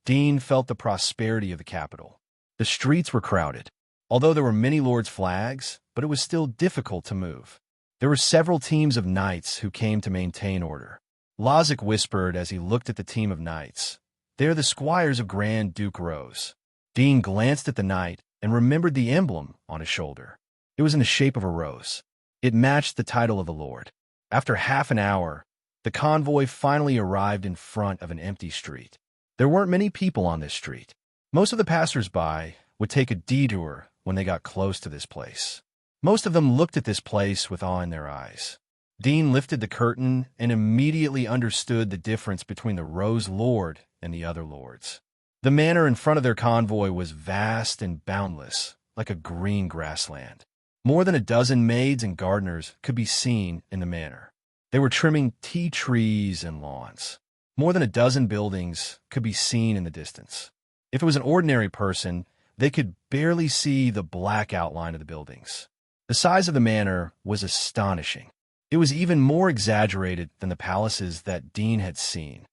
Dean felt the prosperity of the capital. The streets were crowded. Although there were many lords' flags, but it was still difficult to move. There were several teams of knights who came to maintain order. Lozic whispered as he looked at the team of knights. "They are the squires of Grand Duke Rose." Dean glanced at the knight and remembered the emblem on his shoulder. It was in the shape of a rose. It matched the title of the lord. After half an hour, the convoy finally arrived in front of an empty street. There weren't many people on this street. Most of the passers-by would take a detour when they got close to this place. Most of them looked at this place with awe in their eyes. Dean lifted the curtain and immediately understood the difference between the Rose Lord and the other lords. The manor in front of their convoy was vast and boundless, like a green grassland. More than a dozen maids and gardeners could be seen in the manor. They were trimming tea trees and lawns. More than a dozen buildings could be seen in the distance. If it was an ordinary person, they could barely see the black outline of the buildings. The size of the manor was astonishing. It was even more exaggerated than the palaces that Dean had seen.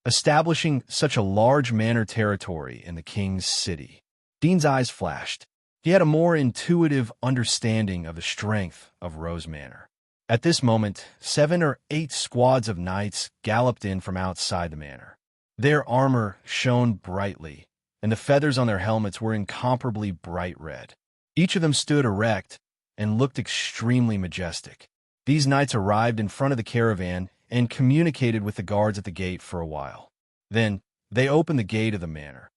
Establishing such a large manor territory in the king's city, Dean's eyes flashed. He had a more intuitive understanding of the strength of Rose Manor. At this moment, 7 or 8 squads of knights galloped in from outside the manor. Their armor shone brightly, and the feathers on their helmets were incomparably bright red. Each of them stood erect and looked extremely majestic. These knights arrived in front of the caravan and communicated with the guards at the gate for a while. Then, they opened the gate of the manor.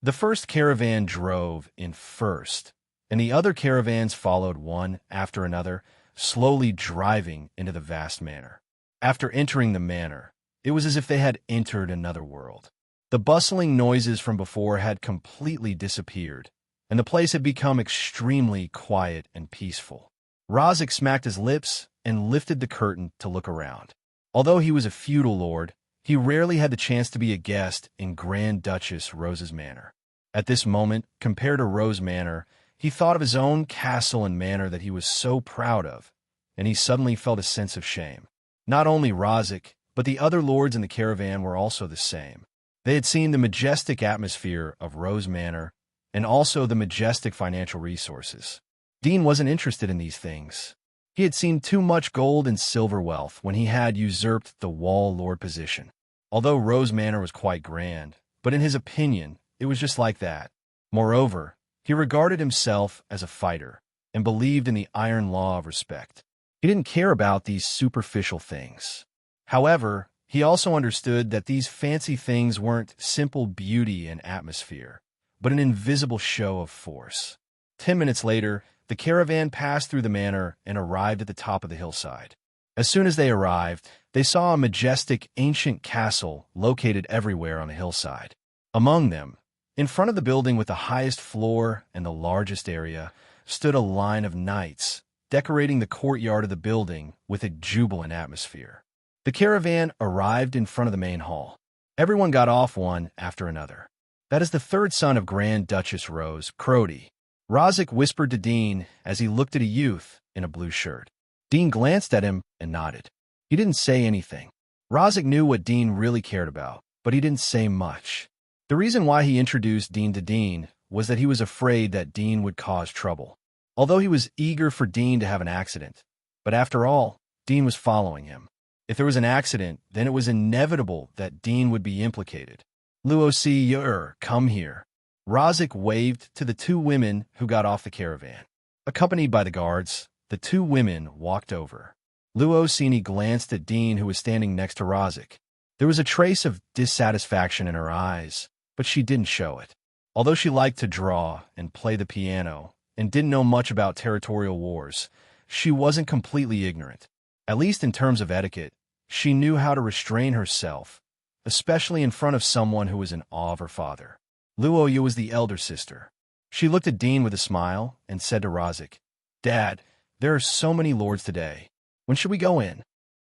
The first caravan drove in first, and the other caravans followed one after another, slowly driving into the vast manor. After entering the manor, it was as if they had entered another world. The bustling noises from before had completely disappeared, and the place had become extremely quiet and peaceful. Razik smacked his lips and lifted the curtain to look around. Although he was a feudal lord, he rarely had the chance to be a guest in Grand Duchess Rose's manor. At this moment, compared to Rose Manor, he thought of his own castle and manor that he was so proud of, and he suddenly felt a sense of shame. Not only Razik, but the other lords in the caravan were also the same. They had seen the majestic atmosphere of Rose Manor and also the majestic financial resources. Dean wasn't interested in these things. He had seen too much gold and silver wealth when he had usurped the wall lord position. Although Rose Manor was quite grand, but in his opinion, it was just like that. Moreover, he regarded himself as a fighter and believed in the iron law of respect. He didn't care about these superficial things. However, he also understood that these fancy things weren't simple beauty and atmosphere, but an invisible show of force. 10 minutes later, the caravan passed through the manor and arrived at the top of the hillside. As soon as they arrived, they saw a majestic ancient castle located everywhere on the hillside. Among them, in front of the building with the highest floor and the largest area, stood a line of knights, decorating the courtyard of the building with a jubilant atmosphere. The caravan arrived in front of the main hall. Everyone got off one after another. That is the third son of Grand Duchess Rose, Crody. Razik whispered to Dean as he looked at a youth in a blue shirt. Dean glanced at him and nodded. He didn't say anything. Razik knew what Dean really cared about, but he didn't say much. The reason why he introduced Dean to Dean was that he was afraid that Dean would cause trouble. Although he was eager for Dean to have an accident, but after all, Dean was following him. If there was an accident, then it was inevitable that Dean would be implicated. Luo come here. Razik waved to the 2 women who got off the caravan. Accompanied by the guards, the 2 women walked over. Luo glanced at Dean, who was standing next to Razik. There was a trace of dissatisfaction in her eyes, but she didn't show it. Although she liked to draw and play the piano and didn't know much about territorial wars, she wasn't completely ignorant. At least in terms of etiquette, she knew how to restrain herself, especially in front of someone who was in awe of her father. Luoyu was the elder sister. She looked at Dean with a smile and said to Razik, "Dad, there are so many lords today. When should we go in?"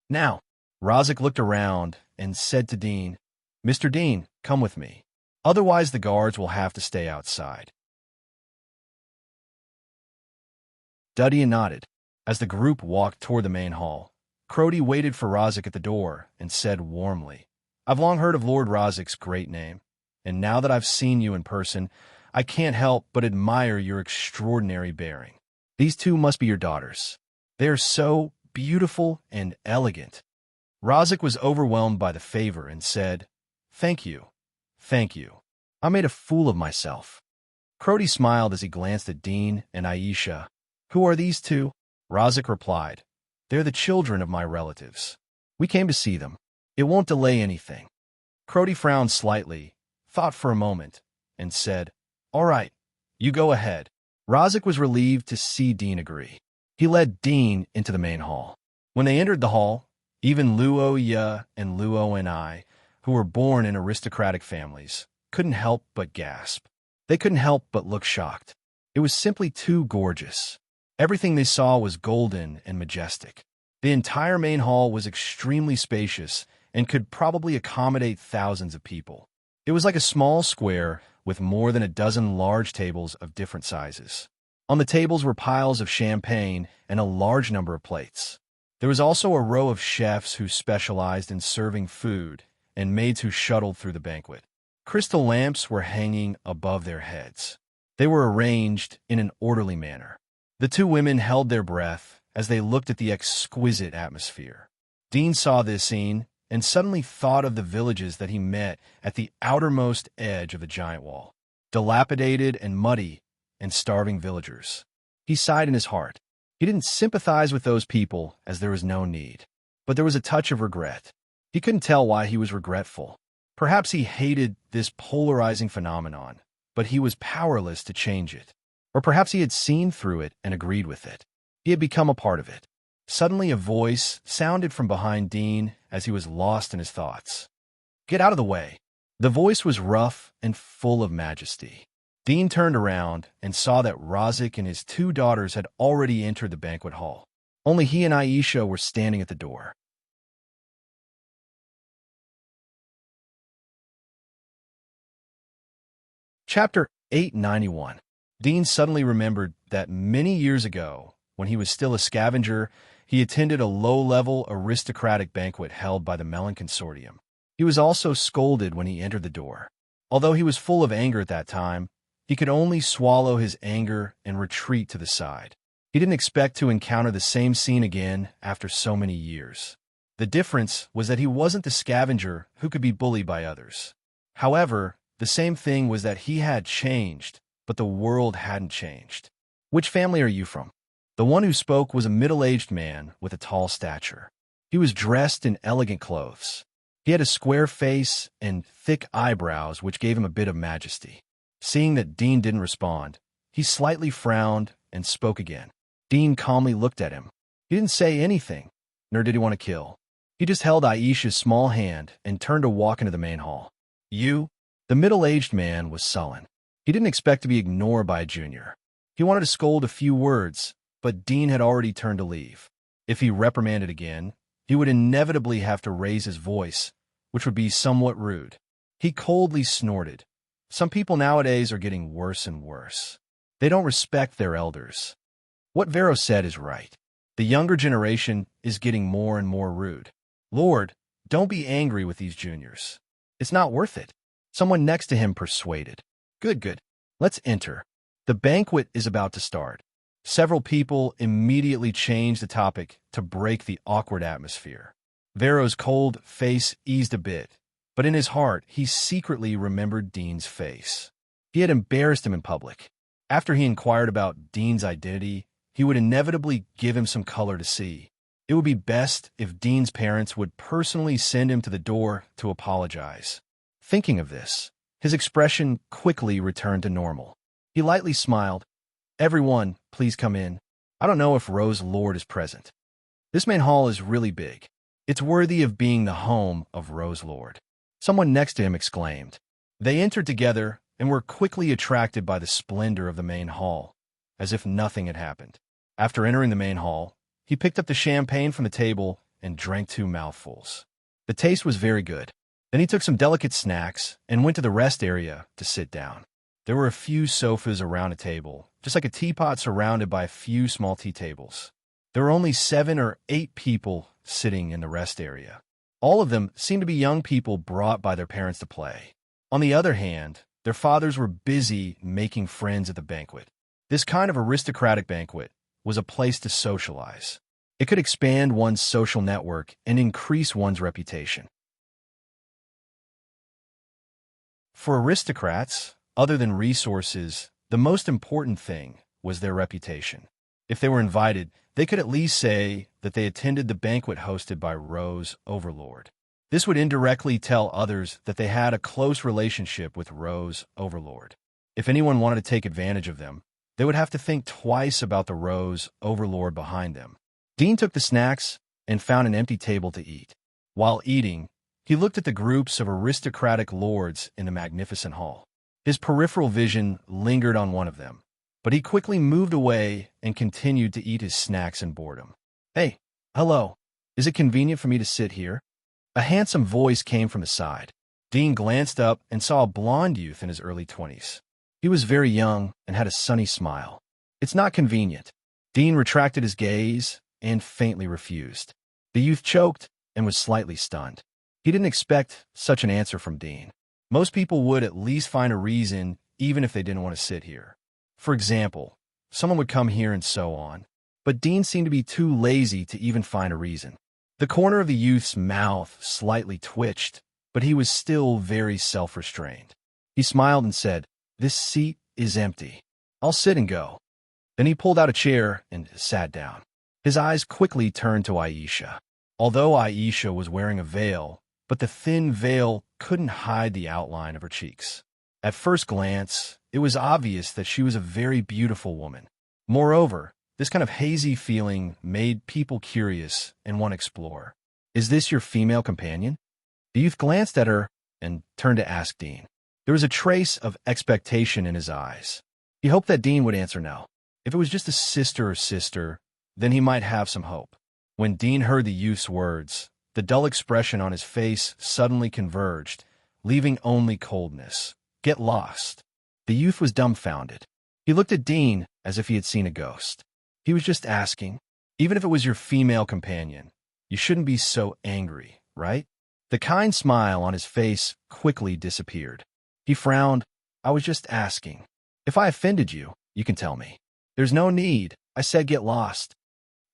"Now." Razik looked around and said to Dean, "Mr. Dean, come with me. Otherwise the guards will have to stay outside." Duddy nodded. As the group walked toward the main hall, Crody waited for Razik at the door and said warmly, "I've long heard of Lord Razik's great name, and now that I've seen you in person, I can't help but admire your extraordinary bearing. These 2 must be your daughters. They are so beautiful and elegant." Razik was overwhelmed by the favor and said, "Thank you. Thank you. I made a fool of myself." Crody smiled as he glanced at Dean and Aisha. "Who are these 2? Razik replied, "They're the children of my relatives. We came to see them. It won't delay anything." Crody frowned slightly, thought for a moment, and said, "All right, you go ahead." Razik was relieved to see Dean agree. He led Dean into the main hall. When they entered the hall, even Luo Ya and Luo and I, who were born in aristocratic families, couldn't help but gasp. They couldn't help but look shocked. It was simply too gorgeous. Everything they saw was golden and majestic. The entire main hall was extremely spacious and could probably accommodate thousands of people. It was like a small square with more than a dozen large tables of different sizes. On the tables were piles of champagne and a large number of plates. There was also a row of chefs who specialized in serving food and maids who shuttled through the banquet. Crystal lamps were hanging above their heads. They were arranged in an orderly manner. The two women held their breath as they looked at the exquisite atmosphere. Dean saw this scene and suddenly thought of the villages that he met at the outermost edge of the giant wall. Dilapidated and muddy and starving villagers. He sighed in his heart. He didn't sympathize with those people as there was no need. But there was a touch of regret. He couldn't tell why he was regretful. Perhaps he hated this polarizing phenomenon, but he was powerless to change it. Or perhaps he had seen through it and agreed with it. He had become a part of it. Suddenly a voice sounded from behind Dean as he was lost in his thoughts. "Get out of the way." The voice was rough and full of majesty. Dean turned around and saw that Razik and his two daughters had already entered the banquet hall. Only he and Aisha were standing at the door. Chapter 891. Dean suddenly remembered that many years ago, when he was still a scavenger, he attended a low-level aristocratic banquet held by the Melon Consortium. He was also scolded when he entered the door. Although he was full of anger at that time, he could only swallow his anger and retreat to the side. He didn't expect to encounter the same scene again after so many years. The difference was that he wasn't the scavenger who could be bullied by others. However, the same thing was that he had changed, but the world hadn't changed. "Which family are you from?" The one who spoke was a middle-aged man with a tall stature. He was dressed in elegant clothes. He had a square face and thick eyebrows, which gave him a bit of majesty. Seeing that Dean didn't respond, he slightly frowned and spoke again. Dean calmly looked at him. He didn't say anything, nor did he want to kill. He just held Aisha's small hand and turned to walk into the main hall. "You?" The middle-aged man was sullen. He didn't expect to be ignored by a junior. He wanted to scold a few words, but Dean had already turned to leave. If he reprimanded again, he would inevitably have to raise his voice, which would be somewhat rude. He coldly snorted. Some people nowadays are getting worse and worse. They don't respect their elders. What Vero said is right. The younger generation is getting more and more rude. Lord, don't be angry with these juniors. It's not worth it. Someone next to him persuaded. Good. Let's enter. The banquet is about to start. Several people immediately changed the topic to break the awkward atmosphere. Vero's cold face eased a bit, but in his heart, he secretly remembered Dean's face. He had embarrassed him in public. After he inquired about Dean's identity, he would inevitably give him some color to see. It would be best if Dean's parents would personally send him to the door to apologize. Thinking of this, his expression quickly returned to normal. He lightly smiled. "Everyone, please come in. I don't know if Rose Lord is present. This main hall is really big. It's worthy of being the home of Rose Lord." Someone next to him exclaimed. They entered together and were quickly attracted by the splendor of the main hall, as if nothing had happened. After entering the main hall, he picked up the champagne from the table and drank 2 mouthfuls. The taste was very good. Then he took some delicate snacks and went to the rest area to sit down. There were a few sofas around a table, just like a teapot surrounded by a few small tea tables. There were only 7 or 8 people sitting in the rest area. All of them seemed to be young people brought by their parents to play. On the other hand, their fathers were busy making friends at the banquet. This kind of aristocratic banquet was a place to socialize. It could expand one's social network and increase one's reputation. For aristocrats, other than resources, the most important thing was their reputation. If they were invited, They could at least say that they attended the banquet hosted by Rose Overlord. This would indirectly tell others that they had a close relationship with Rose Overlord. If anyone wanted to take advantage of them, they would have to think twice about the Rose Overlord behind them. Dean took the snacks and found an empty table to eat. While eating, he looked at the groups of aristocratic lords in the magnificent hall. His peripheral vision lingered on one of them, but he quickly moved away and continued to eat his snacks in boredom. "Hey, hello. Is it convenient for me to sit here?" A handsome voice came from the side. Dean glanced up and saw a blond youth in his early 20s. He was very young and had a sunny smile. "It's not convenient." Dean retracted his gaze and faintly refused. The youth choked and was slightly stunned. He didn't expect such an answer from Dean. Most people would at least find a reason even if they didn't want to sit here. For example, someone would come here and so on. But Dean seemed to be too lazy to even find a reason. The corner of the youth's mouth slightly twitched, but he was still very self-restrained. He smiled and said, "This seat is empty. I'll sit and go." Then he pulled out a chair and sat down. His eyes quickly turned to Aisha. Although Aisha was wearing a veil, but the thin veil couldn't hide the outline of her cheeks. At first glance, it was obvious that she was a very beautiful woman. Moreover, this kind of hazy feeling made people curious and want to explore. "Is this your female companion?" The youth glanced at her and turned to ask Dean. There was a trace of expectation in his eyes. He hoped that Dean would answer no. If it was just a sister, then he might have some hope. When Dean heard the youth's words, the dull expression on his face suddenly converged, leaving only coldness. "Get lost." The youth was dumbfounded. He looked at Dean as if he had seen a ghost. He was just asking. Even if it was your female companion, you shouldn't be so angry, right? The kind smile on his face quickly disappeared. He frowned. "I was just asking. If I offended you, you can tell me." "There's no need. I said get lost."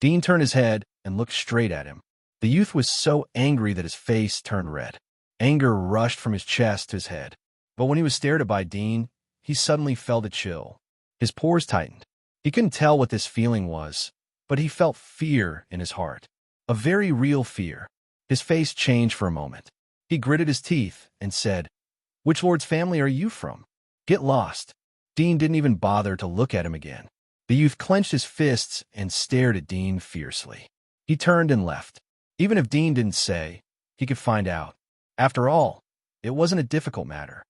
Dean turned his head and looked straight at him. The youth was so angry that his face turned red. Anger rushed from his chest to his head. But when he was stared at by Dean, he suddenly felt a chill. His pores tightened. He couldn't tell what this feeling was, but he felt fear in his heart. A very real fear. His face changed for a moment. He gritted his teeth and said, "Which lord's family are you from?" "Get lost." Dean didn't even bother to look at him again. The youth clenched his fists and stared at Dean fiercely. He turned and left. Even if Dean didn't say, he could find out. After all, it wasn't a difficult matter.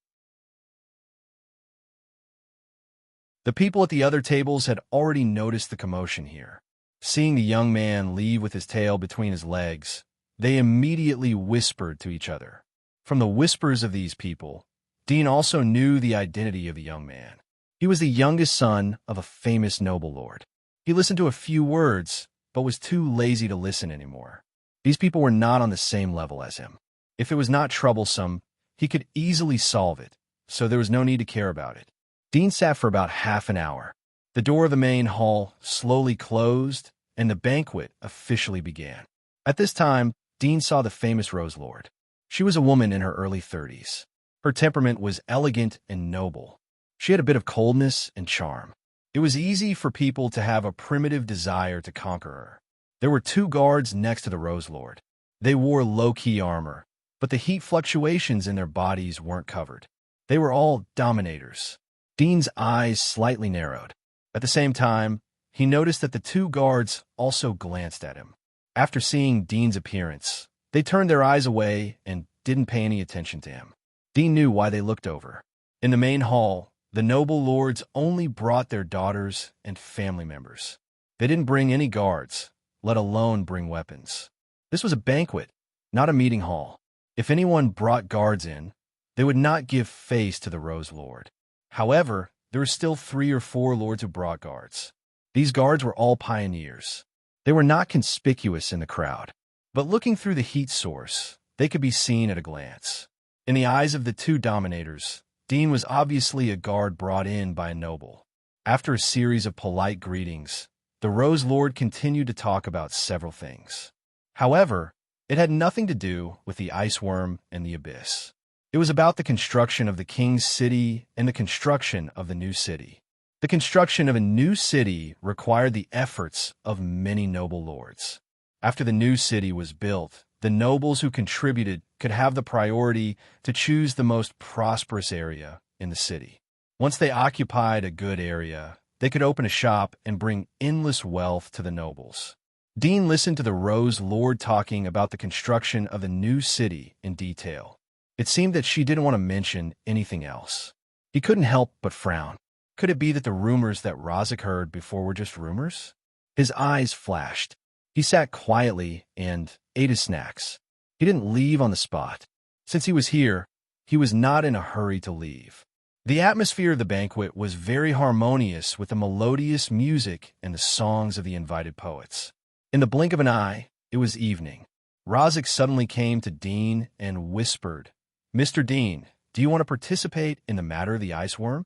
The people at the other tables had already noticed the commotion here. Seeing the young man leave with his tail between his legs, they immediately whispered to each other. From the whispers of these people, Dean also knew the identity of the young man. He was the youngest son of a famous noble lord. He listened to a few words, but was too lazy to listen anymore. These people were not on the same level as him. If it was not troublesome, he could easily solve it, so there was no need to care about it. Dean sat for about half an hour. The door of the main hall slowly closed, and the banquet officially began. At this time, Dean saw the famous Rose Lord. She was a woman in her early 30s. Her temperament was elegant and noble. She had a bit of coldness and charm. It was easy for people to have a primitive desire to conquer her. There were 2 guards next to the Rose Lord. They wore low-key armor, but the heat fluctuations in their bodies weren't covered. They were all dominators. Dean's eyes slightly narrowed. At the same time, he noticed that the 2 guards also glanced at him. After seeing Dean's appearance, they turned their eyes away and didn't pay any attention to him. Dean knew why they looked over. In the main hall, the noble lords only brought their daughters and family members. They didn't bring any guards, let alone bring weapons. This was a banquet, not a meeting hall. If anyone brought guards in, they would not give face to the Rose Lord. However, there were still 3 or 4 lords who brought guards. These guards were all pioneers. They were not conspicuous in the crowd, but looking through the heat source, they could be seen at a glance. In the eyes of the 2 dominators, Dean was obviously a guard brought in by a noble. After a series of polite greetings, the Rose Lord continued to talk about several things. However, it had nothing to do with the ice worm and the abyss. It was about the construction of the king's city and the construction of the new city. The construction of a new city required the efforts of many noble lords. After the new city was built, the nobles who contributed could have the priority to choose the most prosperous area in the city. Once they occupied a good area, they could open a shop and bring endless wealth to the nobles. Dean listened to the Rose Lord talking about the construction of the new city in detail. It seemed that she didn't want to mention anything else. He couldn't help but frown. Could it be that the rumors that Razak heard before were just rumors? His eyes flashed. He sat quietly and ate his snacks. He didn't leave on the spot. Since he was here, he was not in a hurry to leave. The atmosphere of the banquet was very harmonious with the melodious music and the songs of the invited poets. In the blink of an eye, it was evening. Razak suddenly came to Dean and whispered, "Mr. Dean, do you want to participate in the matter of the ice worm?"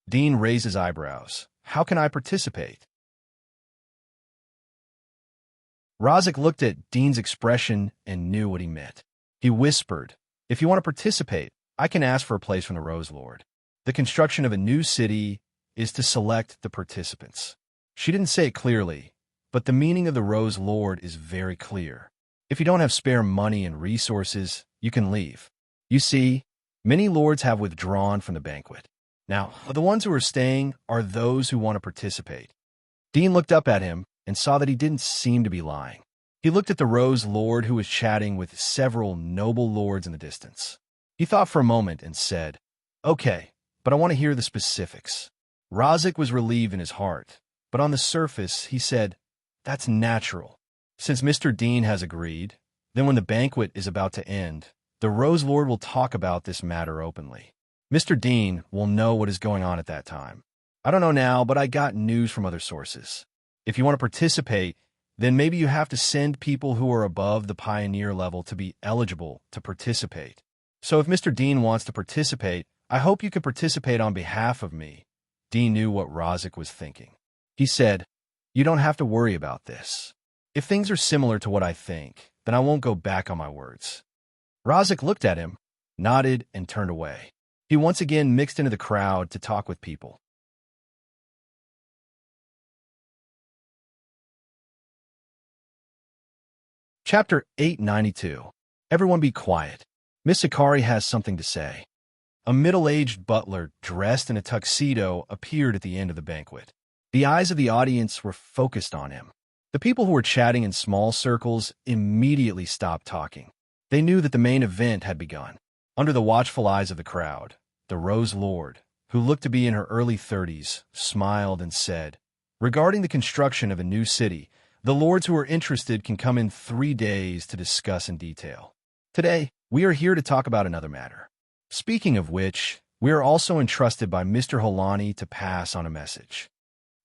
Dean raised his eyebrows. "How can I participate?" Razak looked at Dean's expression and knew what he meant. He whispered, "If you want to participate, I can ask for a place from the Rose Lord. The construction of a new city is to select the participants." She didn't say it clearly, but the meaning of the Rose Lord is very clear. If you don't have spare money and resources, you can leave. You see, many lords have withdrawn from the banquet. Now, the ones who are staying are those who want to participate. Dean looked up at him and saw that he didn't seem to be lying. He looked at the Rose Lord who was chatting with several noble lords in the distance. He thought for a moment and said, "Okay, but I want to hear the specifics." Razak was relieved in his heart, but on the surface he said, "That's natural. Since Mr. Dean has agreed, then when the banquet is about to end, the Rose Lord will talk about this matter openly. Mr. Dean will know what is going on at that time. I don't know now, but I got news from other sources. If you want to participate, then maybe you have to send people who are above the pioneer level to be eligible to participate. So if Mr. Dean wants to participate, I hope you can participate on behalf of me." Dean knew what Razak was thinking. He said, "You don't have to worry about this. If things are similar to what I think, then I won't go back on my words." Razak looked at him, nodded, and turned away. He once again mixed into the crowd to talk with people. Chapter 892. Everyone be quiet. Miss Hikari has something to say. A middle-aged butler dressed in a tuxedo appeared at the end of the banquet. The eyes of the audience were focused on him. The people who were chatting in small circles immediately stopped talking. They knew that the main event had begun. Under the watchful eyes of the crowd, the Rose Lord, who looked to be in her early 30s, smiled and said, "Regarding the construction of a new city, the lords who are interested can come in 3 days to discuss in detail. Today, we are here to talk about another matter. Speaking of which, we are also entrusted by Mr. Holani to pass on a message."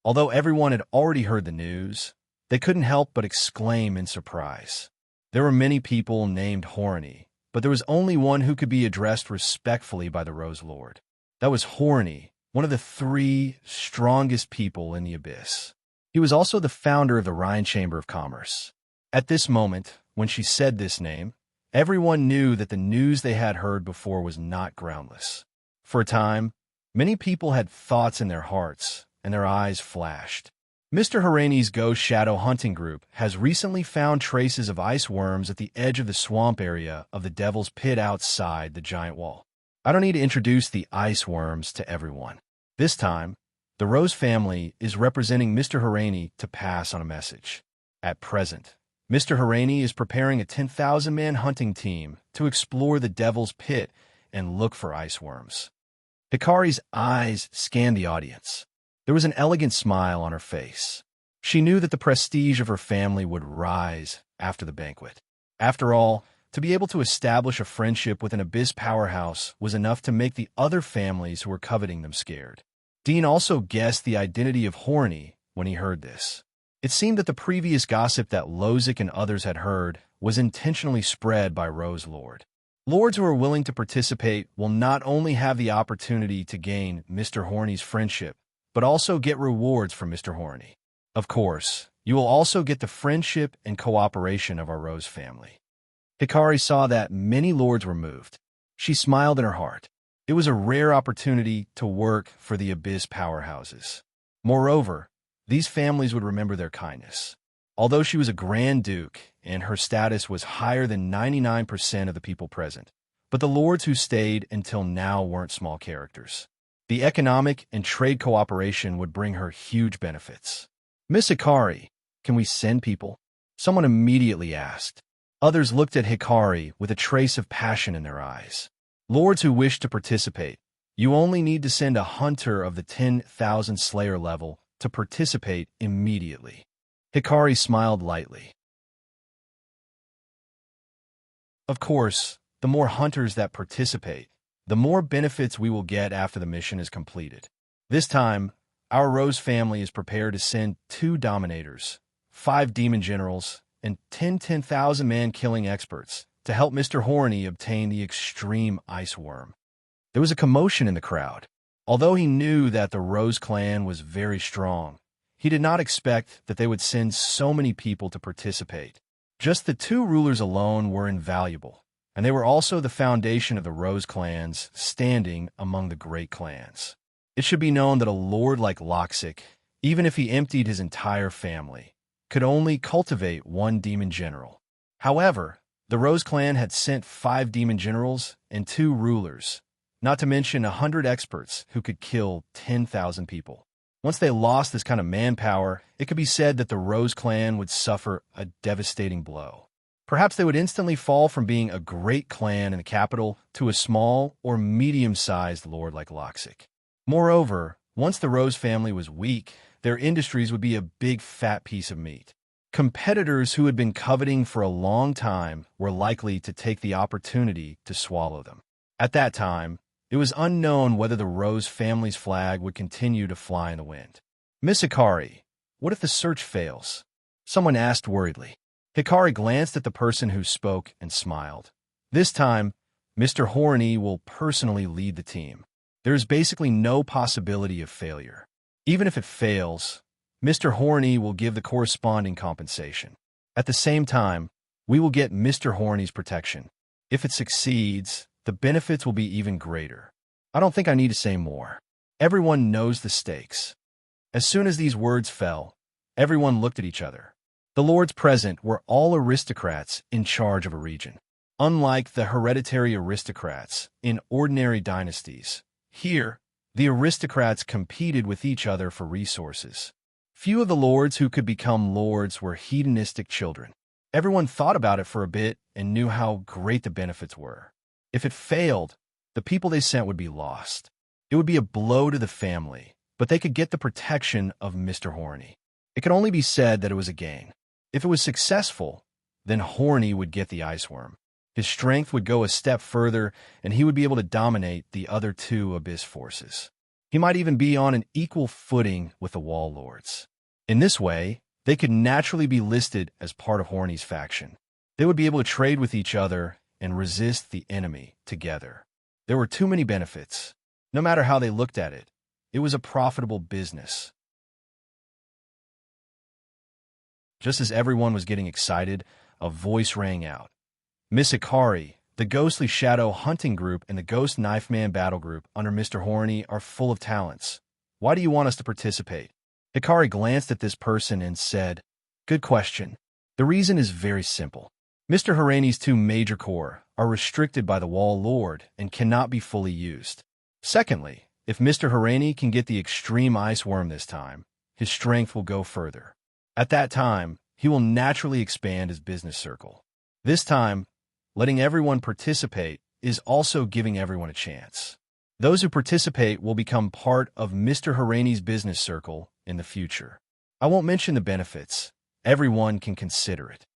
Although everyone had already heard the news, they couldn't help but exclaim in surprise. There were many people named Horny, but there was only one who could be addressed respectfully by the Rose Lord. That was Horny, one of the 3 strongest people in the Abyss. He was also the founder of the Rhine Chamber of Commerce. At this moment, when she said this name, everyone knew that the news they had heard before was not groundless. For a time, many people had thoughts in their hearts, and their eyes flashed. Mr. Harani's Ghost Shadow Hunting Group has recently found traces of ice worms at the edge of the swamp area of the Devil's Pit outside the giant wall. I don't need to introduce the ice worms to everyone. This time, the Rose family is representing Mr. Harani to pass on a message. At present, Mr. Harani is preparing a 10,000-man hunting team to explore the Devil's Pit and look for ice worms. Hikari's eyes scanned the audience. There was an elegant smile on her face. She knew that the prestige of her family would rise after the banquet. After all, to be able to establish a friendship with an Abyss powerhouse was enough to make the other families who were coveting them scared. Dean also guessed the identity of Horny when he heard this. It seemed that the previous gossip that Lozic and others had heard was intentionally spread by Rose Lord. Lords who are willing to participate will not only have the opportunity to gain Mr. Horny's friendship, but also get rewards from Mr. Horny. Of course, you will also get the friendship and cooperation of our Rose family. Hikari saw that many lords were moved. She smiled in her heart. It was a rare opportunity to work for the Abyss powerhouses. Moreover, these families would remember their kindness. Although she was a Grand Duke and her status was higher than 99% of the people present, but the lords who stayed until now weren't small characters. The economic and trade cooperation would bring her huge benefits. Miss Hikari, can we send people? Someone immediately asked. Others looked at Hikari with a trace of passion in their eyes. Lords who wish to participate, you only need to send a hunter of the 10,000 Slayer level to participate immediately. Hikari smiled lightly. Of course, the more hunters that participate, the more benefits we will get after the mission is completed. This time, our Rose family is prepared to send 2 dominators, 5 demon generals, and 10,000 man-killing experts to help Mr. Horny obtain the extreme ice worm. There was a commotion in the crowd. Although he knew that the Rose clan was very strong, he did not expect that they would send so many people to participate. Just the 2 rulers alone were invaluable, and they were also the foundation of the Rose clans, standing among the great clans. It should be known that a lord like Loxic, even if he emptied his entire family, could only cultivate 1 demon general. However, the Rose clan had sent 5 demon generals and 2 rulers, not to mention 100 experts who could kill 10,000 people. Once they lost this kind of manpower, it could be said that the Rose clan would suffer a devastating blow. Perhaps they would instantly fall from being a great clan in the capital to a small or medium-sized lord like Loxic. Moreover, once the Rose family was weak, their industries would be a big fat piece of meat. Competitors who had been coveting for a long time were likely to take the opportunity to swallow them. At that time, it was unknown whether the Rose family's flag would continue to fly in the wind. Miss Hikari, what if the search fails? Someone asked worriedly. Hikari glanced at the person who spoke and smiled. This time, Mr. Horny will personally lead the team. There is basically no possibility of failure. Even if it fails, Mr. Horny will give the corresponding compensation. At the same time, we will get Mr. Horny's protection. If it succeeds, the benefits will be even greater. I don't think I need to say more. Everyone knows the stakes. As soon as these words fell, everyone looked at each other. The lords present were all aristocrats in charge of a region. Unlike the hereditary aristocrats in ordinary dynasties, here, the aristocrats competed with each other for resources. Few of the lords who could become lords were hedonistic children. Everyone thought about it for a bit and knew how great the benefits were. If it failed, the people they sent would be lost. It would be a blow to the family, but they could get the protection of Mr. Horny. It could only be said that it was a gain. If it was successful, then Horny would get the ice worm. His strength would go a step further, and he would be able to dominate the other 2 Abyss forces. He might even be on an equal footing with the Wall Lords. In this way, they could naturally be listed as part of Horny's faction. They would be able to trade with each other and resist the enemy together. There were too many benefits. No matter how they looked at it, it was a profitable business. Just as everyone was getting excited, a voice rang out. Miss Hikari, the Ghostly Shadow Hunting Group and the Ghost Knife Man Battle Group under Mr. Horny are full of talents. Why do you want us to participate? Hikari glanced at this person and said, Good question. The reason is very simple. Mr. Horany's 2 major corps are restricted by the Wall Lord and cannot be fully used. Secondly, if Mr. Horany can get the extreme ice worm this time, his strength will go further. At that time, he will naturally expand his business circle. This time, letting everyone participate is also giving everyone a chance. Those who participate will become part of Mr. Horany's business circle in the future. I won't mention the benefits. Everyone can consider it.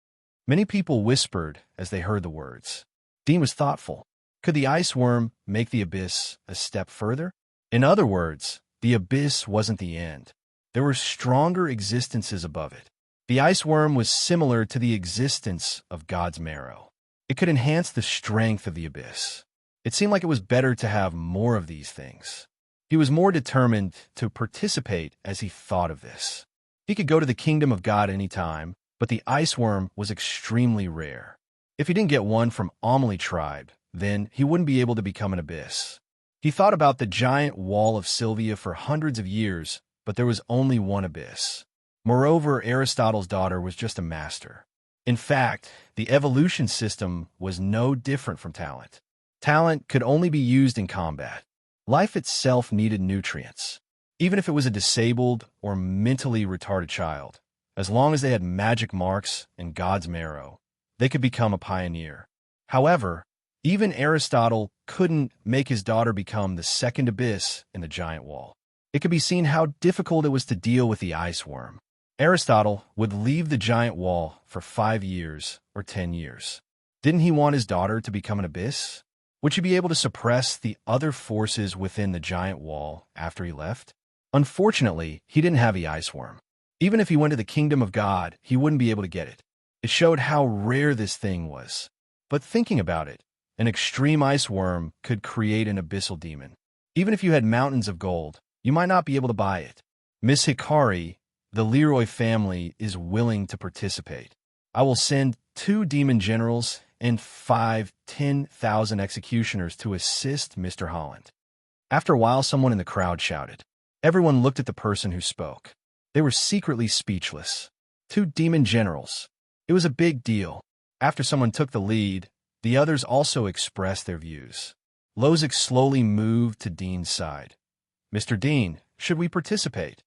Many people whispered as they heard the words. Dean was thoughtful. Could the ice worm make the abyss a step further? In other words, the abyss wasn't the end. There were stronger existences above it. The ice worm was similar to the existence of God's marrow. It could enhance the strength of the abyss. It seemed like it was better to have more of these things. He was more determined to participate as he thought of this. He could go to the kingdom of God any time, but the ice worm was extremely rare. If he didn't get one from Amelie tribe, then he wouldn't be able to become an abyss. He thought about the giant wall of Sylvia for hundreds of years, but there was only one abyss. Moreover, Aristotle's daughter was just a master. In fact, the evolution system was no different from talent. Talent could only be used in combat. Life itself needed nutrients. Even if it was a disabled or mentally retarded child, as long as they had magic marks and God's marrow, they could become a pioneer. However, even Aristotle couldn't make his daughter become the second abyss in the giant wall. It could be seen how difficult it was to deal with the ice worm. Aristotle would leave the giant wall for 5 years or 10 years. Didn't he want his daughter to become an abyss? Would she be able to suppress the other forces within the giant wall after he left? Unfortunately, he didn't have the ice worm. Even if he went to the kingdom of God, he wouldn't be able to get it. It showed how rare this thing was. But thinking about it, an extreme ice worm could create an abyssal demon. Even if you had mountains of gold, you might not be able to buy it. Miss Hikari, the Leroy family, is willing to participate. I will send 2 demon generals and 10,000 executioners to assist Mr. Holland. After a while, someone in the crowd shouted. Everyone looked at the person who spoke. They were secretly speechless. 2 demon generals. It was a big deal. After someone took the lead, the others also expressed their views. Lozic slowly moved to Dean's side. Mr. Dean, should we participate?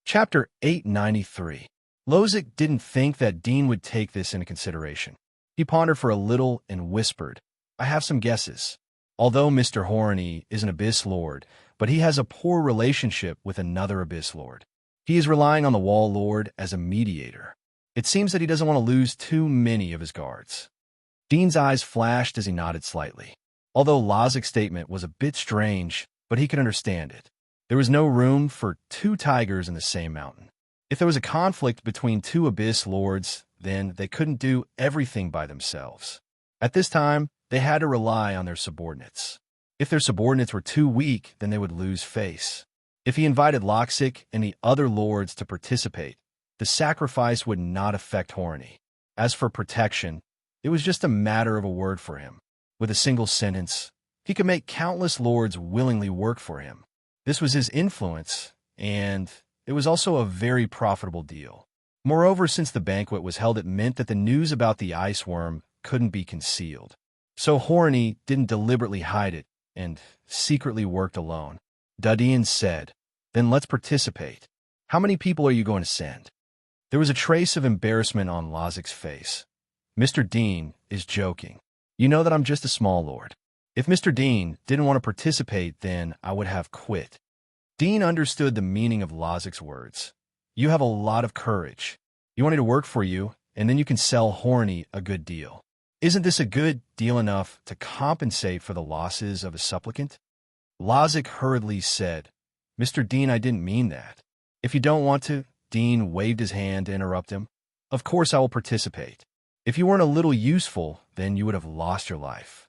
Chapter 893. Lozic didn't think that Dean would take this into consideration. He pondered for a little and whispered, I have some guesses. Although Mr. Horny is an Abyss Lord, but he has a poor relationship with another Abyss Lord. He is relying on the Wall Lord as a mediator. It seems that he doesn't want to lose too many of his guards. Dean's eyes flashed as he nodded slightly. Although Lozic's statement was a bit strange, but he could understand it. There was no room for 2 tigers in the same mountain. If there was a conflict between 2 Abyss Lords, then they couldn't do everything by themselves. At this time, they had to rely on their subordinates. If their subordinates were too weak, then they would lose face. If he invited Loxic and the other lords to participate, the sacrifice would not affect Horny. As for protection, it was just a matter of a word for him. With a single sentence, he could make countless lords willingly work for him. This was his influence, and it was also a very profitable deal. Moreover, since the banquet was held, it meant that the news about the ice worm couldn't be concealed. So Horny didn't deliberately hide it and secretly worked alone. Dudeen said, Then let's participate. How many people are you going to send? There was a trace of embarrassment on Lozic's face. Mr. Dean is joking. You know that I'm just a small lord. If Mr. Dean didn't want to participate, then I would have quit. Dean understood the meaning of Lozic's words. You have a lot of courage. You want me to work for you, and then you can sell Horny a good deal. Isn't this a good deal enough to compensate for the losses of a supplicant? Lozic hurriedly said, Mr. Dean, I didn't mean that. If you don't want to, Dean waved his hand to interrupt him. Of course I will participate. If you weren't a little useful, then you would have lost your life.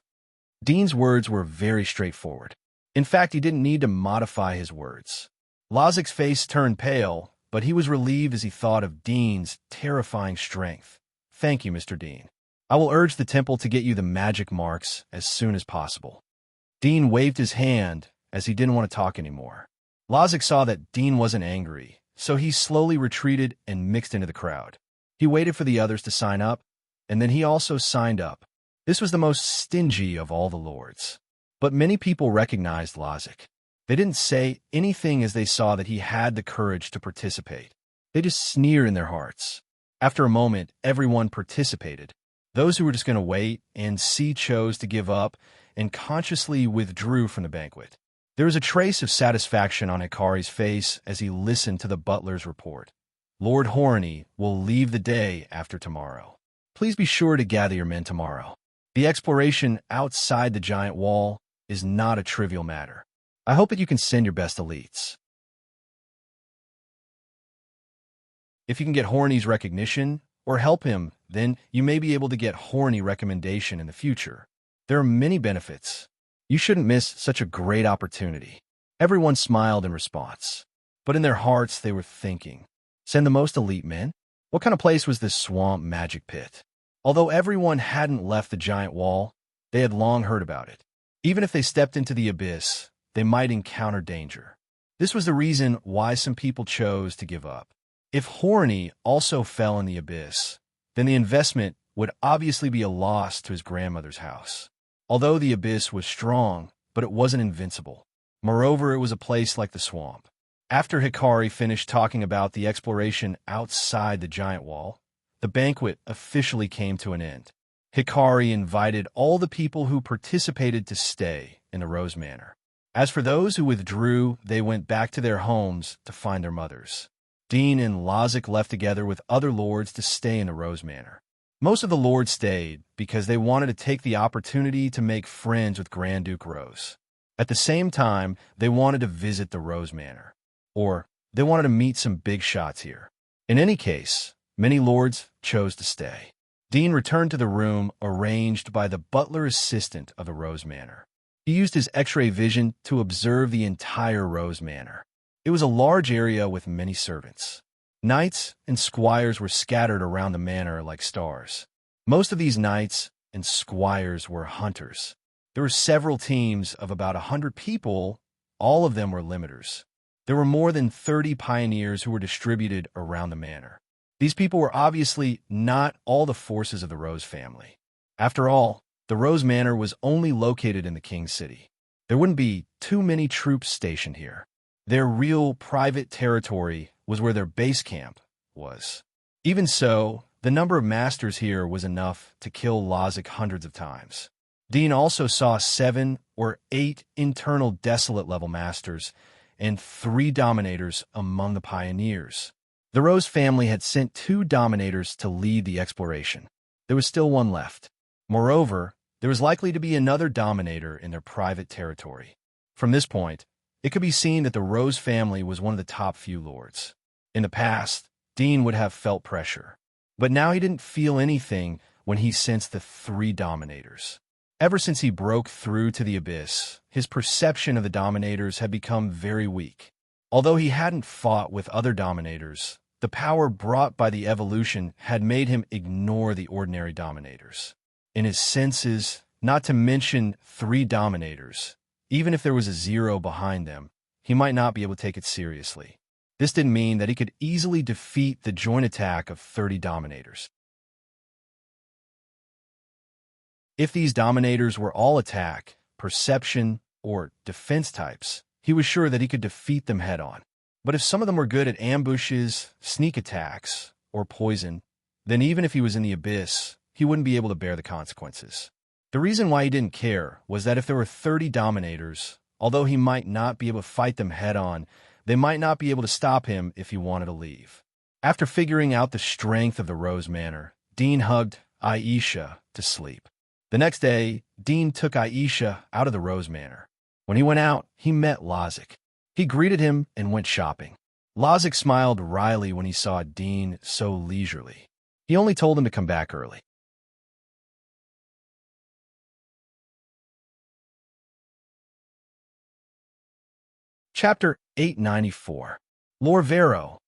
Dean's words were very straightforward. In fact, he didn't need to modify his words. Lozic's face turned pale, but he was relieved as he thought of Dean's terrifying strength. Thank you, Mr. Dean. I will urge the temple to get you the magic marks as soon as possible. Dean waved his hand as he didn't want to talk anymore. Lozic saw that Dean wasn't angry, so he slowly retreated and mixed into the crowd. He waited for the others to sign up, and then he also signed up. This was the most stingy of all the lords. But many people recognized Lozic. They didn't say anything as they saw that he had the courage to participate. They just sneered in their hearts. After a moment, everyone participated. Those who were just going to wait and see chose to give up and consciously withdrew from the banquet. There was a trace of satisfaction on Hikari's face as he listened to the butler's report. Lord Horny will leave the day after tomorrow. Please be sure to gather your men tomorrow. The exploration outside the giant wall is not a trivial matter. I hope that you can send your best elites. If you can get Horny's recognition or help him, then you may be able to get Horny recommendation in the future. There are many benefits. You shouldn't miss such a great opportunity. Everyone smiled in response, but in their hearts they were thinking, send the most elite men? What kind of place was this swamp magic pit? Although everyone hadn't left the giant wall, They had long heard about it. Even if they stepped into the abyss, they might encounter danger. This was the reason why some people chose to give up. If Horny also fell in the abyss, then the investment would obviously be a loss to his grandmother's house. Although the abyss was strong, but it wasn't invincible. Moreover, it was a place like the swamp. After Hikari finished talking about the exploration outside the giant wall, the banquet officially came to an end. Hikari invited all the people who participated to stay in the Rose Manor. As for those who withdrew, they went back to their homes to find their mothers. Dean and Lozic left together with other lords to stay in the Rose Manor. Most of the lords stayed because they wanted to take the opportunity to make friends with Grand Duke Rose. At the same time, they wanted to visit the Rose Manor, or they wanted to meet some big shots here. In any case, many lords chose to stay. Dean returned to the room arranged by the butler assistant of the Rose Manor. He used his X-ray vision to observe the entire Rose Manor. It was a large area with many servants. Knights and squires were scattered around the manor like stars. Most of these knights and squires were hunters. There were several teams of about 100 people. All of them were limiters. There were more than 30 pioneers who were distributed around the manor. These people were obviously not all the forces of the Rose family. After all, the Rose Manor was only located in the King's City. There wouldn't be too many troops stationed here. Their real private territory was where their base camp was. Even so, the number of masters here was enough to kill Lozic hundreds of times. Dean also saw 7 or 8 internal desolate level masters and 3 dominators among the pioneers. The Rose family had sent 2 dominators to lead the exploration. There was still one left. Moreover, there was likely to be another dominator in their private territory. From this point, it could be seen that the Rose family was one of the top few lords. In the past, Dean would have felt pressure, but now he didn't feel anything when he sensed the 3 dominators. Ever since he broke through to the abyss, his perception of the dominators had become very weak. Although he hadn't fought with other dominators, the power brought by the evolution had made him ignore the ordinary dominators. In his senses, not to mention 3 dominators, even if there was a 0 behind them, he might not be able to take it seriously. This didn't mean that he could easily defeat the joint attack of 30 dominators. If these dominators were all attack, perception, or defense types, he was sure that he could defeat them head-on. But if some of them were good at ambushes, sneak attacks, or poison, then even if he was in the abyss, he wouldn't be able to bear the consequences. The reason why he didn't care was that if there were 30 dominators, although he might not be able to fight them head-on, they might not be able to stop him if he wanted to leave. After figuring out the strength of the Rose Manor, Dean hugged Aisha to sleep. The next day, Dean took Aisha out of the Rose Manor. When he went out, he met Lozic. He greeted him and went shopping. Lozic smiled wryly when he saw Dean so leisurely. He only told him to come back early. Chapter 894. Lord Vero.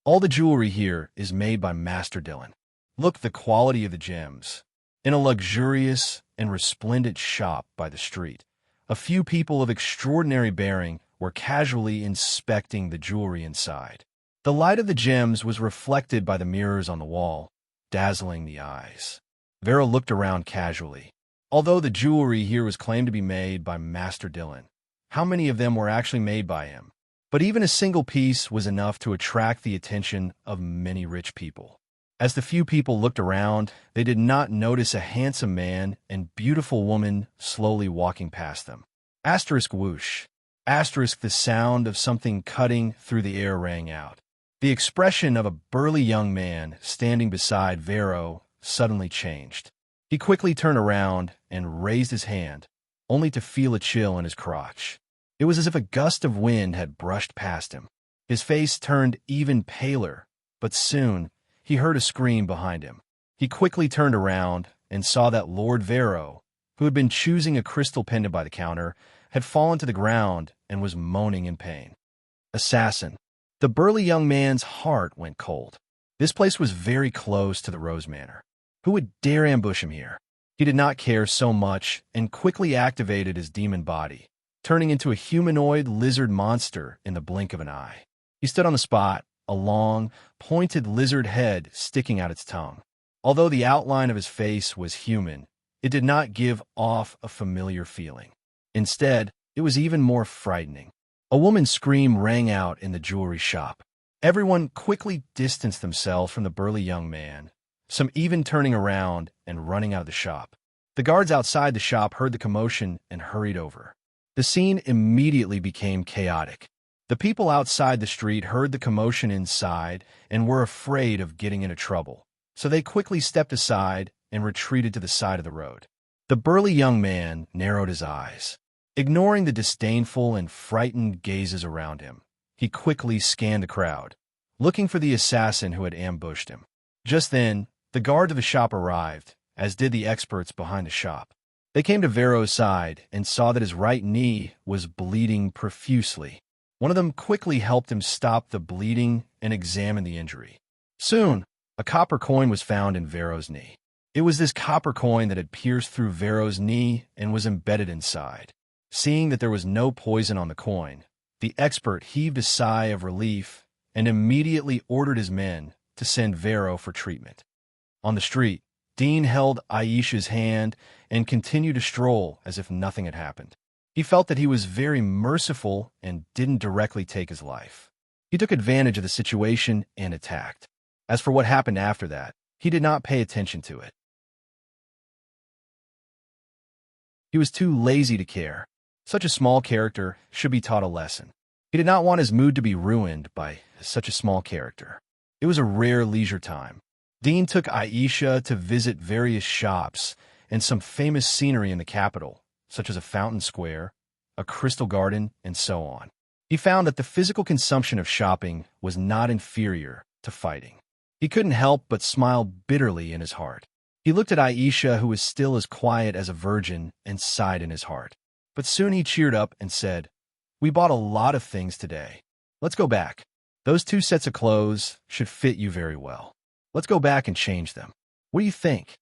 All the jewelry here is made by Master Dylan. Look the quality of the gems. In a luxurious and resplendent shop by the street, a few people of extraordinary bearing were casually inspecting the jewelry inside. The light of the gems was reflected by the mirrors on the wall, dazzling the eyes. Vero looked around casually. Although the jewelry here was claimed to be made by Master Dylan, how many of them were actually made by him? But even a single piece was enough to attract the attention of many rich people. As the few people looked around, they did not notice a handsome man and beautiful woman slowly walking past them. Asterisk whoosh. Asterisk the sound of something cutting through the air rang out. The expression of a burly young man standing beside Vero suddenly changed. He quickly turned around and raised his hand, only to feel a chill in his crotch. It was as if a gust of wind had brushed past him. His face turned even paler, but soon he heard a scream behind him. He quickly turned around and saw that Lord Vero, who had been choosing a crystal pendant by the counter, had fallen to the ground and was moaning in pain. Assassin. The burly young man's heart went cold. This place was very close to the Rose Manor. Who would dare ambush him here? He did not care so much and quickly activated his demon body, turning into a humanoid lizard monster in the blink of an eye. He stood on the spot, a long, pointed lizard head sticking out its tongue. Although the outline of his face was human, it did not give off a familiar feeling. Instead, it was even more frightening. A woman's scream rang out in the jewelry shop. Everyone quickly distanced themselves from the burly young man, some even turning around and running out of the shop. The guards outside the shop heard the commotion and hurried over. The scene immediately became chaotic. The people outside the street heard the commotion inside and were afraid of getting into trouble, so they quickly stepped aside and retreated to the side of the road. The burly young man narrowed his eyes. Ignoring the disdainful and frightened gazes around him, he quickly scanned the crowd, looking for the assassin who had ambushed him. Just then, the guard of the shop arrived, as did the experts behind the shop. They came to Vero's side and saw that his right knee was bleeding profusely. One of them quickly helped him stop the bleeding and examine the injury. Soon, a copper coin was found in Vero's knee. It was this copper coin that had pierced through Vero's knee and was embedded inside. Seeing that there was no poison on the coin, the expert heaved a sigh of relief and immediately ordered his men to send Vero for treatment. On the street, Dean held Aisha's hand and continued to stroll as if nothing had happened. He felt that he was very merciful and didn't directly take his life. He took advantage of the situation and attacked. As for what happened after that, he did not pay attention to it. He was too lazy to care. Such a small character should be taught a lesson. He did not want his mood to be ruined by such a small character. It was a rare leisure time. Dean took Aisha to visit various shops and some famous scenery in the capital, such as a fountain square, a crystal garden, and so on. He found that the physical consumption of shopping was not inferior to fighting. He couldn't help but smile bitterly in his heart. He looked at Aisha, who was still as quiet as a virgin, and sighed in his heart. But soon he cheered up and said, "We bought a lot of things today. Let's go back. Those 2 sets of clothes should fit you very well. Let's go back and change them. What do you think?"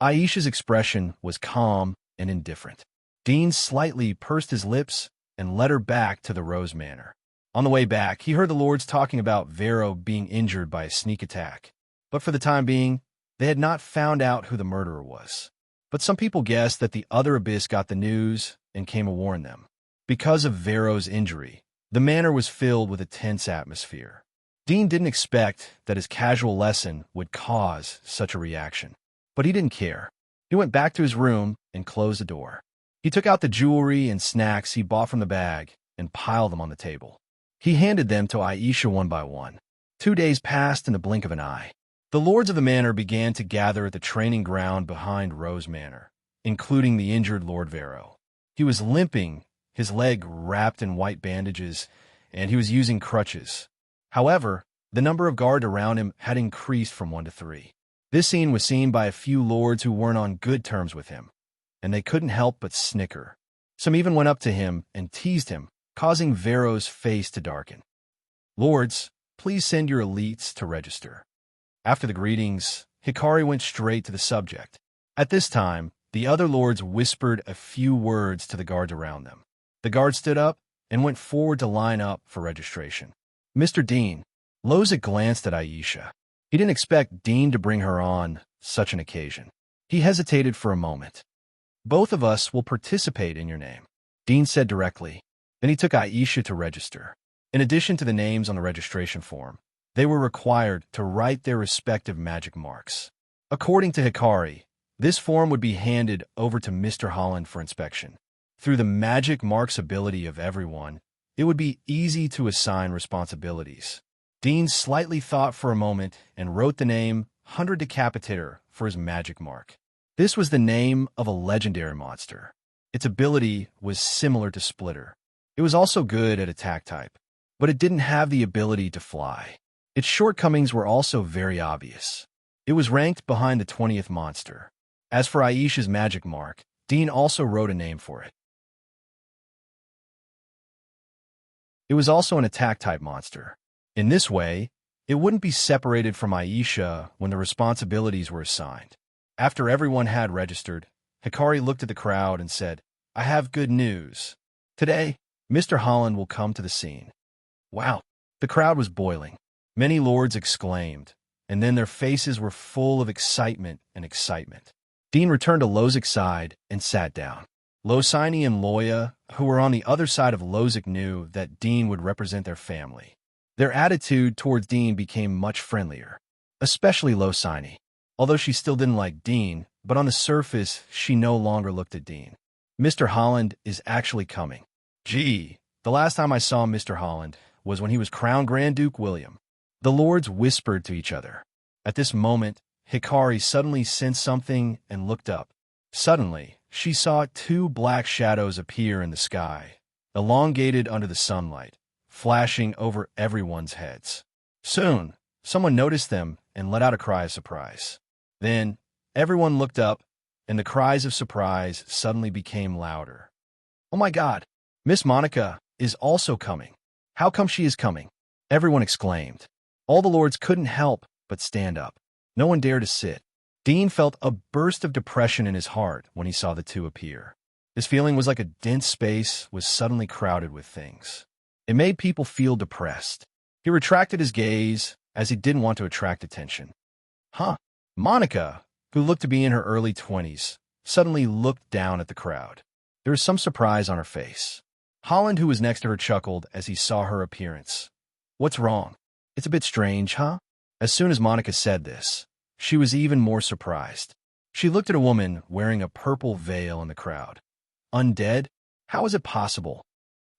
Aisha's expression was calm and indifferent. Dean slightly pursed his lips and led her back to the Rose Manor. On the way back, he heard the lords talking about Vero being injured by a sneak attack. But for the time being, they had not found out who the murderer was. But some people guessed that the other abyss got the news and came to warn them. Because of Vero's injury, the manor was filled with a tense atmosphere. Dean didn't expect that his casual lesson would cause such a reaction. But he didn't care. He went back to his room and closed the door. He took out the jewelry and snacks he bought from the bag and piled them on the table. He handed them to Aisha one by one. 2 days passed in the blink of an eye. The lords of the manor began to gather at the training ground behind Rose Manor, including the injured Lord Vero. He was limping, his leg wrapped in white bandages, and he was using crutches. However, the number of guards around him had increased from 1 to 3. This scene was seen by a few lords who weren't on good terms with him, and they couldn't help but snicker. Some even went up to him and teased him, causing Vero's face to darken. "Lords, please send your elites to register." After the greetings, Hikari went straight to the subject. At this time, the other lords whispered a few words to the guards around them. The guards stood up and went forward to line up for registration. "Mr. Dean," Loza glanced at Aisha. He didn't expect Dean to bring her on such an occasion. He hesitated for a moment. "Both of us will participate in your name," Dean said directly. Then he took Aisha to register. In addition to the names on the registration form, they were required to write their respective magic marks. According to Hikari, this form would be handed over to Mr. Holland for inspection. Through the magic marks ability of everyone, it would be easy to assign responsibilities. Dean slightly thought for a moment and wrote the name 100 Decapitator for his magic mark. This was the name of a legendary monster. Its ability was similar to Splitter. It was also good at attack type, but it didn't have the ability to fly. Its shortcomings were also very obvious. It was ranked behind the 20th monster. As for Aisha's magic mark, Dean also wrote a name for it. It was also an attack-type monster. In this way, it wouldn't be separated from Aisha when the responsibilities were assigned. After everyone had registered, Hikari looked at the crowd and said, "I have good news. Today, Mr. Holland will come to the scene." Wow! The crowd was boiling. Many lords exclaimed, and then their faces were full of excitement and excitement. Dean returned to Lozik's side and sat down. Losini and Loya, who were on the other side of Lozik, knew that Dean would represent their family. Their attitude towards Dean became much friendlier, especially Losini. Although she still didn't like Dean, but on the surface, she no longer looked at Dean. Mr. Holland is actually coming. Gee, the last time I saw Mr. Holland was when he was crowned Grand Duke William. The lords whispered to each other. At this moment, Hikari suddenly sensed something and looked up. Suddenly, she saw two black shadows appear in the sky, elongated under the sunlight, flashing over everyone's heads. Soon, someone noticed them and let out a cry of surprise. Then, everyone looked up, and the cries of surprise suddenly became louder. "Oh my God! Miss Monica is also coming. How come she is coming?" Everyone exclaimed. All the lords couldn't help but stand up. No one dared to sit. Dean felt a burst of depression in his heart when he saw the two appear. His feeling was like a dense space was suddenly crowded with things. It made people feel depressed. He retracted his gaze as he didn't want to attract attention. Monica, who looked to be in her early 20s, suddenly looked down at the crowd. There was some surprise on her face. Holland, who was next to her, chuckled as he saw her appearance. "What's wrong? It's a bit strange, huh?" As soon as Monica said this, she was even more surprised. She looked at a woman wearing a purple veil in the crowd. Undead? How is it possible?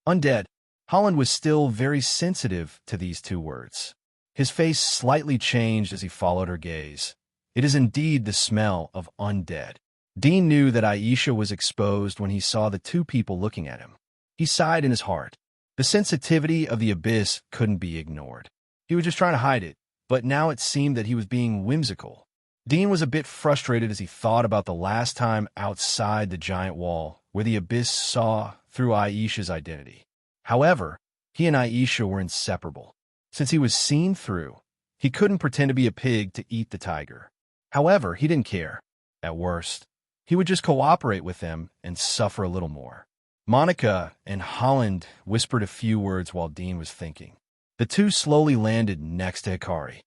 Undead. Holland was still very sensitive to these two words. His face slightly changed as he followed her gaze. It is indeed the smell of undead. Dean knew that Aisha was exposed when he saw the two people looking at him. He sighed in his heart. The sensitivity of the abyss couldn't be ignored. He was just trying to hide it, but now it seemed that he was being whimsical. Dean was a bit frustrated as he thought about the last time outside the giant wall, where the abyss saw through Aisha's identity. However, he and Aisha were inseparable. Since he was seen through, he couldn't pretend to be a pig to eat the tiger. However, he didn't care. At worst, he would just cooperate with them and suffer a little more. Monica and Holland whispered a few words while Dean was thinking. The two slowly landed next to Hikari.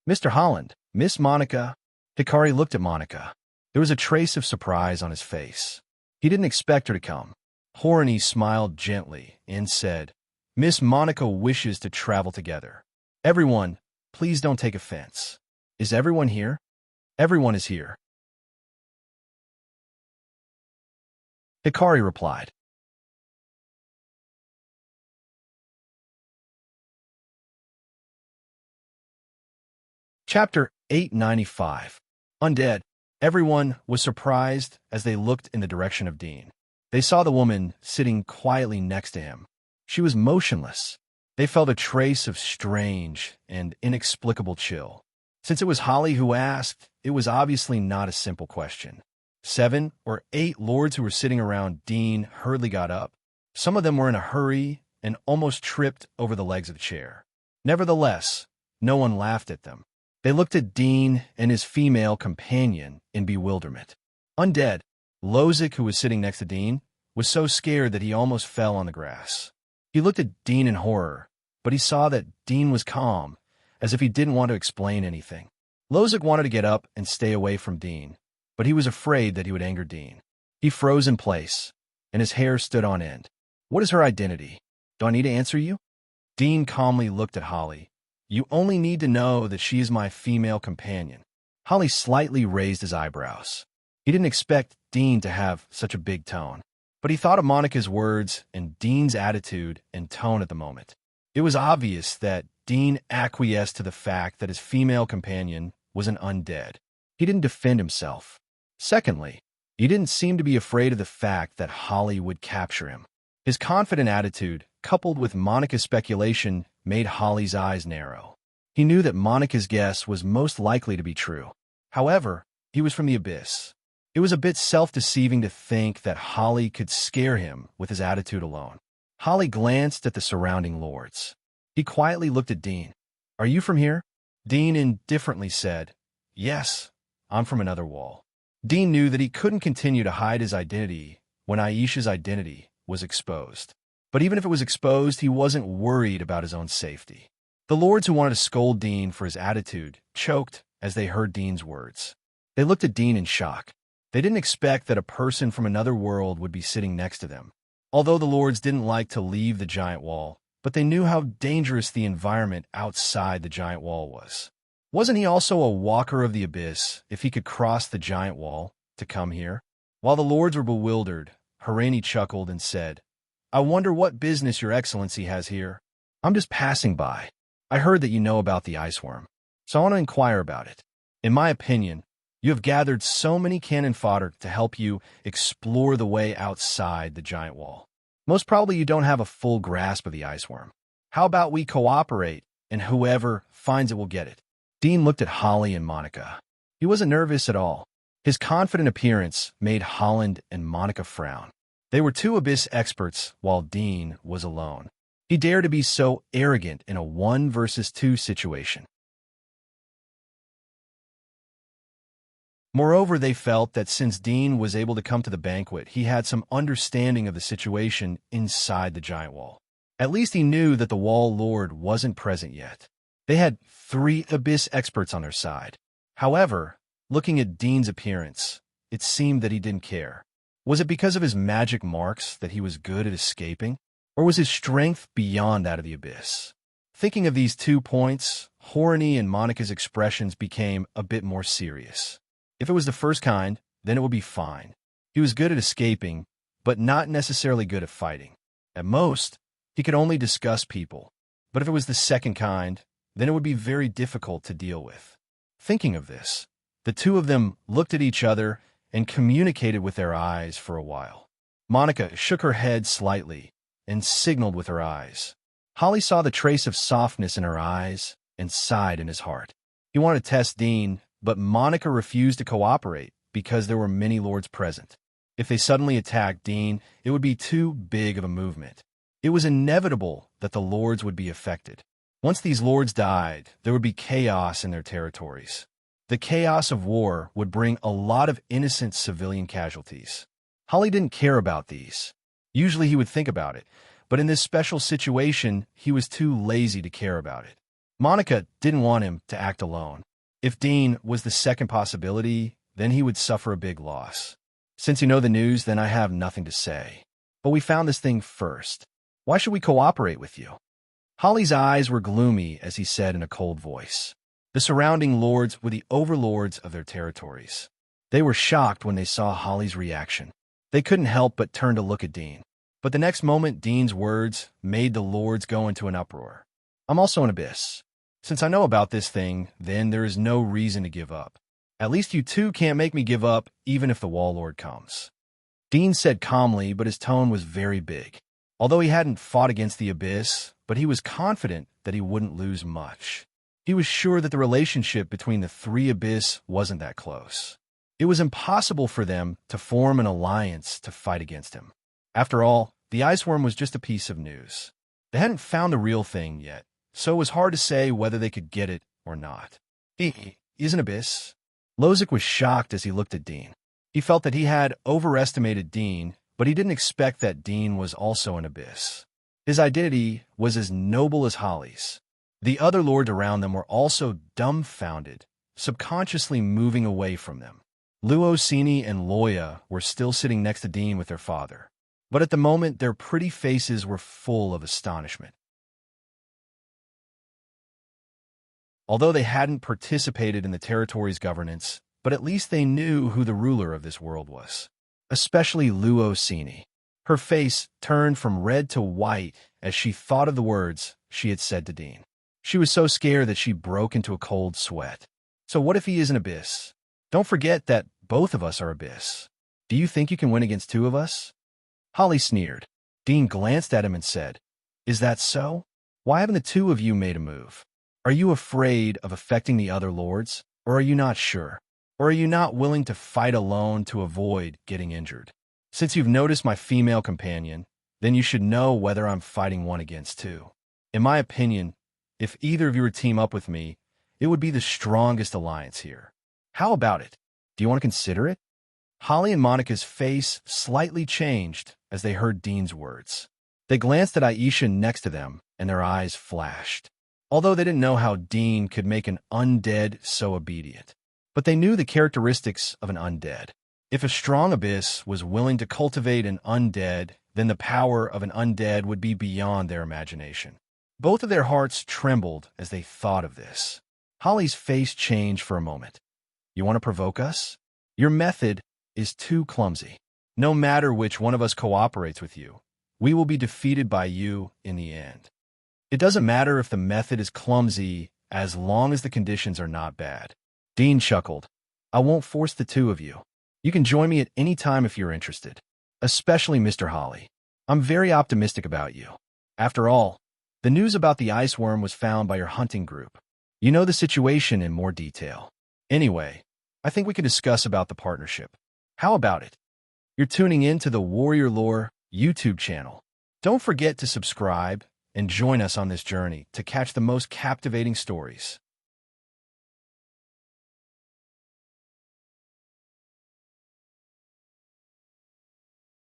"Mr. Holland, Miss Monica." Hikari looked at Monica. There was a trace of surprise on his face. He didn't expect her to come. Horny smiled gently and said, "Miss Monica wishes to travel together. Everyone, please don't take offense. Is everyone here?" "Everyone is here," Hikari replied. Chapter 895. Undead. Everyone was surprised as they looked in the direction of Dean. They saw the woman sitting quietly next to him. She was motionless. They felt a trace of strange and inexplicable chill. Since it was Holly who asked, it was obviously not a simple question. 7 or 8 lords who were sitting around Dean hurriedly got up. Some of them were in a hurry and almost tripped over the legs of the chair. Nevertheless, no one laughed at them. They looked at Dean and his female companion in bewilderment. Undead. Lozik, who was sitting next to Dean, was so scared that he almost fell on the grass. He looked at Dean in horror, but he saw that Dean was calm, as if he didn't want to explain anything. Lozik wanted to get up and stay away from Dean, but he was afraid that he would anger Dean. He froze in place, and his hair stood on end. "What is her identity? Do I need to answer you?" Dean calmly looked at Holly. "You only need to know that she is my female companion." Holly slightly raised his eyebrows. He didn't expect Dean to have such a big tone, but he thought of Monica's words and Dean's attitude and tone at the moment. It was obvious that Dean acquiesced to the fact that his female companion was an undead. He didn't defend himself. Secondly, he didn't seem to be afraid of the fact that Holly would capture him. His confident attitude, coupled with Monica's speculation, made Holly's eyes narrow. He knew that Monica's guess was most likely to be true. However, he was from the abyss. It was a bit self-deceiving to think that Holly could scare him with his attitude alone. Holly glanced at the surrounding lords. He quietly looked at Dean. "Are you from here?" Dean indifferently said, "Yes, I'm from another wall." Dean knew that he couldn't continue to hide his identity when Aisha's identity was exposed. But even if it was exposed, he wasn't worried about his own safety. The lords who wanted to scold Dean for his attitude choked as they heard Dean's words. They looked at Dean in shock. They didn't expect that a person from another world would be sitting next to them. Although the lords didn't like to leave the giant wall, but they knew how dangerous the environment outside the giant wall was. Wasn't he also a walker of the abyss if he could cross the giant wall to come here? While the lords were bewildered, Harani chuckled and said, "I wonder what business your excellency has here. I'm just passing by. I heard that you know about the ice worm, so I want to inquire about it. In my opinion, you have gathered so many cannon fodder to help you explore the way outside the giant wall. Most probably you don't have a full grasp of the ice worm. How about we cooperate, and whoever finds it will get it?" Dean looked at Holly and Monica. He wasn't nervous at all. His confident appearance made Holland and Monica frown. They were two abyss experts, while Dean was alone. He dared to be so arrogant in a 1-versus-2 situation. Moreover, they felt that since Dean was able to come to the banquet, he had some understanding of the situation inside the giant wall. At least he knew that the Wall Lord wasn't present yet. They had 3 abyss experts on their side. However, looking at Dean's appearance, it seemed that he didn't care. Was it because of his magic marks that he was good at escaping? Or was his strength beyond that of the abyss? Thinking of these 2 points, Harani and Monica's expressions became a bit more serious. If it was the first kind, then it would be fine. He was good at escaping, but not necessarily good at fighting. At most, he could only discuss people. But if it was the second kind, then it would be very difficult to deal with. Thinking of this, the 2 of them looked at each other and communicated with their eyes for a while. Monica shook her head slightly and signaled with her eyes. Holly saw the trace of softness in her eyes and sighed in his heart. He wanted to test Dean, but Monica refused to cooperate because there were many lords present. If they suddenly attacked Dean, it would be too big of a movement. It was inevitable that the lords would be affected. Once these lords died, there would be chaos in their territories. The chaos of war would bring a lot of innocent civilian casualties. Holly didn't care about these. Usually he would think about it, but in this special situation, he was too lazy to care about it. Monica didn't want him to act alone. If Dean was the second possibility, then he would suffer a big loss. Since you know the news, then I have nothing to say. But we found this thing first. Why should we cooperate with you? Holly's eyes were gloomy as he said in a cold voice. The surrounding lords were the overlords of their territories. They were shocked when they saw Holly's reaction. They couldn't help but turn to look at Dean. But the next moment, Dean's words made the lords go into an uproar. "I'm also an abyss. Since I know about this thing, then there is no reason to give up. At least you 2 can't make me give up, even if the Wall Lord comes." Dean said calmly, but his tone was very big. Although he hadn't fought against the abyss, but he was confident that he wouldn't lose much. He was sure that the relationship between the 3 abyss wasn't that close. It was impossible for them to form an alliance to fight against him. After all, the ice worm was just a piece of news. They hadn't found the real thing yet, so it was hard to say whether they could get it or not. He is an abyss. Lozic was shocked as he looked at Dean. He felt that he had overestimated Dean, but he didn't expect that Dean was also an abyss. His identity was as noble as Holly's. The other lords around them were also dumbfounded, subconsciously moving away from them. Luosini and Loya were still sitting next to Dean with their father, but at the moment their pretty faces were full of astonishment. Although they hadn't participated in the territory's governance, but at least they knew who the ruler of this world was, especially Luosini. Her face turned from red to white as she thought of the words she had said to Dean. She was so scared that she broke into a cold sweat. So what if he is an abyss? Don't forget that both of us are abyss. Do you think you can win against 2 of us? Holly sneered. Dean glanced at him and said, "Is that so? Why haven't the 2 of you made a move? Are you afraid of affecting the other lords, or are you not sure? Or are you not willing to fight alone to avoid getting injured? Since you've noticed my female companion, then you should know whether I'm fighting 1 against 2. In my opinion, if either of you would team up with me, it would be the strongest alliance here. How about it? Do you want to consider it?" Holly and Monica's face slightly changed as they heard Dean's words. They glanced at Aisha next to them, and their eyes flashed. Although they didn't know how Dean could make an undead so obedient. But they knew the characteristics of an undead. If a strong abyss was willing to cultivate an undead, then the power of an undead would be beyond their imagination. Both of their hearts trembled as they thought of this. Holly's face changed for a moment. You want to provoke us? Your method is too clumsy. No matter which one of us cooperates with you, we will be defeated by you in the end. It doesn't matter if the method is clumsy as long as the conditions are not bad. Dean chuckled. I won't force the two of you. You can join me at any time if you're interested. Especially Mr. Holly. I'm very optimistic about you. After all, the news about the ice worm was found by your hunting group. You know the situation in more detail. Anyway, I think we can discuss about the partnership. How about it? You're tuning in to the Warrior Lore YouTube channel. Don't forget to subscribe and join us on this journey to catch the most captivating stories.